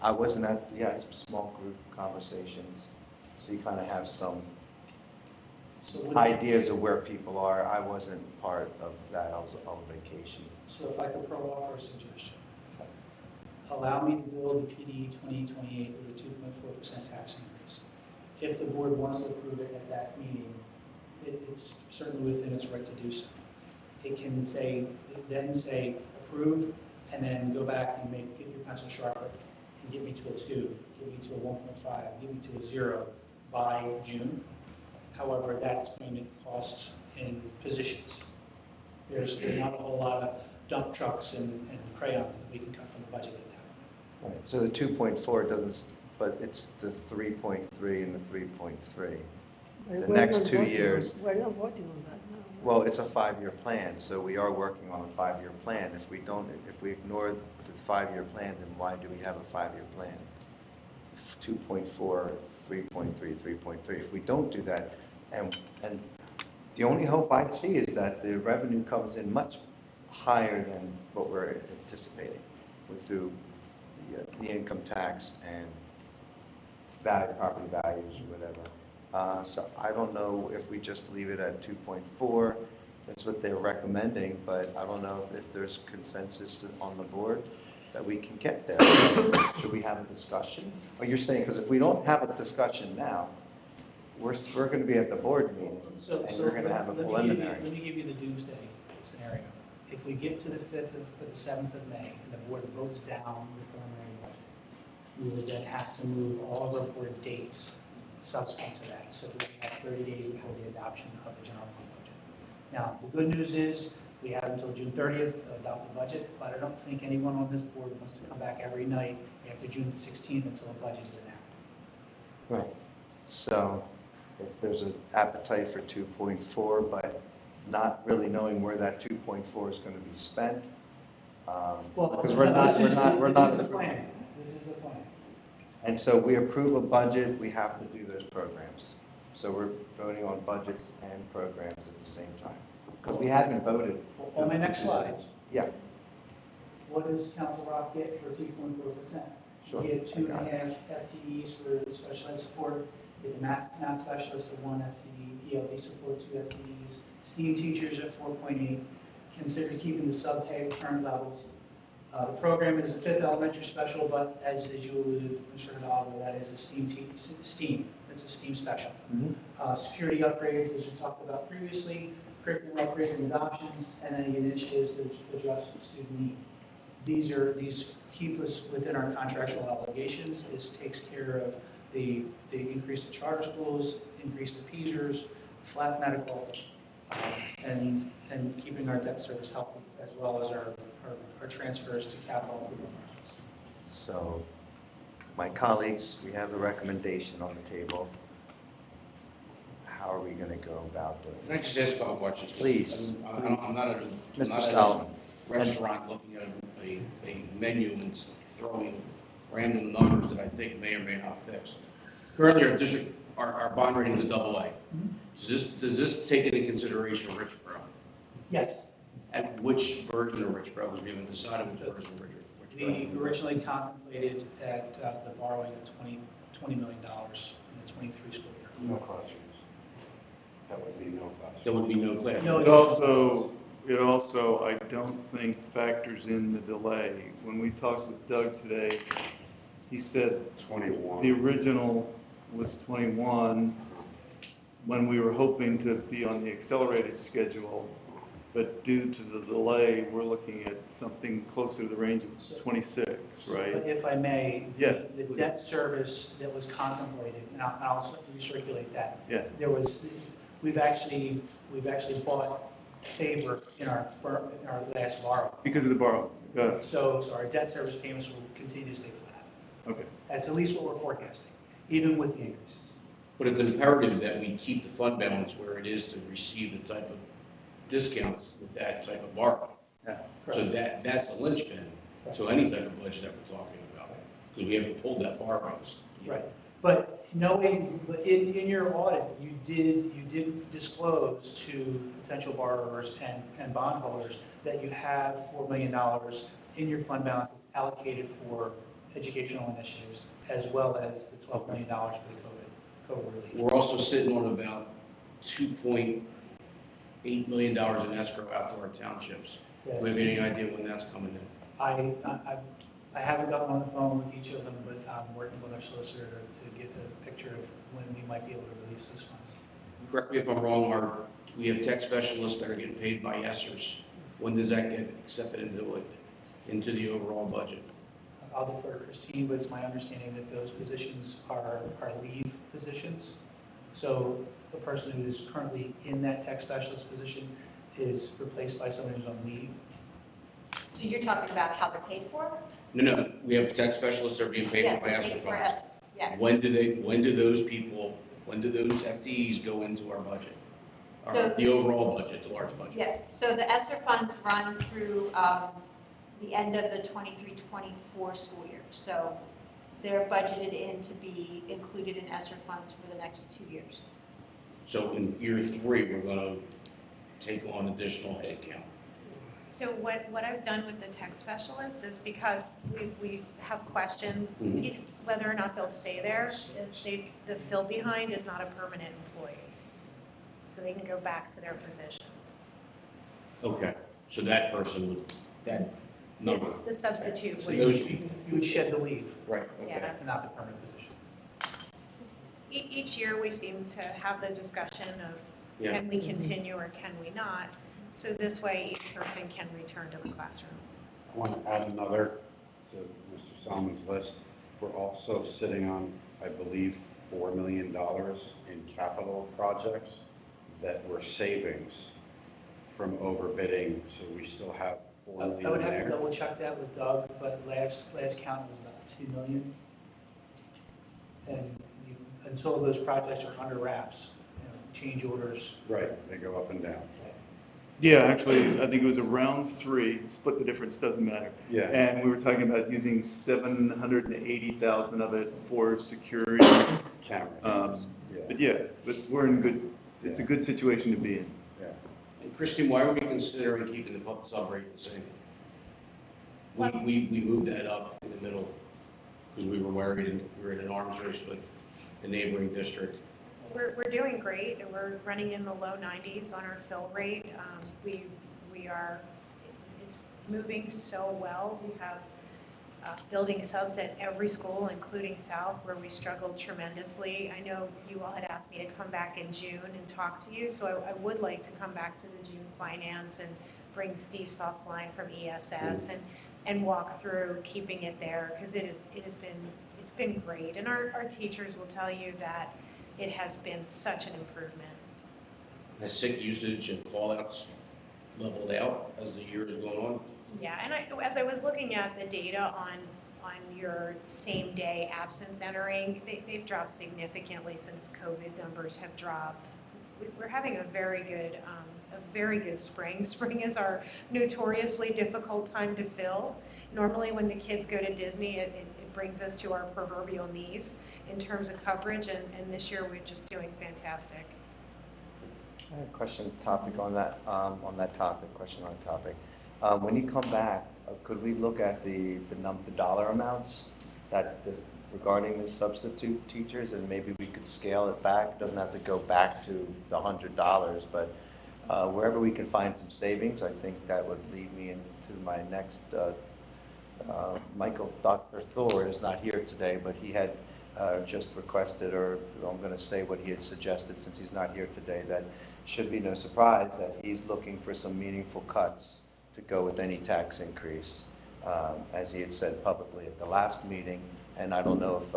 I wasn't at, you had some small group conversations, so you kind of have some So with- ideas of where people are. I wasn't part of that, I was on vacation. So if I could offer a suggestion, allow me to build the PD 2028 with a 2.4% tax increase. If the board wants to approve it at that meeting, it's certainly within its right to do so. It can then say approve, and then go back and get your pencil sharper and get me to a 2, get me to a 1.5, get me to a 0 by June. However, that's going to cost in positions. There's not a whole lot of dump trucks and crayons that we can cut from the budget at that. Right. So the 2.4 doesn't, but it's the 3.3 and the 3.3. The We're next not 2 voting on- years. We're not voting on that now. Well, it's a 5-year plan, so we are working on a 5-year plan. If we ignore the 5-year plan, then why do we have a 5-year plan? 2.4, 3.3, 3.3. If we don't do that, and the only hope I see is that the revenue comes in much higher than what we're anticipating through the income tax and property values or whatever. So I don't know if we just leave it at 2.4, that's what they're recommending, but I don't know if there's consensus on the board that we can get there. Should we have a discussion? Or you're saying, because if we don't have a discussion now, we're going to be at the board meeting, and we're going to have a preliminary. Let me give you the doomsday scenario. If we get to the 5th or the 7th of May, and the board votes down the preliminary budget, we would then have to move all of our board dates subsequent to that, so that we have 30 days before the adoption of the general fund budget. Now, the good news is, we have until June 30th to adopt the budget, but I don't think anyone on this board wants to come back every night after June 16th until the budget is enacted. Right. So if there's an appetite for 2.4, but not really knowing where that 2.4 is going to be spent, because we're not. This is the plan. This is the plan. And so we approve a budget, we have to do those programs. So we're voting on budgets and programs at the same time. Because we haven't voted. On my next slide, Yeah, what does Council Rock get for 2.4%? sure. You get I got it. 2.5 FTEs for special ed support, you get the math specialist at 1 FTE, ELD support 2 FTEs, STEAM teachers at 4.8, consider keeping the sub-pay at current levels. The program is a 5th elementary special, but as you alluded, Mr. Hidalgo, that is a STEAM, it's a STEAM special. Mhm. Security upgrades, as we talked about previously, curriculum upgrades and adoptions, and any initiatives to address student need. These keep us within our contractual obligations. This takes care of the increase to charter schools, increase to PESers, flat medical, and keeping our debt service healthy, as well as our transfers to capital improvement projects. So, my colleagues, we have a recommendation on the table. How are we going to go about doing Can I it? just ask a couple questions? Please. I'm not at Mr. a Solomon. restaurant looking at a menu and throwing random numbers that I think may or may not fix. Currently, our district, our bond rating is AA. Does this take into consideration Richboro? Yes, At which version of Richboro, because we haven't decided which version of Richboro? we originally contemplated at the borrowing of $20 million in the 23 school year. No classrooms. That would be no classrooms. There would be no class. No, It also, I don't think factors in the delay. When we talked with Doug today, he said 21. the original was 21, when we were hoping to be on the accelerated schedule, but due to the delay, we're looking at something closer to the range of 26, right? But if I may, Yes, the please. debt service that was contemplated, and I'll recirculate that. Yeah. We've actually bought favor in our last borrow. Because of the borrow. So our debt service payments will continue to stay flat. Okay. That's at least what we're forecasting, even with the increases. But it's imperative that we keep the fund balance where it is to receive the type of discounts with that type of borrowing. Yeah. So that's a linchpin to any type of budget that we're talking about, because we haven't pulled that borrowings. Right. But knowing, in your audit, you did disclose to potential borrowers and bondholders that you have $4 million in your fund balance that's allocated for educational initiatives, as well as the $12 million for the COVID relief. We're also sitting on about $2.8 million in escrow out to our townships. Do we have any idea when that's coming in? I haven't gotten on the phone with each of them, but I'm working with our solicitor to get a picture of when we might be able to release those funds. Correct me if I'm wrong, we have tech specialists that are getting paid by ESSERs. When does that get accepted into the overall budget? I'll defer to Christine, but it's my understanding that those positions are leave positions. So the person who is currently in that tech specialist position is replaced by someone who's on leave. So you're talking about how they're paid for? No, we have tech specialists that are being paid Yes, by they're ESSER paid for funds. ESSER, yeah. When do those FTEs go into our budget? So- The overall budget, the large budget? Yes, so the ESSER funds run through the end of the 23-24 school year. So they're budgeted in to be included in ESSER funds for the next 2 years. So in year 3, we're going to take on additional headcount. So what I've done with the tech specialists is because we have questioned whether or not they'll stay there, the fill behind is not a permanent employee. So they can go back to their position. Okay, so that person that number. The substitute So would, those people, You would shed the leave, right, okay. yeah. and not the permanent position. Each year, we seem to have the discussion of, Yeah. can we continue or can we not? So this way, each person can return to the classroom. I want to add another to Mr. Solomon's list. We're also sitting on, I believe, $4 million in capital projects that were savings from overbidding, so we still have $4 I million would have to there. double check that with Doug, but last count was about 2 million. And until those projects are under wraps, change orders. Right, they go up and down. Yeah, actually, I think it was around 3, split the difference, doesn't matter. Yeah. And we were talking about using 780,000 of it for security. Cameras. But we're in good, it's a good situation to be in. Yeah. And Christine, why are we considering keeping the sub rate the same? We moved that up in the middle because we were worried, we were in an arms race with the neighboring district. We're doing great, and we're running in the low 90s on our fill rate. We are, it's moving so well. We have building subs at every school, including South, where we struggled tremendously. I know you all had asked me to come back in June and talk to you, so I would like to come back to the June finance and bring Steve Sussline from ESS and walk through keeping it there, because it's been great. And our teachers will tell you that it has been such an improvement. Has sick usage and call-outs leveled out as the year has gone on? Yeah, and as I was looking at the data on your same-day absence entering, they've dropped significantly since COVID numbers have dropped. We're having a very good very good spring. Spring is our notoriously difficult time to fill. Normally when the kids go to Disney, it brings us to our proverbial knees in terms of coverage, and this year we're just doing fantastic. I have a question topic on that topic, question on the topic. When you come back, could we look at the dollar amounts regarding the substitute teachers, and maybe we could scale it back? It doesn't have to go back to the $100, but wherever we can find some savings, I think that would lead me into my next, Dr. Thor is not here today, but he had just requested, or I'm going to say what he had suggested since he's not here today, that should be no surprise that he's looking for some meaningful cuts to go with any tax increase, as he had said publicly at the last meeting. And I don't know if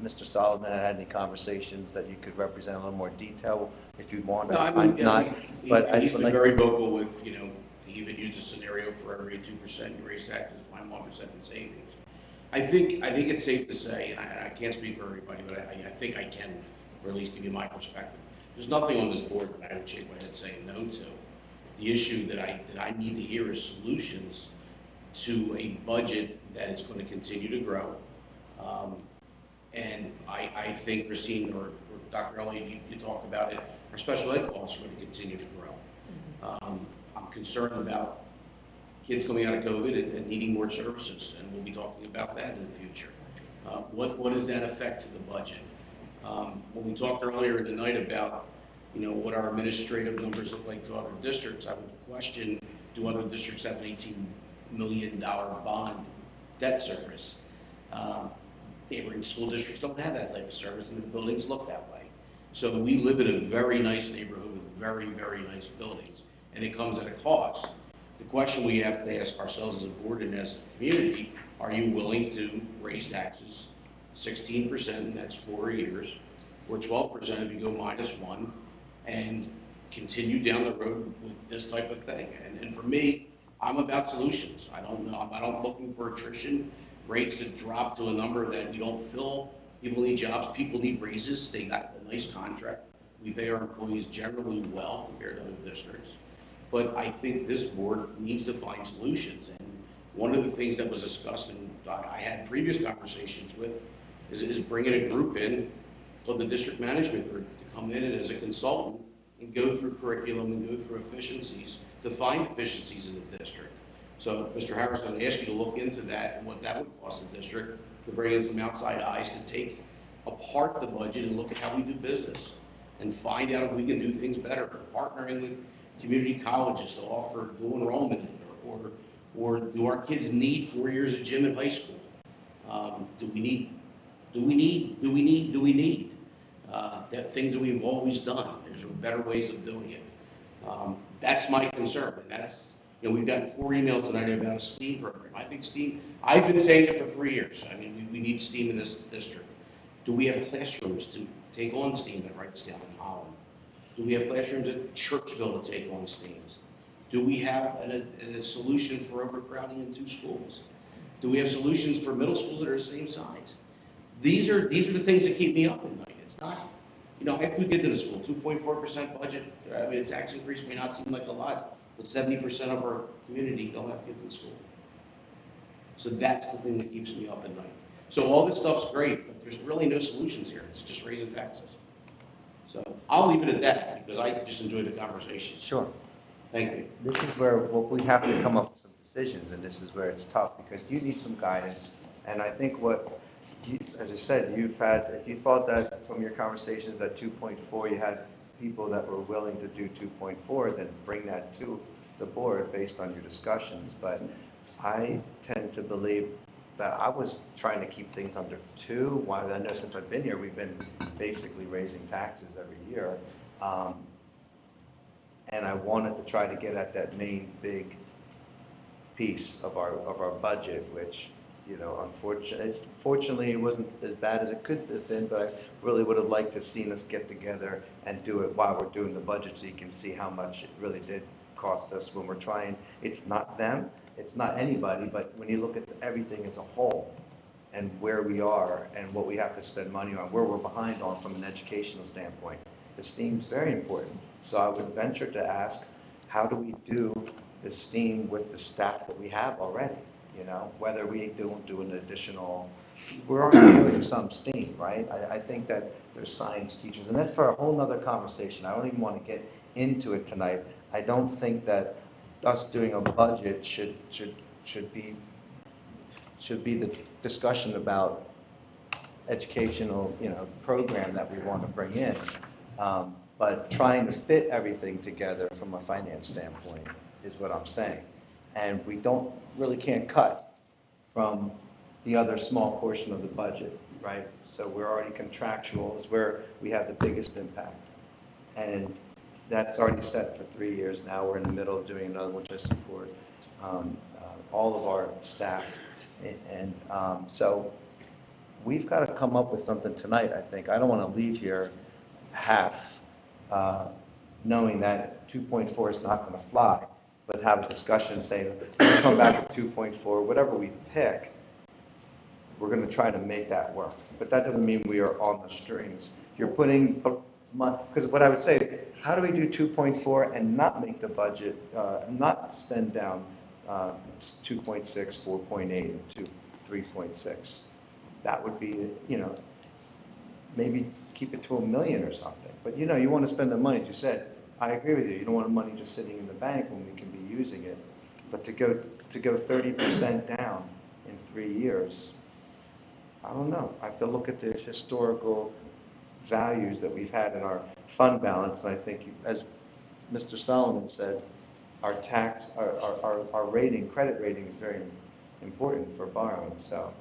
Mr. Solomon had any conversations that you could represent a little more detail if you want. No, I mean, he's been like, very vocal with, he even used a scenario for every 2% you raise taxes, find 1% in savings. I think it's safe to say, and I can't speak for everybody, but I think I can, or at least give you my perspective. There's nothing on this board that I would shake my head saying no to. The issue that I need to hear is solutions to a budget that is going to continue to grow. And I think Racine or Dr. Ellie, you talked about it, our special ed costs are going to continue to grow. I'm concerned about kids coming out of COVID and needing more services, and we'll be talking about that in the future. What does that affect to the budget? When we talked earlier in the night about, what our administrative numbers look like to other districts, I would question, do other districts have an $18 million bond debt service? Neighboring school districts don't have that type of service, and the buildings look that way. So we live in a very nice neighborhood with very, very nice buildings, and it comes at a cost. The question we have to ask ourselves as a board and as a community, are you willing to raise taxes 16% in the next 4 years, or 12% if you go -1, and continue down the road with this type of thing? And for me, I'm about solutions. I don't know. I'm not looking for attrition rates to drop to a number that we don't fill. People need jobs. People need raises. They got a nice contract. We pay our employees generally well compared to other districts. But I think this board needs to find solutions. And one of the things that was discussed, and I had previous conversations with, is bringing a group in, called the district management group, to come in as a consultant and go through curriculum and go through efficiencies to find efficiencies in the district. So, Mr. Harris, I'm going to ask you to look into that and what that would cost the district, to bring in some outside eyes to take apart the budget and look at how we do business and find out if we can do things better. Partnering with community colleges to offer dual enrollment, or do our kids need 4 years of gym in high school? Do we need that things that we've always done? There's better ways of doing it. That's my concern, and that's, we've gotten 4 emails tonight about a STEAM program. I think STEAM, I've been saying it for 3 years. I mean, we need STEAM in this district. Do we have classrooms to take on STEAM at Wrightstown and Holland? Do we have classrooms at Churchville to take on STEAMs? Do we have a solution for overcrowding in 2 schools? Do we have solutions for middle schools that are the same size? These are the things that keep me up at night. It's not, I have 2 kids in the school, 2.4% budget. I mean, a tax increase may not seem like a lot, but 70% of our community don't have kids in school. So that's the thing that keeps me up at night. So all this stuff's great, but there's really no solutions here. It's just raising taxes. So I'll leave it at that, because I just enjoyed the conversation. Sure. Thank you. This is where we have to come up with some decisions, and this is where it's tough, because you need some guidance. And I think as I said, if you thought that from your conversations at 2.4, you had people that were willing to do 2.4, then bring that to the board based on your discussions. But I tend to believe that I was trying to keep things under 2. I know since I've been here, we've been basically raising taxes every year. And I wanted to try to get at that main big piece of our budget, which, unfortunately, it wasn't as bad as it could have been, but I really would have liked to seen us get together and do it while we're doing the budget, so you can see how much it really did cost us when we're trying. It's not them, it's not anybody, but when you look at everything as a whole and where we are and what we have to spend money on, where we're behind on from an educational standpoint, esteem's very important. So I would venture to ask, how do we do esteem with the staff that we have already? You know, whether we don't do an additional, we're already doing some STEAM, right? I think that there's science teachers, and that's for a whole nother conversation. I don't even want to get into it tonight. I don't think that us doing a budget should be the discussion about educational, you know, program that we want to bring in. But trying to fit everything together from a finance standpoint is what I'm saying. And we really can't cut from the other small portion of the budget, right? So we're already contractual is where we have the biggest impact. And that's already set for 3 years now. We're in the middle of doing another one to support all of our staff. And so we've got to come up with something tonight, I think. I don't want to leave here half knowing that 2.4 is not going to fly, but have a discussion saying, let's come back at 2.4, whatever we pick, we're going to try to make that work. But that doesn't mean we are on the strings. You're putting, because what I would say is, how do we do 2.4 and not make the budget, not spend down 2.6, 4.8, and 3.6? That would be, you know, maybe keep it to $1 million or something. But you know, you want to spend the money, as you said. I agree with you. You don't want the money just sitting in the bank when we can be using it. But to go 30% down in 3 years, I don't know. I have to look at the historical values that we've had in our fund balance. And I think, as Mr. Solomon said, our rating, credit rating is very important for borrowing. So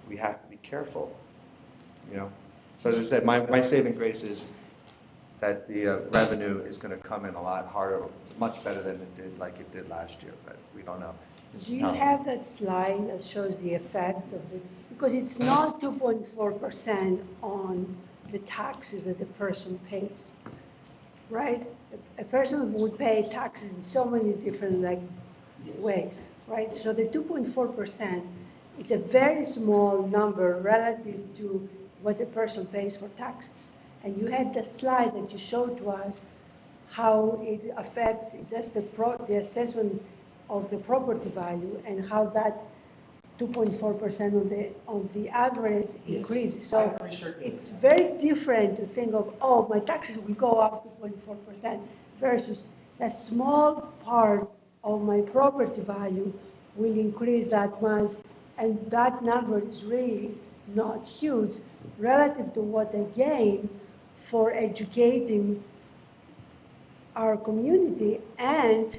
we have to be careful, you know. So as I said, my saving grace is that the revenue is going to come in a lot harder, much better than it did, like it did last year, but we don't know. Do you have that slide that shows the effect of the, because it's not 2.4% on the taxes that the person pays, right? A person would pay taxes in so many different ways, right? So the 2.4% is a very small number relative to what the person pays for taxes. And you had the slide that you showed to us how it affects, it's just the assessment of the property value and how that 2.4% on the average increases. So it's very different to think of, oh, my taxes will go up 2.4% versus that small part of my property value will increase that much, and that number is really not huge relative to what I gain for educating our community and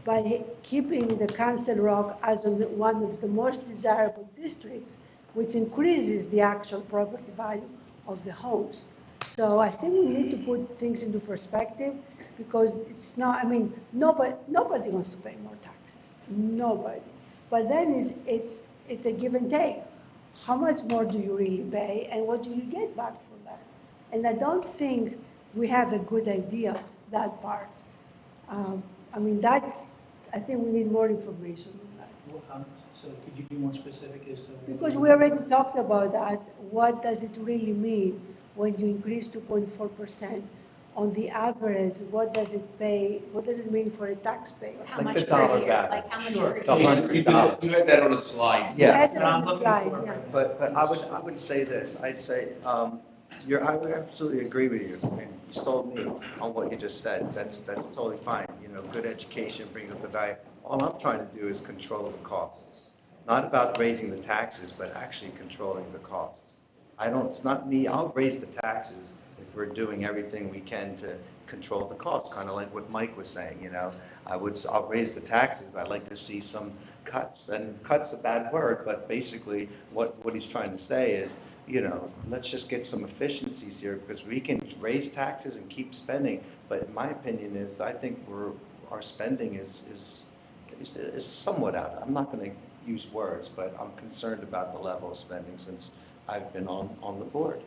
by keeping the Council Rock as one of the most desirable districts, which increases the actual property value of the homes. So I think we need to put things into perspective, because it's not, I mean, nobody wants to pay more taxes, nobody. But then it's a give and take. How much more do you really pay, and what do you get back for that? And I don't think we have a good idea of that part. I mean, I think we need more information on that. So could you be more specific as to? Because we already talked about that. What does it really mean when you increase 2.4%? On the average, what does it pay? What does it mean for a taxpayer? How Like much the per dollar year? value. Like how much Sure. per The year? $100. You had that on a slide. Yeah. That's No, I'm on the looking slide, for it yeah. right now. But I would say this. I'd say I would absolutely agree with you. And you stole me on what you just said. That's totally fine. You know, good education brings up the value. All I'm trying to do is control the costs. Not about raising the taxes, but actually controlling the costs. It's not me. I'll raise the taxes if we're doing everything we can to control the costs, kind of like what Mike was saying, you know. I'll raise the taxes, but I'd like to see some cuts. And cuts a bad word, but basically what he's trying to say is, you know, let's just get some efficiencies here, because we can raise taxes and keep spending. But my opinion is, I think our spending is somewhat out. I'm not going to use words, but I'm concerned about the level of spending since I've been on the board.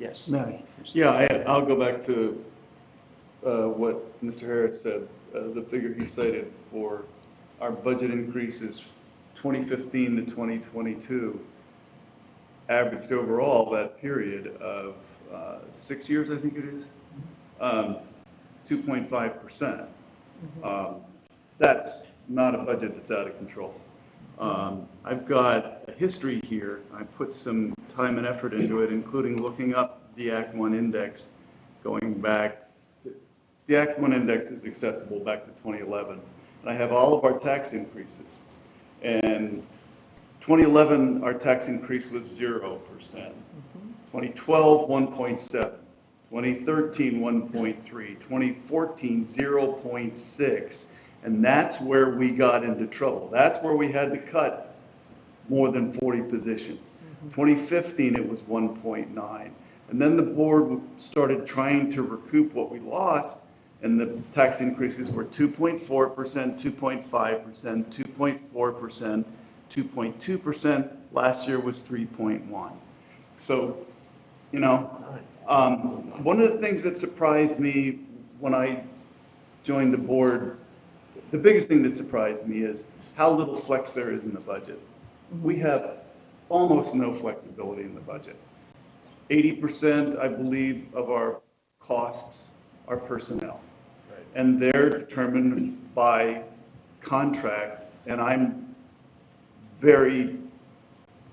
Yes. Matt? Yeah, I'll go back to what Mr. Harris said. The figure he cited for our budget increases 2015 to 2022. averaged overall that period of 6 years, I think it is, 2.5%. That's not a budget that's out of control. I've got a history here. I put some time and effort into it, including looking up the Act 1 index, going back. The Act 1 index is accessible back to 2011. And I have all of our tax increases. And 2011, our tax increase was 0%. 2012, 1.7. 2013, 1.3. 2014, 0.6. And that's where we got into trouble. That's where we had to cut more than 40 positions. 2015, it was 1.9. And then the board started trying to recoup what we lost, and the tax increases were 2.4%, 2.5%, 2.4%, 2.2%. Last year was 3.1. So, you know, one of the things that surprised me when I joined the board, the biggest thing that surprised me is how little flex there is in the budget. We have almost no flexibility in the budget. 80%, I believe, of our costs are personnel. Right. And they're determined by contract, and I'm very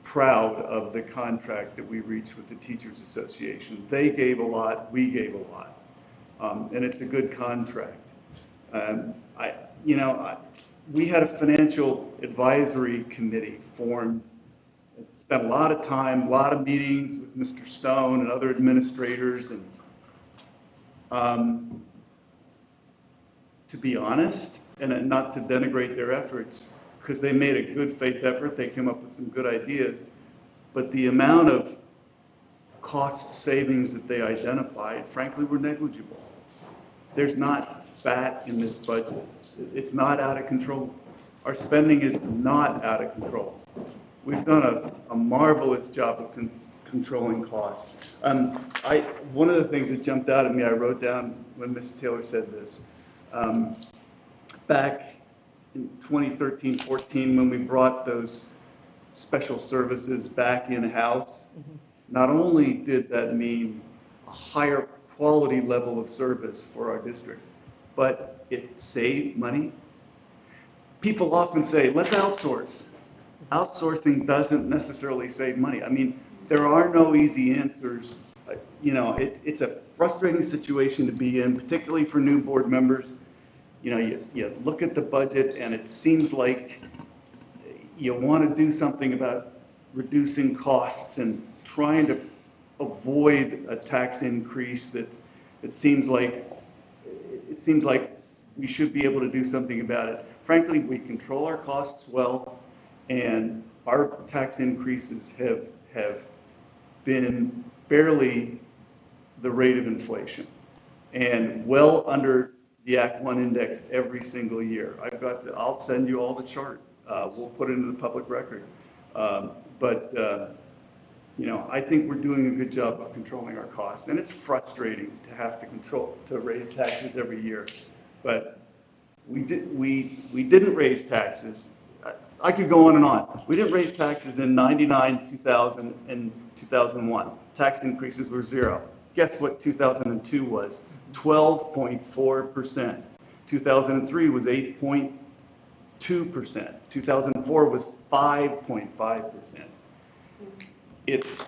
proud of the contract that we reached with the Teachers Association. They gave a lot, we gave a lot, and it's a good contract. We had a financial advisory committee formed. It spent a lot of time, a lot of meetings with Mr. Stone and other administrators, and to be honest, and not to denigrate their efforts, because they made a good faith effort, they came up with some good ideas, but the amount of cost savings that they identified, frankly, were negligible. There's not fat in this budget. It's not out of control. Our spending is not out of control. We've done a marvelous job of controlling costs. One of the things that jumped out at me, I wrote down when Ms. Taylor said this, back in 2013-14, when we brought those special services back in-house, not only did that mean a higher quality level of service for our district, but it saved money. People often say, let's outsource. Outsourcing doesn't necessarily save money. I mean, there are no easy answers. You know, it's a frustrating situation to be in, particularly for new board members. You know, you look at the budget and it seems like you want to do something about reducing costs and trying to avoid a tax increase that it seems like we should be able to do something about it. Frankly, we control our costs well, and our tax increases have been barely the rate of inflation and well under the Act 1 index every single year. I'll send you all the chart. We'll put it into the public record. You know, I think we're doing a good job of controlling our costs, and it's frustrating to have to raise taxes every year. But we didn't raise taxes. I could go on and on. We didn't raise taxes in 99, 2000, and 2001. Tax increases were 0. Guess what 2002 was? 12.4%. 2003 was 8.2%. 2004 was 5.5%. It's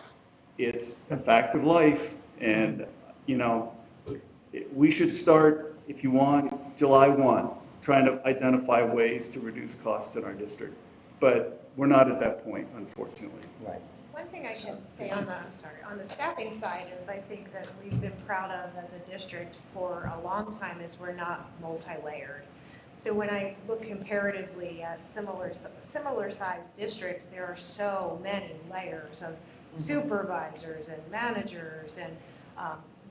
a fact of life, and you know, we should start, if you want, July 1, trying to identify ways to reduce costs in our district. But we're not at that point, unfortunately. Right. One thing I should say on the staffing side is I think that we've been proud of as a district for a long time is we're not multi-layered. So when I look comparatively at similar sized districts, there are so many layers of supervisors and managers, and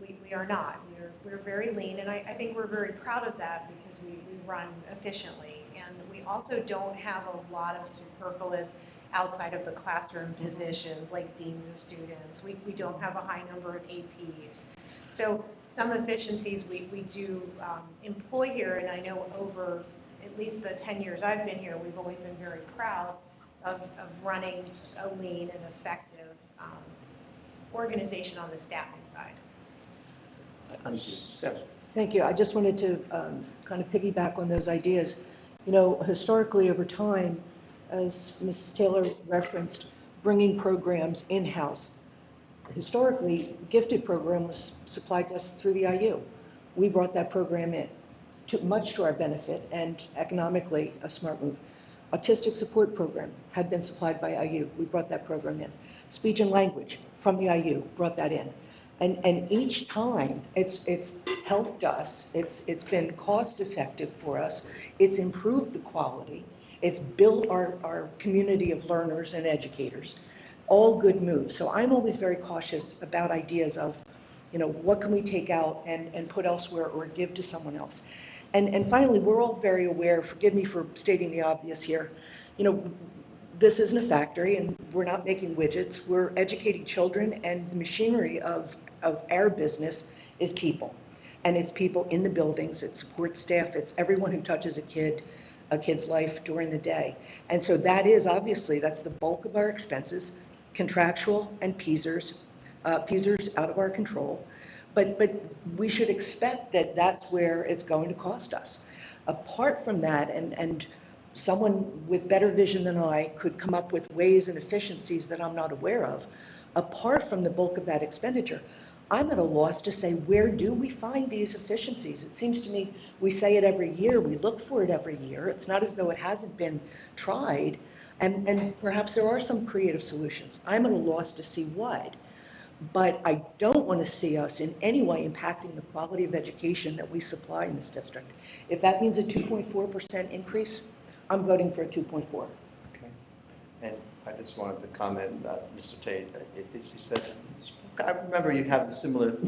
we are not. We're very lean, and I think we're very proud of that because we run efficiently, and we also don't have a lot of superfluous outside of the classroom positions like deans of students. We don't have a high number of APs. So some efficiencies we do employ here, and I know over at least the 10 years I've been here, we've always been very proud of running a lean and effective organization on the staffing side. Thank you. I just wanted to kind of piggyback on those ideas. You know, historically, over time, as Mrs. Taylor referenced, bringing programs in-house. Historically, gifted program was supplied to us through the IU. We brought that program in, much to our benefit and economically a smart move. Autistic support program had been supplied by IU. We brought that program in. Speech and language from the IU, brought that in. And each time, it's helped us. It's been cost effective for us. It's improved the quality. It's built our community of learners and educators. All good moves. So I'm always very cautious about ideas of, you know, what can we take out and put elsewhere or give to someone else. And finally, we're all very aware, forgive me for stating the obvious here, you know, this isn't a factory and we're not making widgets. We're educating children, and the machinery of our business is people. And it's people in the buildings, it's support staff, it's everyone who touches a kid's life during the day. And so that is obviously, that's the bulk of our expenses, contractual and PSERS. PSERS out of our control. But we should expect that that's where it's going to cost us. Apart from that, and someone with better vision than I could come up with ways and efficiencies that I'm not aware of, apart from the bulk of that expenditure, I'm at a loss to say, where do we find these efficiencies? It seems to me we say it every year, we look for it every year. It's not as though it hasn't been tried, and perhaps there are some creative solutions. I'm at a loss to see what. But I don't want to see us in any way impacting the quality of education that we supply in this district. If that means a 2.4% increase, I'm voting for a 2.4. Okay. And I just wanted to comment, Mr. Tate, she said, I remember you have the similar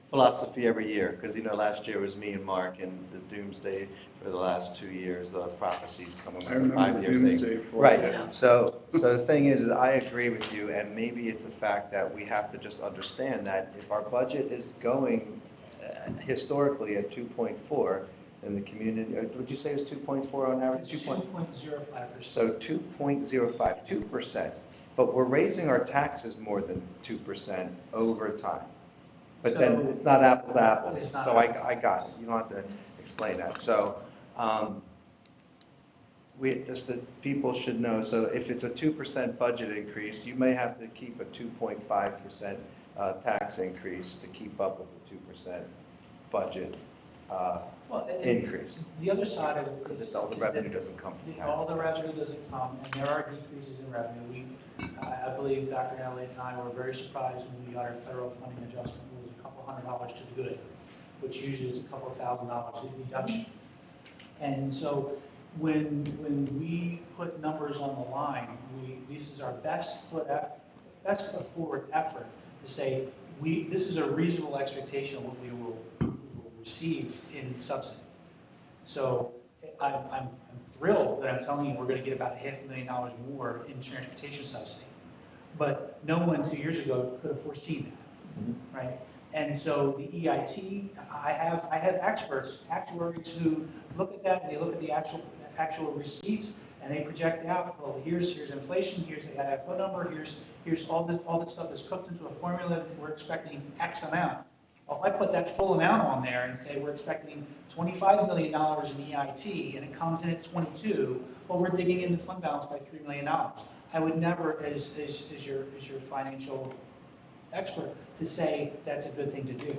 philosophy every year, because, you know, last year was me and Mark, and the doomsday for the last 2 years, prophecies coming I with the remember 5-year doomsday thing. for Right. that. So the thing is I agree with you, and maybe it's a fact that we have to just understand that if our budget is going historically at 2.4, and the community, would you say it was 2.4 on average? It's 2.05%. So 2.05, 2%, but we're raising our taxes more than 2% over time. But then So- it's not apples to apples, It's not so apples. I got it, you don't have to explain that. So just that people should know, so if it's a 2% budget increase, you may have to keep a 2.5% tax increase to keep up with the 2% budget increase. The other side of it Because is. all the is revenue that doesn't come from All tax. the revenue doesn't come, and there are decreases in revenue. I believe Dr. Elliott and I were very surprised when we got our federal funding adjustment. It was a couple $100 to the good, which usually is a couple $1,000 in deduction. And so when we put numbers on the line, this is our best foot forward effort to say this is a reasonable expectation of what we will receive in subsidy. So I'm thrilled that I'm telling you we're going to get about $500,000 more in transportation subsidy. But no one 2 years ago could have foreseen that, right? And so the EIT, I have experts, actuaries who look at that and they look at the actual receipts and they project out, well, here's inflation, here's the IFO number, here's all the stuff that's cooked into a formula, we're expecting X amount. Well, if I put that full amount on there and say we're expecting $25 million in EIT and it comes in at 22, well, we're digging into fund balance by $3 million. I would never, as your financial expert, to say that's a good thing to do.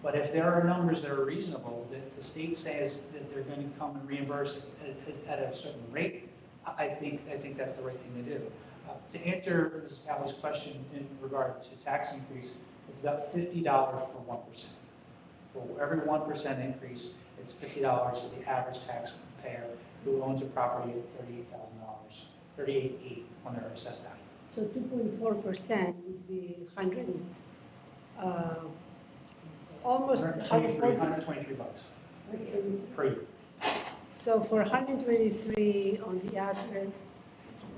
But if there are numbers that are reasonable, that the state says that they're going to come and reimburse at a certain rate, I think that's the right thing to do. To answer Ms. Callie's question in regard to tax increase, it's about $50 per 1%. For every 1% increase, it's $50 to the average taxpayer who owns a property at $38,000, $38,800 on their assessed value. So 2.4% would be 100, almost $123 per year. So for 123 on the average,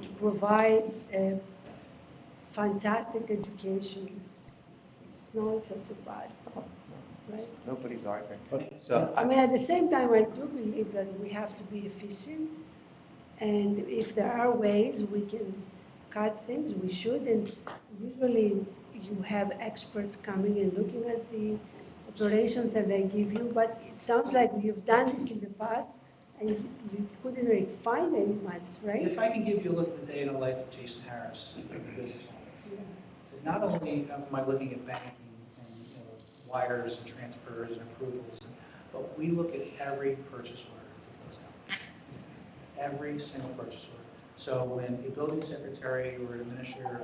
to provide a fantastic education, it's not such a bad, right? Nobody's arguing. So I mean, at the same time, I do believe that we have to be efficient And if there are ways we can cut things, we should. And usually you have experts coming and looking at the operations and they give you, but it sounds like you've done this in the past and you couldn't really find any much, right? If I can give you a look at the day in the life of Jason Harris, the business owner. Not only am I looking at banking and, wires and transfers and approvals, but we look at every purchase order that goes out. Every single purchase order. So when a building secretary or an administrator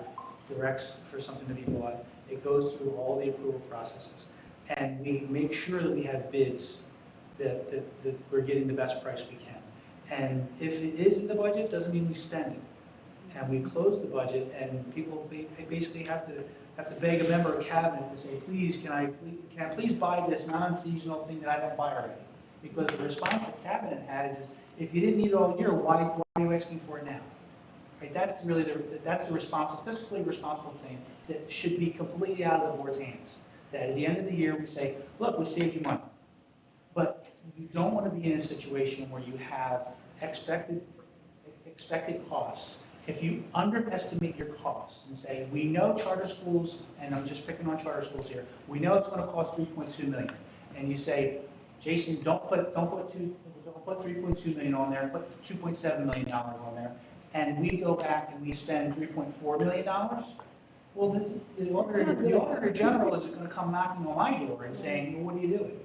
directs for something to be bought, it goes through all the approval processes. And we make sure that we have bids that we're getting the best price we can. And if it is in the budget, doesn't mean we spend it. And we close the budget, and people basically have to beg a member of cabinet to say, please, can I please buy this non-seasonal thing that I don't buy already? Because the response the cabinet had is if you didn't need it all year, why are you asking for it now? Right? That's really that's the fiscally responsible thing that should be completely out of the board's hands. That at the end of the year, we say, look, we saved you money. But you don't want to be in a situation where you have expected costs. If you underestimate your costs and say, we know charter schools, and I'm just picking on charter schools here, we know it's going to cost $3.2 million. And you say, Jason, don't put 3.2 million on there, put $2.7 million on there, and we go back and we spend $3.4 million. Well, the auditor general is going to come knocking on my door and saying, well, what are you doing?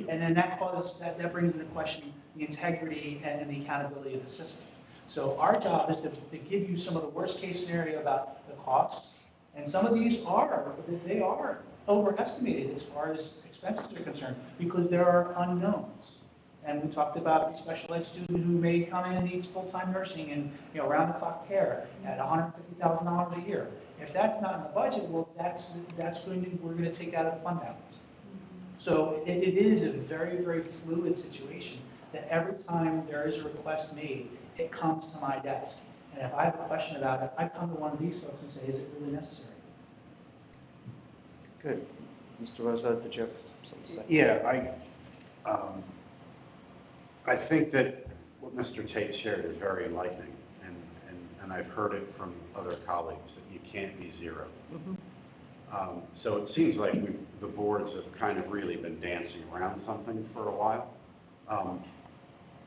And then that brings into question the integrity and the accountability of the system. So our job is to give you some of the worst case scenario about the costs, and some of these are overestimated as far as expenses are concerned because there are unknowns. And we talked about the special ed student who may come in and needs full-time nursing and round-the-clock care at $150,000 a year. If that's not in the budget, well, we're going to take out of the fund balance. So it is a very, very fluid situation that every time there is a request made, it comes to my desk. And if I have a question about it, I come to one of these folks and say, is it really necessary? Good. Mr. Rosa, did you have something to say? Yeah, I think that what Mr. Tate shared is very enlightening, and I've heard it from other colleagues that you can't be zero. Mm-hmm. So it seems like the boards have kind of really been dancing around something for a while.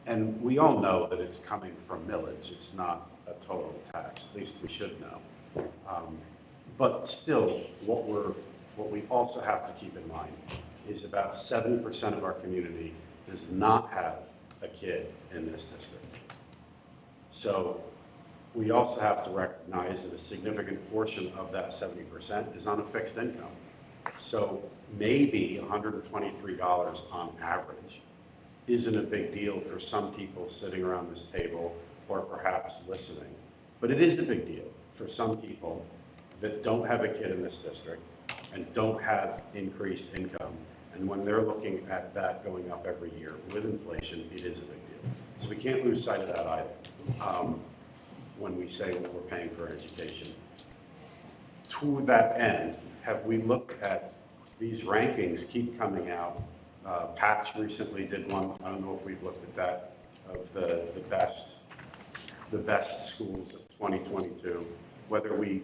And we all know that it's coming from millage. It's not a total tax. At least we should know. But still, what we also have to keep in mind is about 70% of our community does not have a kid in this district. So we also have to recognize that a significant portion of that 70% is on a fixed income. So maybe $123 on average isn't a big deal for some people sitting around this table or perhaps listening. But it is a big deal for some people that don't have a kid in this district and don't have increased income. And when they're looking at that going up every year with inflation, it is a big deal. So we can't lose sight of that either when we say what we're paying for education. To that end, have we looked at these rankings keep coming out? Patch recently did one. I don't know if we've looked at that, of the best schools of 2022. Whether we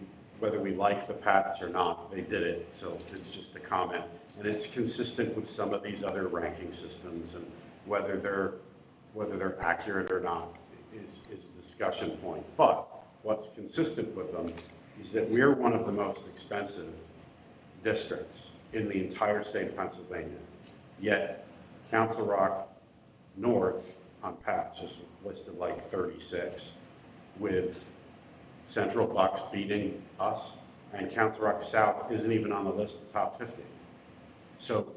like the patch or not, they did it. So it's just a comment, and it's consistent with some of these other ranking systems, and whether they're accurate or not is a discussion point. But what's consistent with them is that we're one of the most expensive districts in the entire state of Pennsylvania. Yet Council Rock North on Patch is listed like 36, with Central Bucks beating us, and Council Rock South isn't even on the list of top 50. So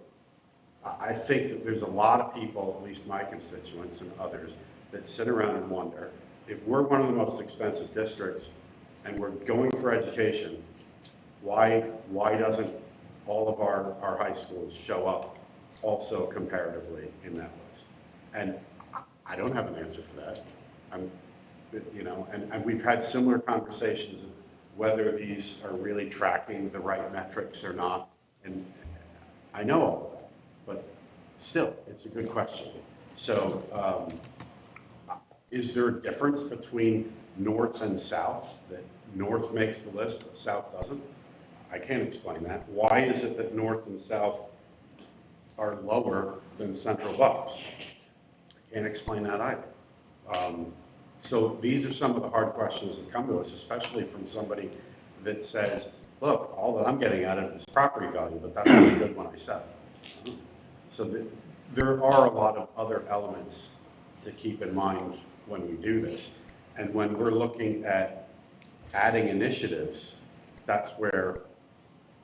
I think that there's a lot of people, at least my constituents and others, that sit around and wonder, if we're one of the most expensive districts and we're going for education, why doesn't all of our high schools show up also comparatively in that list? And I don't have an answer for that. And we've had similar conversations of whether these are really tracking the right metrics or not. And I know all of that, but still, it's a good question. So Is there a difference between north and south, that north makes the list, but south doesn't? I can't explain that. Why is it that north and south are lower than central Bucks? Can't explain that either. So these are some of the hard questions that come to us, especially from somebody that says, look, all that I'm getting out of it is property value, but that's really good when I sell it. So there are a lot of other elements to keep in mind when we do this. And when we're looking at adding initiatives, that's where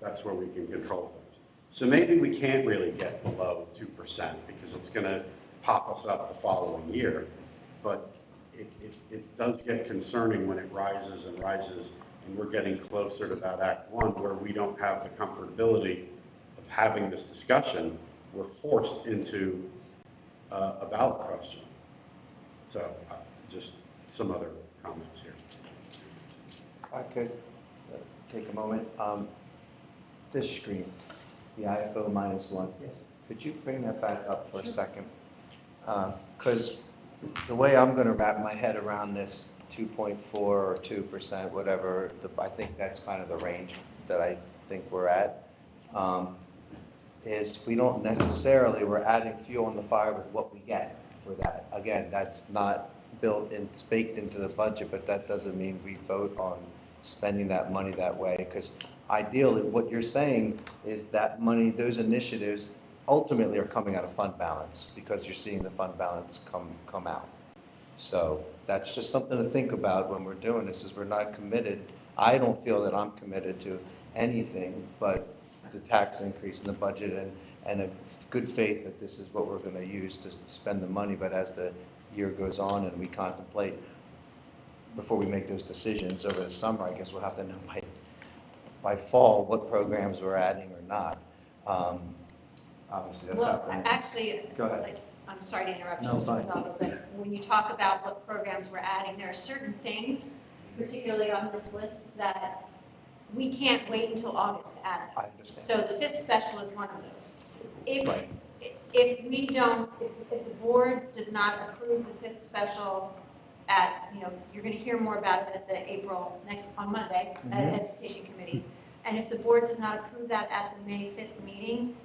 we can control things. So maybe we can't really get below 2% because it's going to pop us up the following year. But it does get concerning when it rises and rises, and we're getting closer to that Act 1 where we don't have the comfortability of having this discussion. We're forced into a ballot question. So just some other comments here. If I could take a moment. This screen, the IFO -1. Yes. Could you bring that back up for a second? Because the way I'm going to wrap my head around this 2.4 or 2%, whatever, I think that's kind of the range that I think we're at, is we don't necessarily, we're adding fuel on the fire with what we get for that. Again, that's not built in, it's baked into the budget, but that doesn't mean we vote on spending that money that way, because ideally, what you're saying is that money, those initiatives ultimately are coming out of fund balance, because you're seeing the fund balance come out. So that's just something to think about when we're doing this, is we're not committed. I don't feel that I'm committed to anything but the tax increase in the budget and a good faith that this is what we're going to use to spend the money. But as the year goes on and we contemplate, before we make those decisions over the summer, I guess we'll have to know by fall what programs we're adding or not. Obviously, that's Well, happening. actually, Go ahead. I'm sorry to interrupt you, No, Mr. fine. Hidalgo, but when you talk about what programs we're adding, there are certain things, particularly on this list, that we can't wait until August to add them. I understand. So the fifth special is one of those. Right. If we don't, if the board does not approve the fifth special at, you're going to hear more about it at the on Monday, at Education Committee. And if the board does not approve that at the May 5th meeting,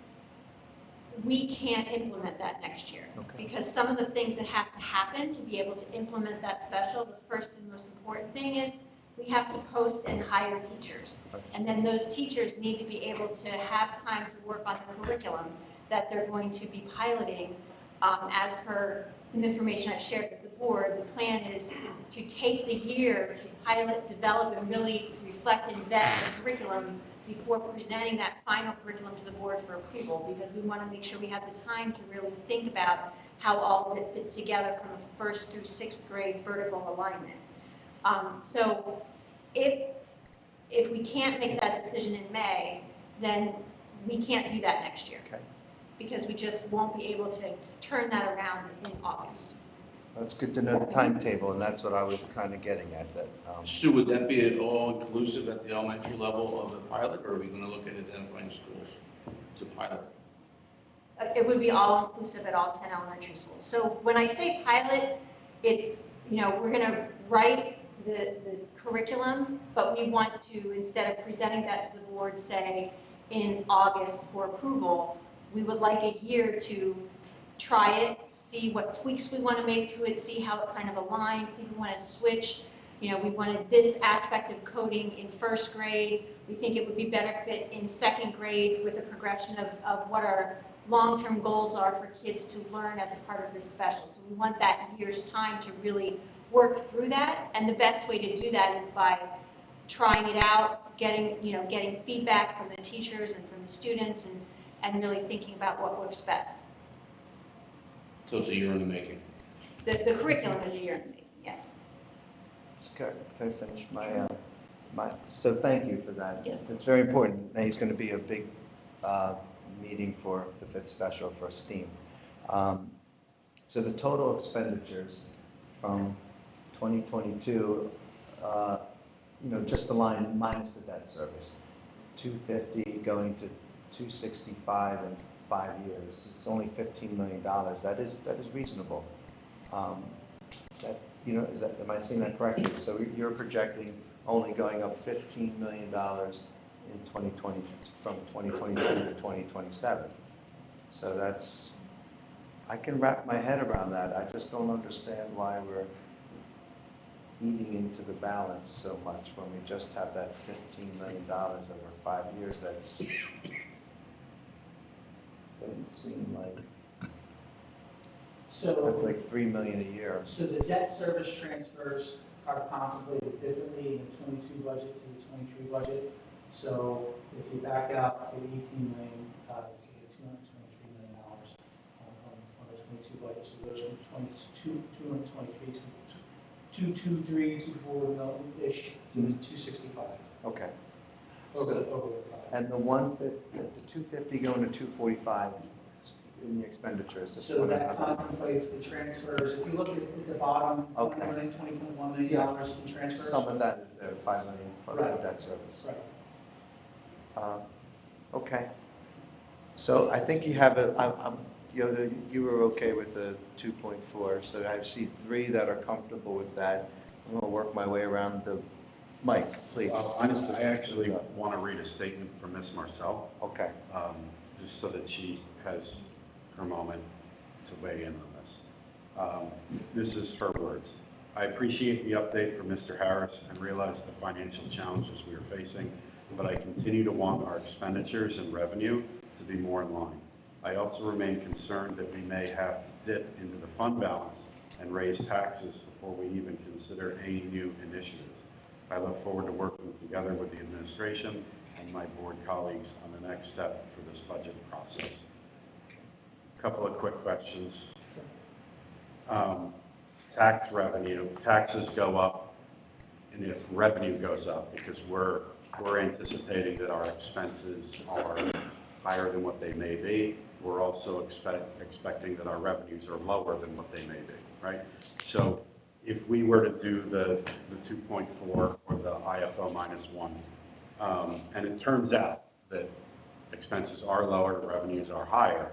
we can't implement that next year. Okay. Because some of the things that have to happen to be able to implement that special, the first and most important thing is we have to post and hire teachers. And then those teachers need to be able to have time to work on the curriculum that they're going to be piloting. As per some information I shared with the board, the plan is to take the year to pilot, develop, and really reflect and vet the curriculum before presenting that final curriculum to the board for approval, because we want to make sure we have the time to really think about how all of it fits together from a 1st through 6th grade vertical alignment. So if we can't make that decision in May, then we can't do that next year. Okay. Because we just won't be able to turn that around in August. That's good to know the timetable, and that's what I was kind of getting at. That. Sue, would that be at all inclusive at the elementary level of the pilot, or are we going to look at identifying schools to pilot? It would be all inclusive at all 10 elementary schools. So when I say pilot, it's, we're going to write the curriculum, but we want to, instead of presenting that to the board, say, in August for approval, we would like a year to try it, see what tweaks we want to make to it, see how it kind of aligns, see if we want to switch. We wanted this aspect of coding in 1st grade. We think it would be better fit in 2nd grade with a progression of what our long-term goals are for kids to learn as part of this special. So we want that year's time to really work through that. And the best way to do that is by trying it out, getting feedback from the teachers and from the students, and really thinking about what works best. So it's a year in the making. The curriculum is a year in the making, yes. Can I finish so thank you for that. Yes. It's very important. May's going to be a big meeting for the 5th special for STEAM. So the total expenditures from 2022, just the line minus the debt service, 250 going to 265 in 5 years. It's only $15 million. That is reasonable. you know, am I seeing that correctly? So you're projecting only going up $15 million in 2020, from 2022 to 2027. So that's, I can wrap my head around that. I just don't understand why we're eating into the balance so much when we just have that $15 million over 5 years. That's, doesn't seem like, that's like $3 million a year. So the debt service transfers are contemplated differently in the 22 budget to the 23 budget. So if you back out the 18 million, you get $223 million on the 22 budget. So it goes from 223 to 223, 240 million-ish to 265. Okay. Over the And the 250 going to 245 in the expenditures. This So one that another. contemplates the transfers. If you look at the bottom, Okay. $20.1 million in transfers. Some of that is there, 5 million plus the Right. debt service. Right. Okay. So I think you have Yoda, you were okay with the 2.4, so I see 3 that are comfortable with that. I'm going to work my way around the, Mike, please. I actually want to read a statement from Ms. Marcel, Okay. just so that she has her moment to weigh in on this. This is her words. I appreciate the update from Mr. Harris and realize the financial challenges we are facing, but I continue to want our expenditures and revenue to be more in line. I also remain concerned that we may have to dip into the fund balance and raise taxes before we even consider any new initiatives. I look forward to working together with the administration and my board colleagues on the next step for this budget process. A couple of quick questions. Tax revenue, taxes go up, and if revenue goes up, because we're anticipating that our expenses are higher than what they may be, we're also expecting that our revenues are lower than what they may be, right? So if we were to do the 2.4 or the IFO -1, and it turns out that expenses are lower, revenues are higher,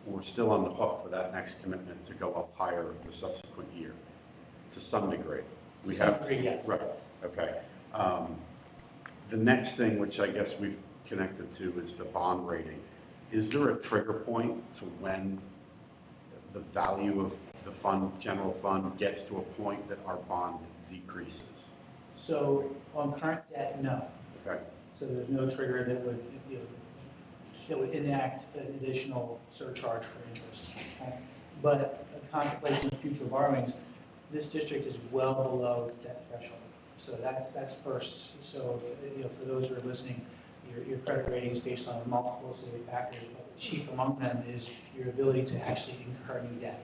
we're still on the hook for that next commitment to go up higher the subsequent year, to some degree. We have, Yes. right, okay. The next thing, which I guess we've connected to, is the bond rating. Is there a trigger point to when the value of the fund, general fund, gets to a point that our bond decreases? So on current debt, no. Okay. So there's no trigger that would, that would enact an additional surcharge for interest. Okay? But contemplating future borrowings, this district is well below its debt threshold. So that's first. So for those who are listening, your credit rating is based on a multiplicity of factors, but chief among them is your ability to actually incur new debt.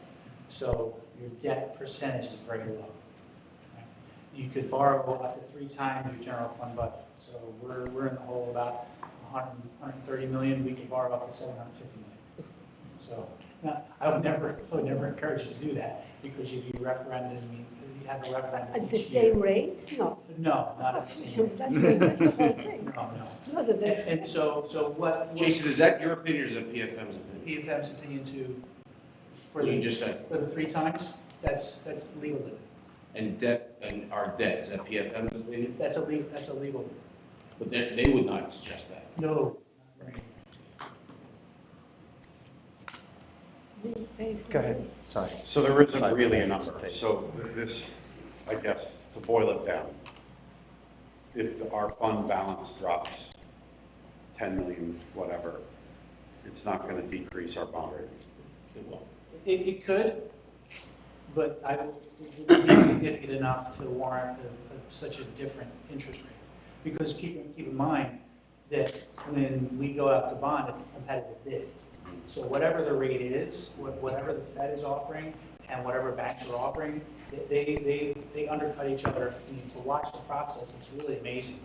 So your debt percentage is very low. Right? You could borrow up to 3 times your general fund budget. So we're in the hole about 130 million. We could borrow up to 750 million. So now, I would never encourage you to do that, because you'd be referendum. You have a referendum At the each same year. rate? No. No, not at the same rate. That's the whole thing. No. No, And so what? Jason, is that your opinion or is it PFM's opinion? PFM's opinion to, What you just said? for the 3 times, that's legal limit. And debt, and our debt, is that PFM's opinion? That's a legal. But they would not suggest that. No. Go ahead, sorry. So there isn't Sorry. really a number. So this, I guess, to boil it down, if our fund balance drops 10 million, whatever, it's not going to decrease our bond rating. It will. It could, but it would be significant enough to warrant such a different interest rate. Because keep in mind that when we go out to bond, it's a competitive bid. So whatever the rate is, whatever the Fed is offering, and whatever banks are offering, they undercut each other. I mean, to watch the process, it's really amazing.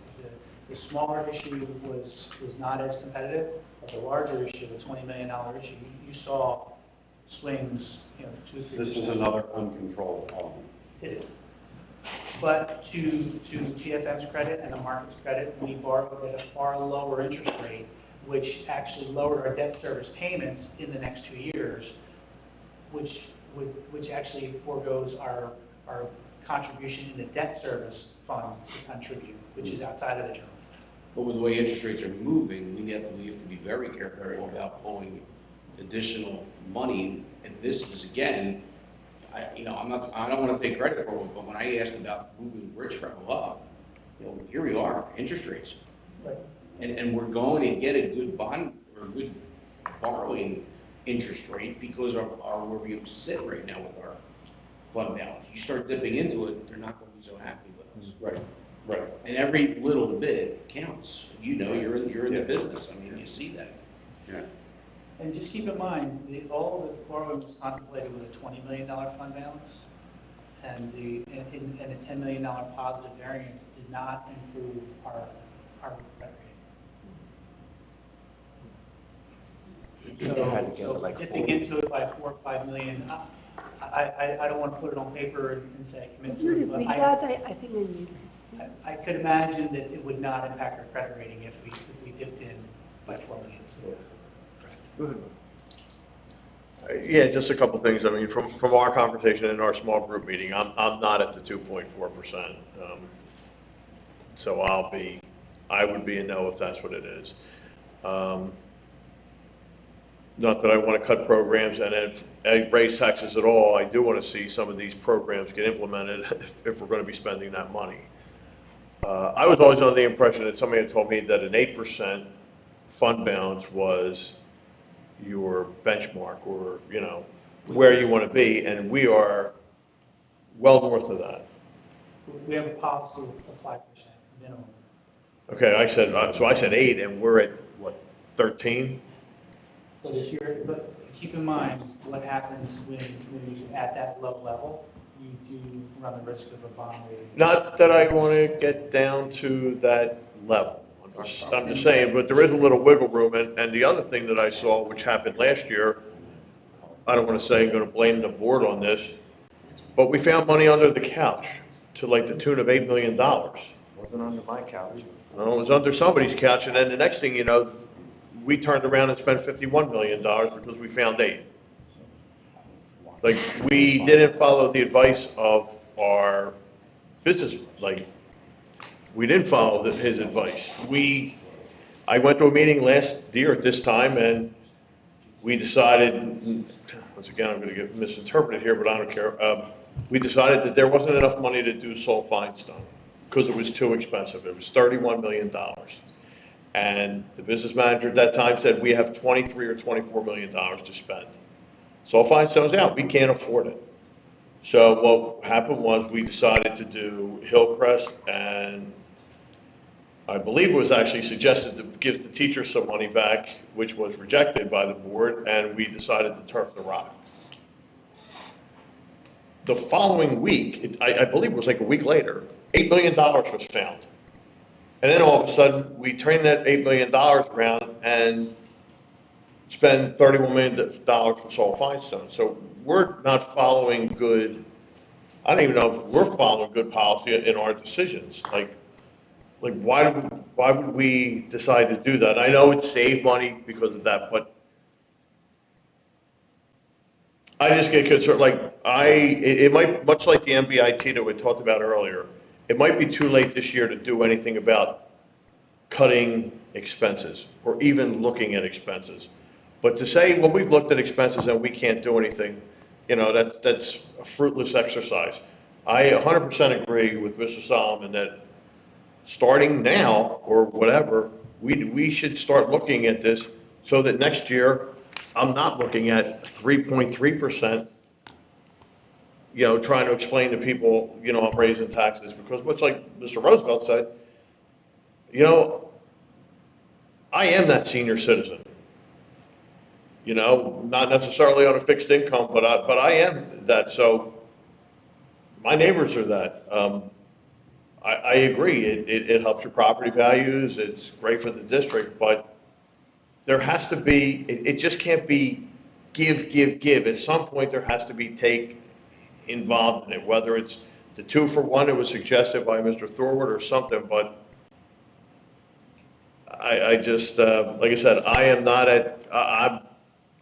The smaller issue was not as competitive, but the larger issue, the $20 million issue, you saw swings, 2-3%. This is another uncontrolled element. It is. But to PFM's credit and the market's credit, we borrowed at a far lower interest rate, which actually lowered our debt service payments in the next 2 years, which which actually foregoes our contribution in the debt service fund to contribute, which is outside of the general fund. But with the way interest rates are moving, we have to be very careful about pulling additional money. And this is, again, I don't want to take credit for it, but when I asked about moving rich people up, here we are, interest rates. Right. And we're going to get a good bond or a good borrowing interest rate because of where we sit right now with our fund balance. You start dipping into it, they're not going to be so happy with us. Right, right. And every little bit counts. You're in the business. I mean, you see that. Yeah. And just keep in mind, all the borrowing was contemplated with a $20 million fund balance, and the $10 million positive variance did not improve our credit rating. They had to get So like dipping into it by $4 or $5 million, I don't want to put it on paper and say I commit to it, but With that, I think I missed it. I could imagine that it would not impact our credit rating if we dipped in by $4 million. Go ahead. Yeah, just a couple things. I mean, from our conversation in our small group meeting, I'm not at the 2.4%. So I would be a no if that's what it is. Not that I want to cut programs, and if I raise taxes at all, I do want to see some of these programs get implemented if we're going to be spending that money. I was always under the impression that somebody had told me that an 8% fund balance was your benchmark, or where you want to be, and we are well north of that. We have a policy of 5% minimum. Okay, I said 8, and we're at what, 13? But keep in mind what happens when you're at that low level. You do run the risk of a bond rating. Not that I want to get down to that level. I'm just saying, but there is a little wiggle room, and the other thing that I saw, which happened last year, I don't want to say I'm going to blame the board on this, but we found money under the couch to like the tune of $8 million. Wasn't under my couch. Well, it was under somebody's couch, and then the next thing you know, we turned around and spent $51 million because we found 8. Like, we didn't follow the advice of our business, we didn't follow his advice. I went to a meeting last year at this time, and we decided, once again, I'm going to get misinterpreted here, but I don't care. We decided that there wasn't enough money to do Soul Finestone because it was too expensive. It was $31 million. And the business manager at that time said, we have $23 or $24 million to spend. Soul Finestone's out. We can't afford it. So what happened was we decided to do Hillcrest, and I believe it was actually suggested to give the teachers some money back, which was rejected by the board, and we decided to turf the rock. The following week, I believe it was like a week later, $8 million was found. And then all of a sudden, we turned that $8 million around and spend $31 million for Soul Finestone. So we're not following good, I don't even know if we're following good policy in our decisions. Like why would we decide to do that? I know it saved money because of that, but I just get concerned, it might, much like the MBIT that we talked about earlier, it might be too late this year to do anything about cutting expenses or even looking at expenses. But to say, well, we've looked at expenses and we can't do anything, that's a fruitless exercise. I 100% agree with Mr. Solomon that starting now or whatever, we should start looking at this so that next year I'm not looking at 3.3%, trying to explain to people, I'm raising taxes, because much like Mr. Roosevelt said, I am that senior citizen. Not necessarily on a fixed income, but I am that. So my neighbors are that. I agree. It helps your property values. It's great for the district, but there has to be. It just can't be give. At some point, there has to be take involved in it. Whether it's the 2-for-1 that was suggested by Mr. Thorwood or something, but I just, like I said, I am not at.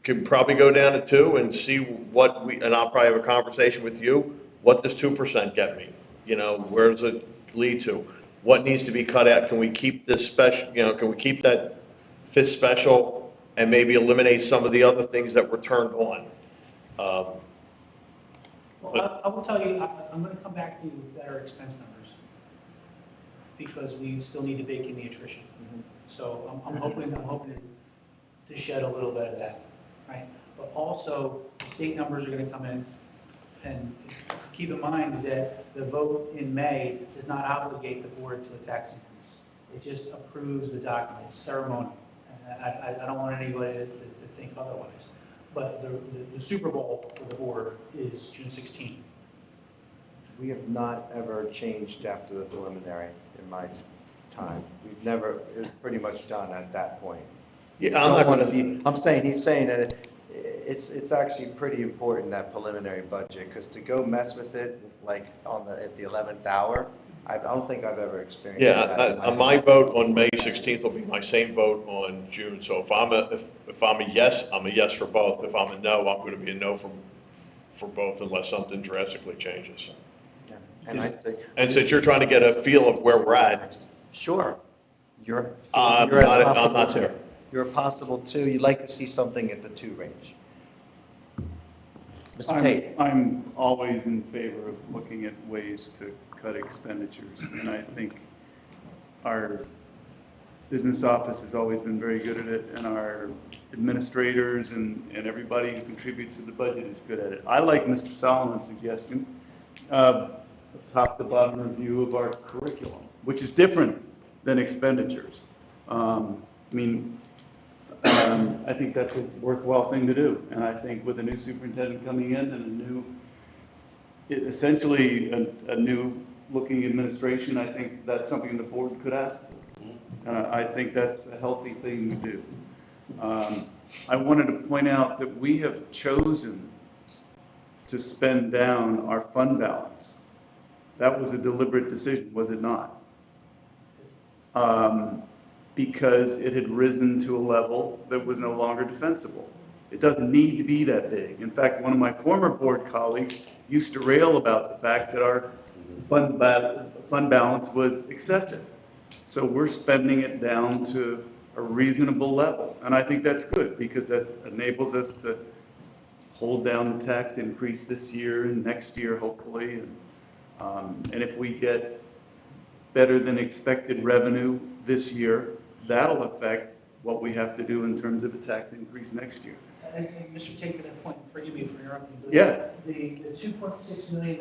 can probably go down to 2 and see what we, and I'll probably have a conversation with you, what does 2% get me? You know, where does it lead to? What needs to be cut out? Can we keep this special, you know, can we keep that fifth special and maybe eliminate some of the other things that were turned on? Well, I will tell you, I'm going to come back to you with better expense numbers because we still need to bake in the attrition. So I'm hoping to shed a little bit of that, right? But also, the state numbers are going to come in, and keep in mind that the vote in May does not obligate the board to a tax increase. It just approves the document, it's ceremonial. And I don't want anybody to think otherwise. But the Super Bowl for the board is June 16th. We have not ever changed after the preliminary in my time. We've never, it was pretty much done at that point. Yeah, I'm not gonna I'm saying, he's saying that it's actually pretty important, that preliminary budget, because to go mess with it, like at the 11th hour, I don't think I've ever experienced that. Yeah, my vote on May 16th will be my same vote on June. So if I'm a yes, I'm a yes for both. If I'm a no, I'm going to be a no for both unless something drastically changes. Yeah. And I think, And since you're trying to get a feel of where we're at, sure, you're I'm at a not possible there. 2. You're a possible 2. You'd like to see something at the 2 range. Mr. Tate? I'm always in favor of looking at ways to cut expenditures, and I think our business office has always been very good at it, and our administrators and everybody who contributes to the budget is good at it. I like Mr. Solomon's suggestion of top to bottom review of our curriculum, which is different than expenditures. I think that's a worthwhile thing to do, and I think with a new superintendent coming in and essentially a new looking administration, I think that's something the board could ask for. I think that's a healthy thing to do. I wanted to point out that we have chosen to spend down our fund balance. That was a deliberate decision, was it not? Because it had risen to a level that was no longer defensible. It doesn't need to be that big. In fact, one of my former board colleagues used to rail about the fact that our fund balance was excessive. So we're spending it down to a reasonable level. And I think that's good because that enables us to hold down the tax increase this year and next year, hopefully. And if we get better than expected revenue this year, that'll affect what we have to do in terms of a tax increase next year. And Mr. Tate, to that point, forgive me for interrupting. But Yeah. The $2.6 million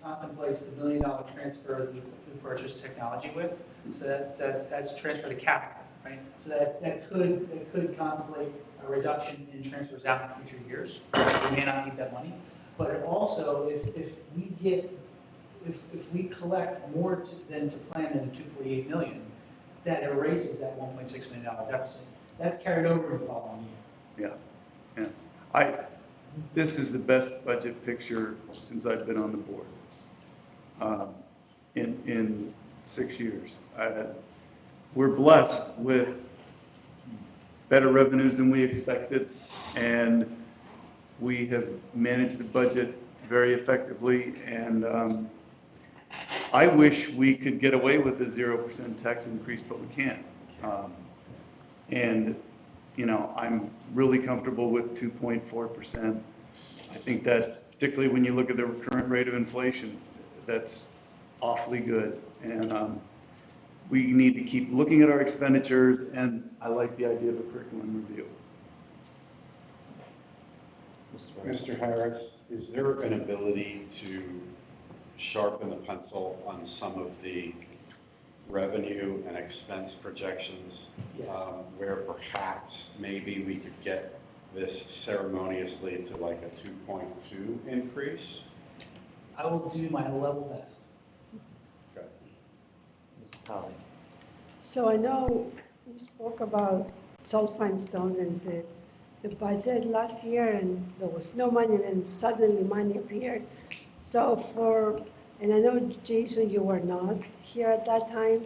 contemplates the $1 million transfer that we purchased technology with. So that's transfer to capital, right? So that could contemplate a reduction in transfers out in future years. We may not need that money, but it also, if we collect more than to plan in the $248 million, that erases that $1.6 million deficit. That's carried over in the following year. Yeah. This is the best budget picture since I've been on the board in 6 years. We're blessed with better revenues than we expected, and we have managed the budget very effectively. And I wish we could get away with a 0% tax increase, but we can't. And I'm really comfortable with 2.4%. I think that, particularly when you look at the current rate of inflation, that's awfully good. And we need to keep looking at our expenditures, and I like the idea of a curriculum review. Mr. Harris, is there an ability to sharpen the pencil on some of the revenue and expense projections, where perhaps maybe we could get this ceremoniously to like a 2.2 increase? I will do my level best. Okay. Ms. Holly? So I know we spoke about Salt Findstone and the budget last year, and there was no money, and then suddenly money appeared. So and I know, Jason, you were not here at that time,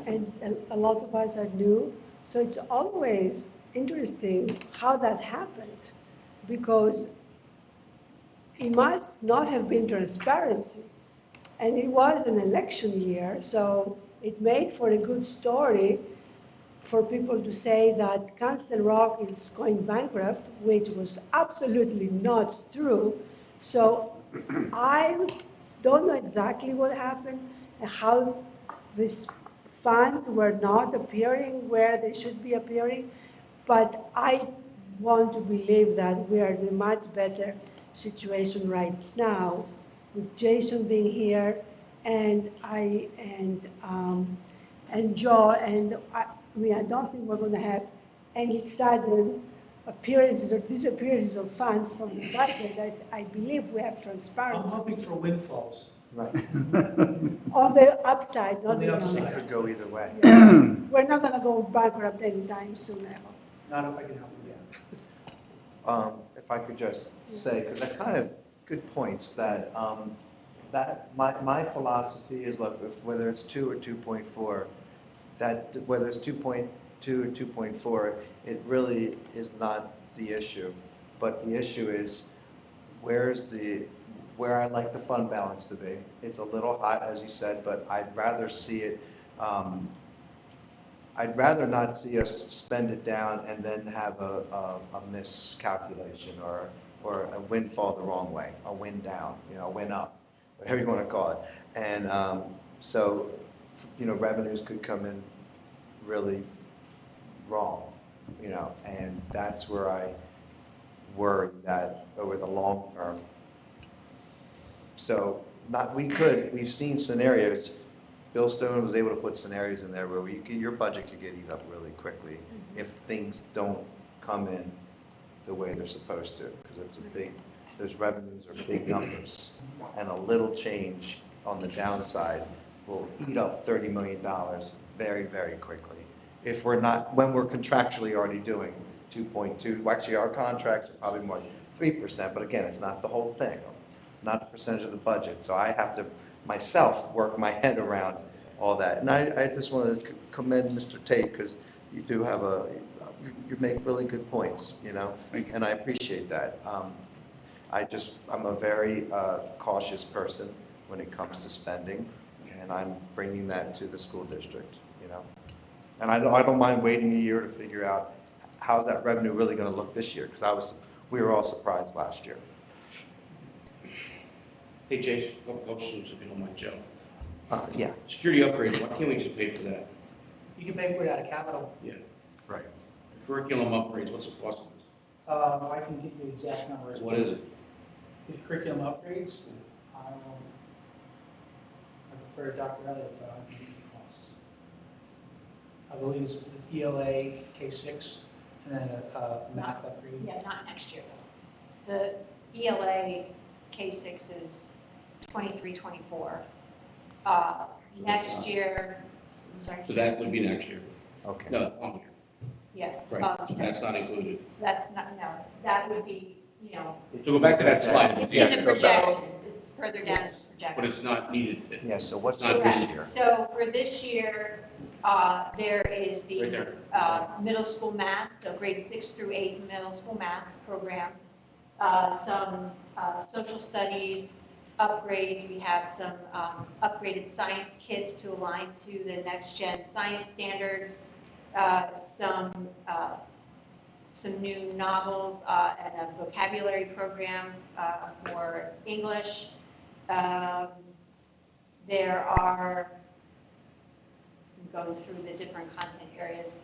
and a lot of us are new. So it's always interesting how that happened, because it must not have been transparency. And it was an election year, so it made for a good story for people to say that Council Rock is going bankrupt, which was absolutely not true. So I don't know exactly what happened and how these funds were not appearing where they should be appearing, but I want to believe that we are in a much better situation right now with Jason being here and and Joe, and I mean, I don't think we're going to have any sudden appearances or disappearances of funds from the budget. I believe we have I'm transparency. hoping for windfalls. Right. On the upside, not On the the upside. It downside. could go either way. Yeah. We're not going to go bankrupt anytime soon, I hope. Not if I can help you. If I could just say, because that kind of, good points, that, my philosophy is, look, whether it's 2 or 2.4, that, whether it's 2.2 or 2.4, it really is not the issue. But the issue is, where I like the fund balance to be. It's a little hot, as you said, but I'd rather see it, I'd rather not see us spend it down and then have a miscalculation or a windfall the wrong way, a win down, a win up, whatever you want to call it. And so, revenues could come in really wrong, and that's where I worry that over the long term. So we've seen scenarios. Bill Stone was able to put scenarios in there where your budget could get eaten up really quickly if things don't come in the way they're supposed to, because those revenues are big numbers, and a little change on the downside will eat up $30 million very, very quickly. When we're contractually already doing 2.2, actually our contracts are probably more than 3%, but again, it's not the whole thing, not a percentage of the budget. So I have to myself work my head around all that. And I just want to commend Mr. Tate, because you do have you make really good points, and I appreciate that. I'm a very cautious person when it comes to spending, and I'm bringing that to the school district, And I don't mind waiting a year to figure out how's that revenue really going to look this year, because we were all surprised last year. Hey, Jason, a couple questions if you don't mind, Joe. Yeah. Security upgrades, why can't we just pay for that? You can pay for it out of capital. Yeah. Right. Curriculum upgrades, what's the cost of this? I can give you exact numbers. What is it? The curriculum upgrades, I prefer Dr. Elliott, but I can give you the costs. I believe it's the ELA K6 and then a math upgrade. Yeah, not next year. The ELA K6 is 23, 24. Next year, I'm sorry. So that would be next year? Okay. No, on year. Yeah. Right, so that's not included. That's not, no, that would be, So go back to that slide. it's Yeah, in the go back. projections, it's further down in the projections. But it's not needed. Yeah, so what's Not for this this Correct. year? So for this year, there is Right the there. middle school math, so grades 6 through 8 middle school math program. Some social studies upgrades. We have some upgraded science kits to align to the next gen science standards. Some new novels and a vocabulary program for English. There are, I'm going through the different content areas.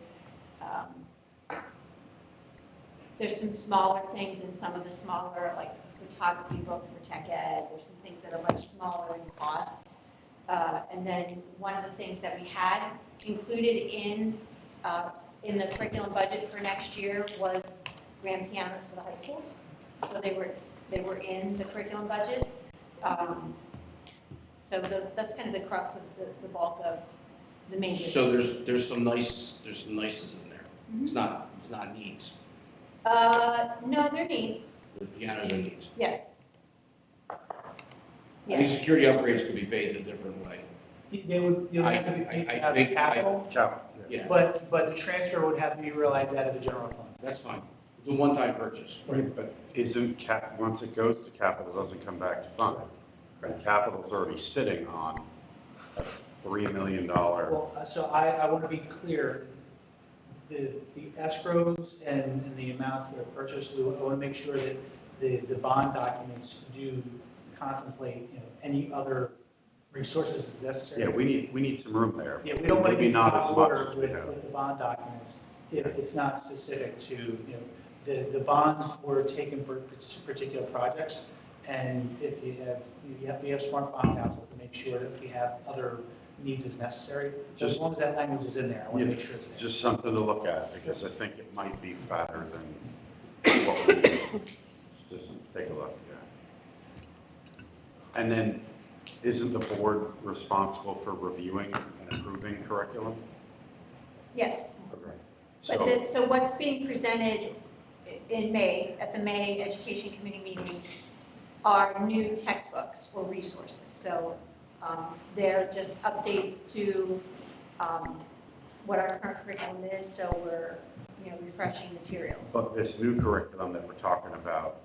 There's some smaller things in some of the smaller, like photography book for tech ed. There's some things that are much smaller in cost. And then one of the things that we had included in the curriculum budget for next year was grand pianos for the high schools. So they were in the curriculum budget. So that's kind of the crux of the bulk of the main. So there's some nices in there. Mm-hmm. It's not needs. No, they're needs. The pianos are needs. Yes. I think Yes. security upgrades could be paid a different way. They would have to be paid I out of think- capital. Cap, yeah. Yeah, But the transfer would have to be realized out of the general fund. that's fine. It's a one-time purchase. Right, but once it goes to capital, it doesn't come back to fund. Right, capital's already sitting on a $3 million. Well, so I want to be clear, the escrows and the amounts that are purchased, I want to make sure that the bond documents do contemplate, any other resources as necessary. Yeah, we need some room there. Yeah, we don't want to Maybe be not out as of much order as we with have. the bond documents if it's not specific to, the bonds were taken for particular projects. And if we have smart bond counsel to make sure that we have other needs as necessary. As long as that language is in there, I want to make sure it's there. Just something to look at, because I think it might be fatter than what we need. Just take a look, yeah. And then, isn't the board responsible for reviewing and approving curriculum? Yes. Okay. So what's being presented in May, at the May Education Committee meeting, are new textbooks or resources. So they're just updates to what our current curriculum is, so we're, refreshing materials. But this new curriculum that we're talking about,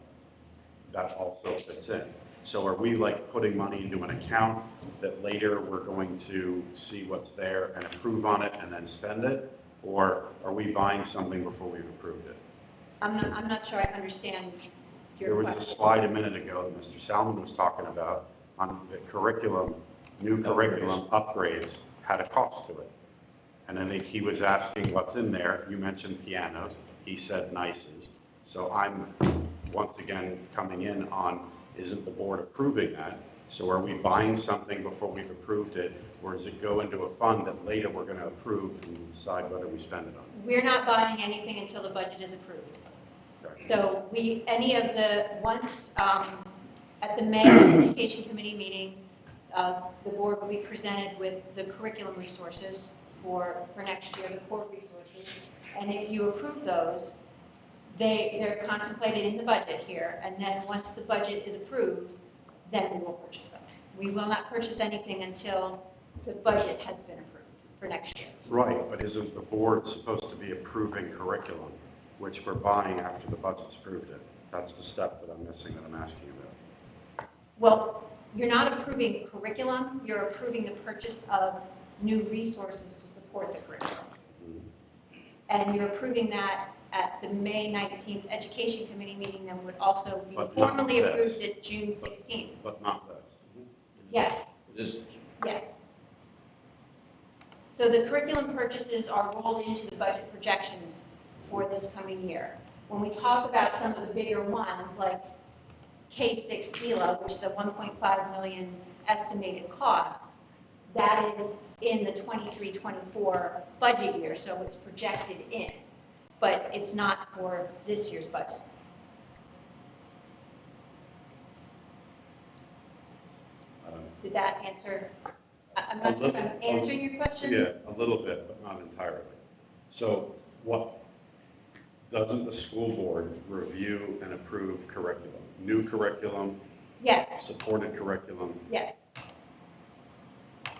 that also fits in. So are we like putting money into an account that later we're going to see what's there and approve on it and then spend it? Or are we buying something before we've approved it? I'm not sure I understand There your was a question. slide a minute ago that Mr. Salmon was talking about on the curriculum, new curriculum upgrades had a cost to it. And I think he was asking what's in there. You mentioned pianos. He said nices. So I'm once again coming in on, isn't the board approving that? So are we buying something before we've approved it? Or does it go into a fund that later we're going to approve and decide whether we spend it on? We're not buying anything until the budget is approved. Okay. So once at the May Education Committee meeting, the board will be presented with the curriculum resources for next year, the core resources. And if you approve those, they're contemplated in the budget here. And then once the budget is approved, then we will purchase them. We will not purchase anything until the budget has been approved for next year. Right, but isn't the board supposed to be approving curriculum, which we're buying after the budget's approved it? That's the step that I'm missing that I'm asking about. Well, you're not approving curriculum, you're approving the purchase of new resources to support the curriculum. And you're approving that at the May 19th Education Committee meeting that would also be But not formally this. approved at June 16th. But not this. Yes, This, yes. So the curriculum purchases are rolled into the budget projections for this coming year. When we talk about some of the bigger ones, like K-6 DELA, which is a 1.5 million estimated cost, that is in the 23-24 budget year, so it's projected in, but it's not for this year's budget. Did that answer? I'm not sure if I'm answering your question. Yeah, a little bit, but not entirely. So doesn't the school board review and approve curriculum? New curriculum, Yes, supported curriculum? yes.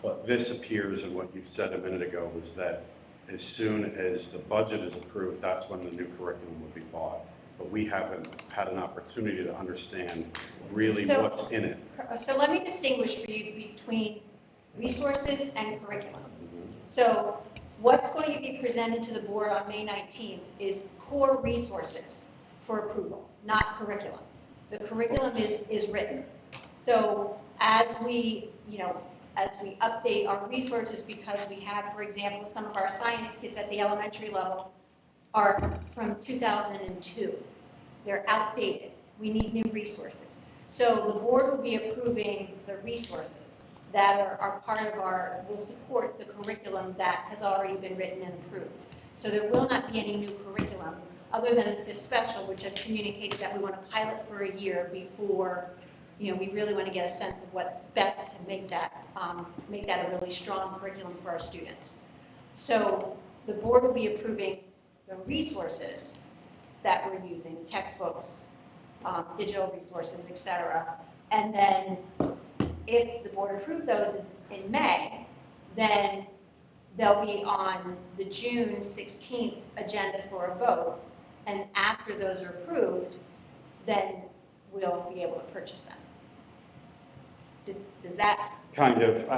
But this appears in what you said a minute ago was that as soon as the budget is approved, that's when the new curriculum will be bought. But we haven't had an opportunity to understand really So- what's in it. So let me distinguish for you between resources and curriculum. So what's going to be presented to the board on May 19th is core resources for approval, not curriculum. The curriculum is written. So as we update our resources, because we have, for example, some of our science kits at the elementary level are from 2002. They're outdated. We need new resources. So the board will be approving the resources that are part of will support the curriculum that has already been written and approved. So there will not be any new curriculum other than the fifth special, which I've communicated that we want to pilot for a year before, we really want to get a sense of what's best to make that a really strong curriculum for our students. So the board will be approving the resources that we're using, textbooks, digital resources, et cetera. And then if the board approved those in May, then they'll be on the June 16th agenda for a vote, and after those are approved, then we'll be able to purchase them. Does that? Kind of.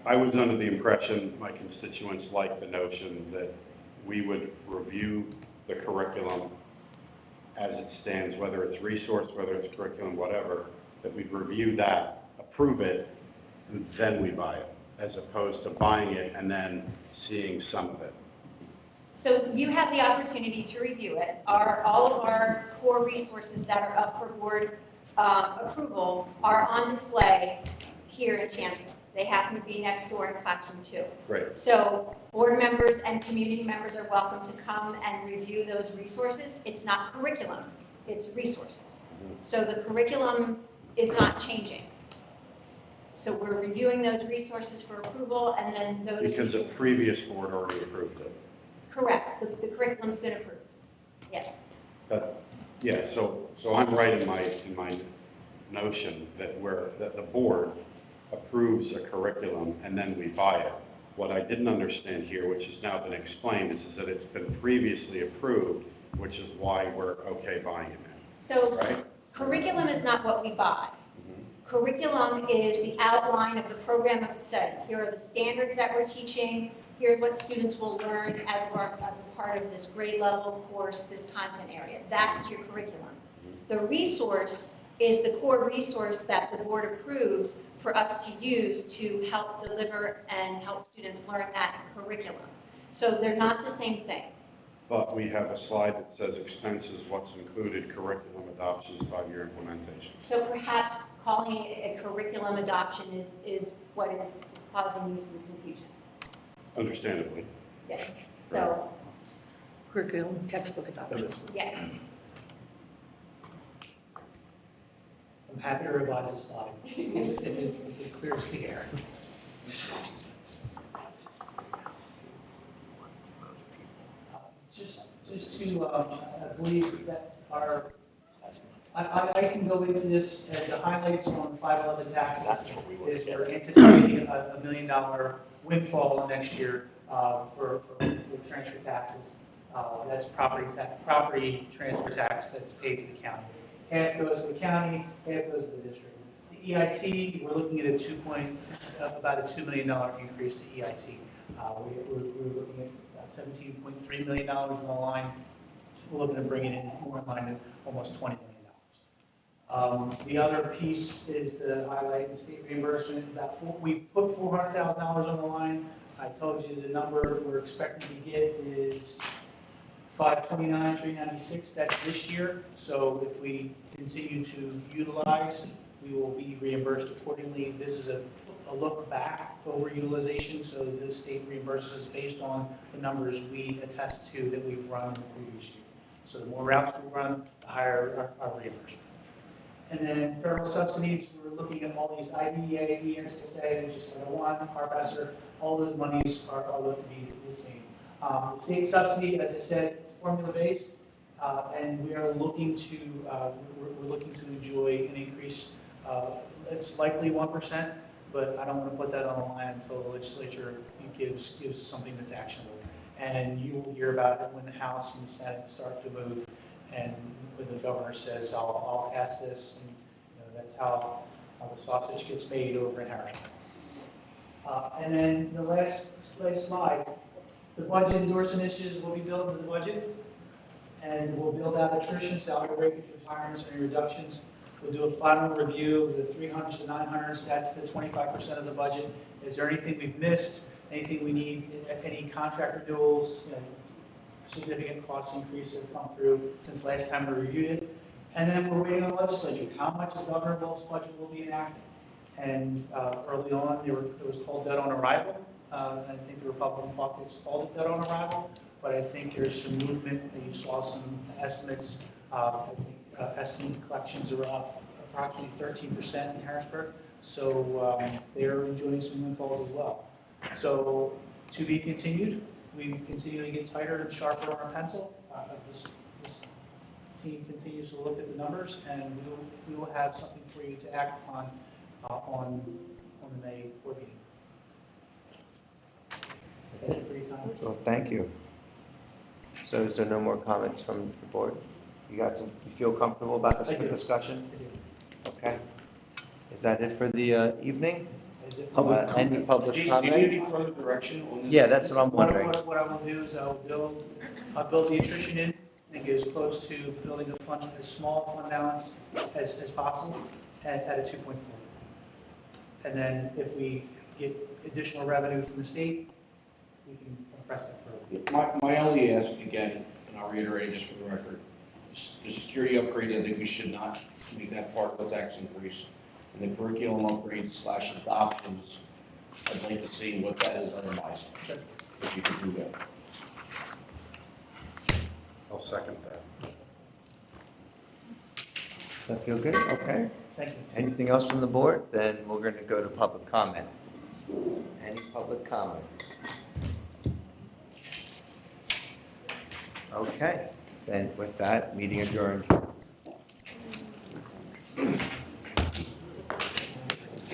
I was under the impression my constituents liked the notion that we would review the curriculum as it stands, whether it's resource, whether it's curriculum, whatever, that we'd review that, approve it, and then we buy it, as opposed to buying it and then seeing some of it. So you have the opportunity to review it. All of our core resources that are up for board approval are on display here in Chancellor. They happen to be next door in classroom 2. Great. So board members and community members are welcome to come and review those resources. It's not curriculum, it's resources. So the curriculum is not changing. So we're reviewing those resources for approval, and then those Because a resources- previous board already approved it. Correct, the curriculum's been approved, yes. Yeah, so I'm right in my notion that the board approves a curriculum and then we buy it. What I didn't understand here, which has now been explained, is that it's been previously approved, which is why we're okay buying it now. So Right? curriculum is not what we buy. Curriculum is the outline of the program of study. Here are the standards that we're teaching. Here's what students will learn as a part of this grade level course, this content area. That's your curriculum. The resource is the core resource that the board approves for us to use to help deliver and help students learn that curriculum. So they're not the same thing. But we have a slide that says expenses, what's included, curriculum adoptions, 5-year implementation. So perhaps calling it a curriculum adoption is what is causing you some confusion. Understandably. Yes. So, Curriculum, textbook adoption. yes. I'm happy to revise the slide. It clears the air. Just to, I believe that I can go into this as the highlights on 511 taxes. Is we're anticipating a $1 million windfall next year for transfer taxes. That's property transfer tax that's paid to the county. Half goes to the county, half goes to the district. The EIT, we're looking at about a $2 million increase to EIT. We're looking at $17.3 million on the line. We're looking to bring it in more in line to almost $20 million. The other piece is the highlight the state reimbursement. We put $400,000 on the line. I told you the number we're expecting to get is $529,396. That's this year. So if we continue to utilize, we will be reimbursed accordingly. This is a look back over utilization, so the state reimburses us based on the numbers we attest to that we've run in the previous year. So the more routes we run, the higher our reimbursement. And then federal subsidies, we're looking at all these IDEA, ESSA, which is one, Harvester, all those monies are looked to be the same. The state subsidy, as I said, it's formula-based, and we are looking to enjoy an increase. It's likely 1%, but I don't want to put that on the line until the legislature gives something that's actionable. And you will hear about it when the House and the Senate start to move, and when the governor says, I'll pass this, and that's how the sausage gets made over in Harrisburg. And then the last slide, the budget endorsement initiatives will be built into the budget, and we'll build out attrition, salary breakage, retirements, and reductions. We'll do a final review of the 300s to 900s. That's the 25% of the budget. Is there anything we've missed? Anything we need? Any contract renewals? Significant cost increase have come through since last time we reviewed it. And then we're waiting on the legislature. How much of Governor Wolf's budget will be enacted? And early on, it was called dead on arrival. I think the Republican caucus called it dead on arrival. But I think there's some movement. You saw some estimates. I think estimate collections are up approximately 13% in Harrisburg. So they're enjoying some windfalls as well. So to be continued. We continue to get tighter and sharper on our pencil. This team continues to look at the numbers, and we will have something for you to act upon on the May board meeting. Well, thank you. So is there no more comments from the board? You feel comfortable about this I do. discussion? Okay. Is that it for the evening? Is it- Any public Jason, do you comment? need any further direction on this? Yeah, that's what I'm wondering. What I will do is I'll build the attrition in and get as close to building a small fund balance as possible at a 2.4. And then if we get additional revenue from the state, we can compress that further. My only ask again, and I'll reiterate it just for the record, the security upgrades, I think we should not make that part of the tax increase. And the curriculum upgrades / adoptions, I'd like to see what that is itemized, if you could do that. I'll second that. Does that feel good? Okay. Thank you. Anything else from the board? Then we're going to go to public comment. Any public comment? Okay, then with that, meeting adjourned.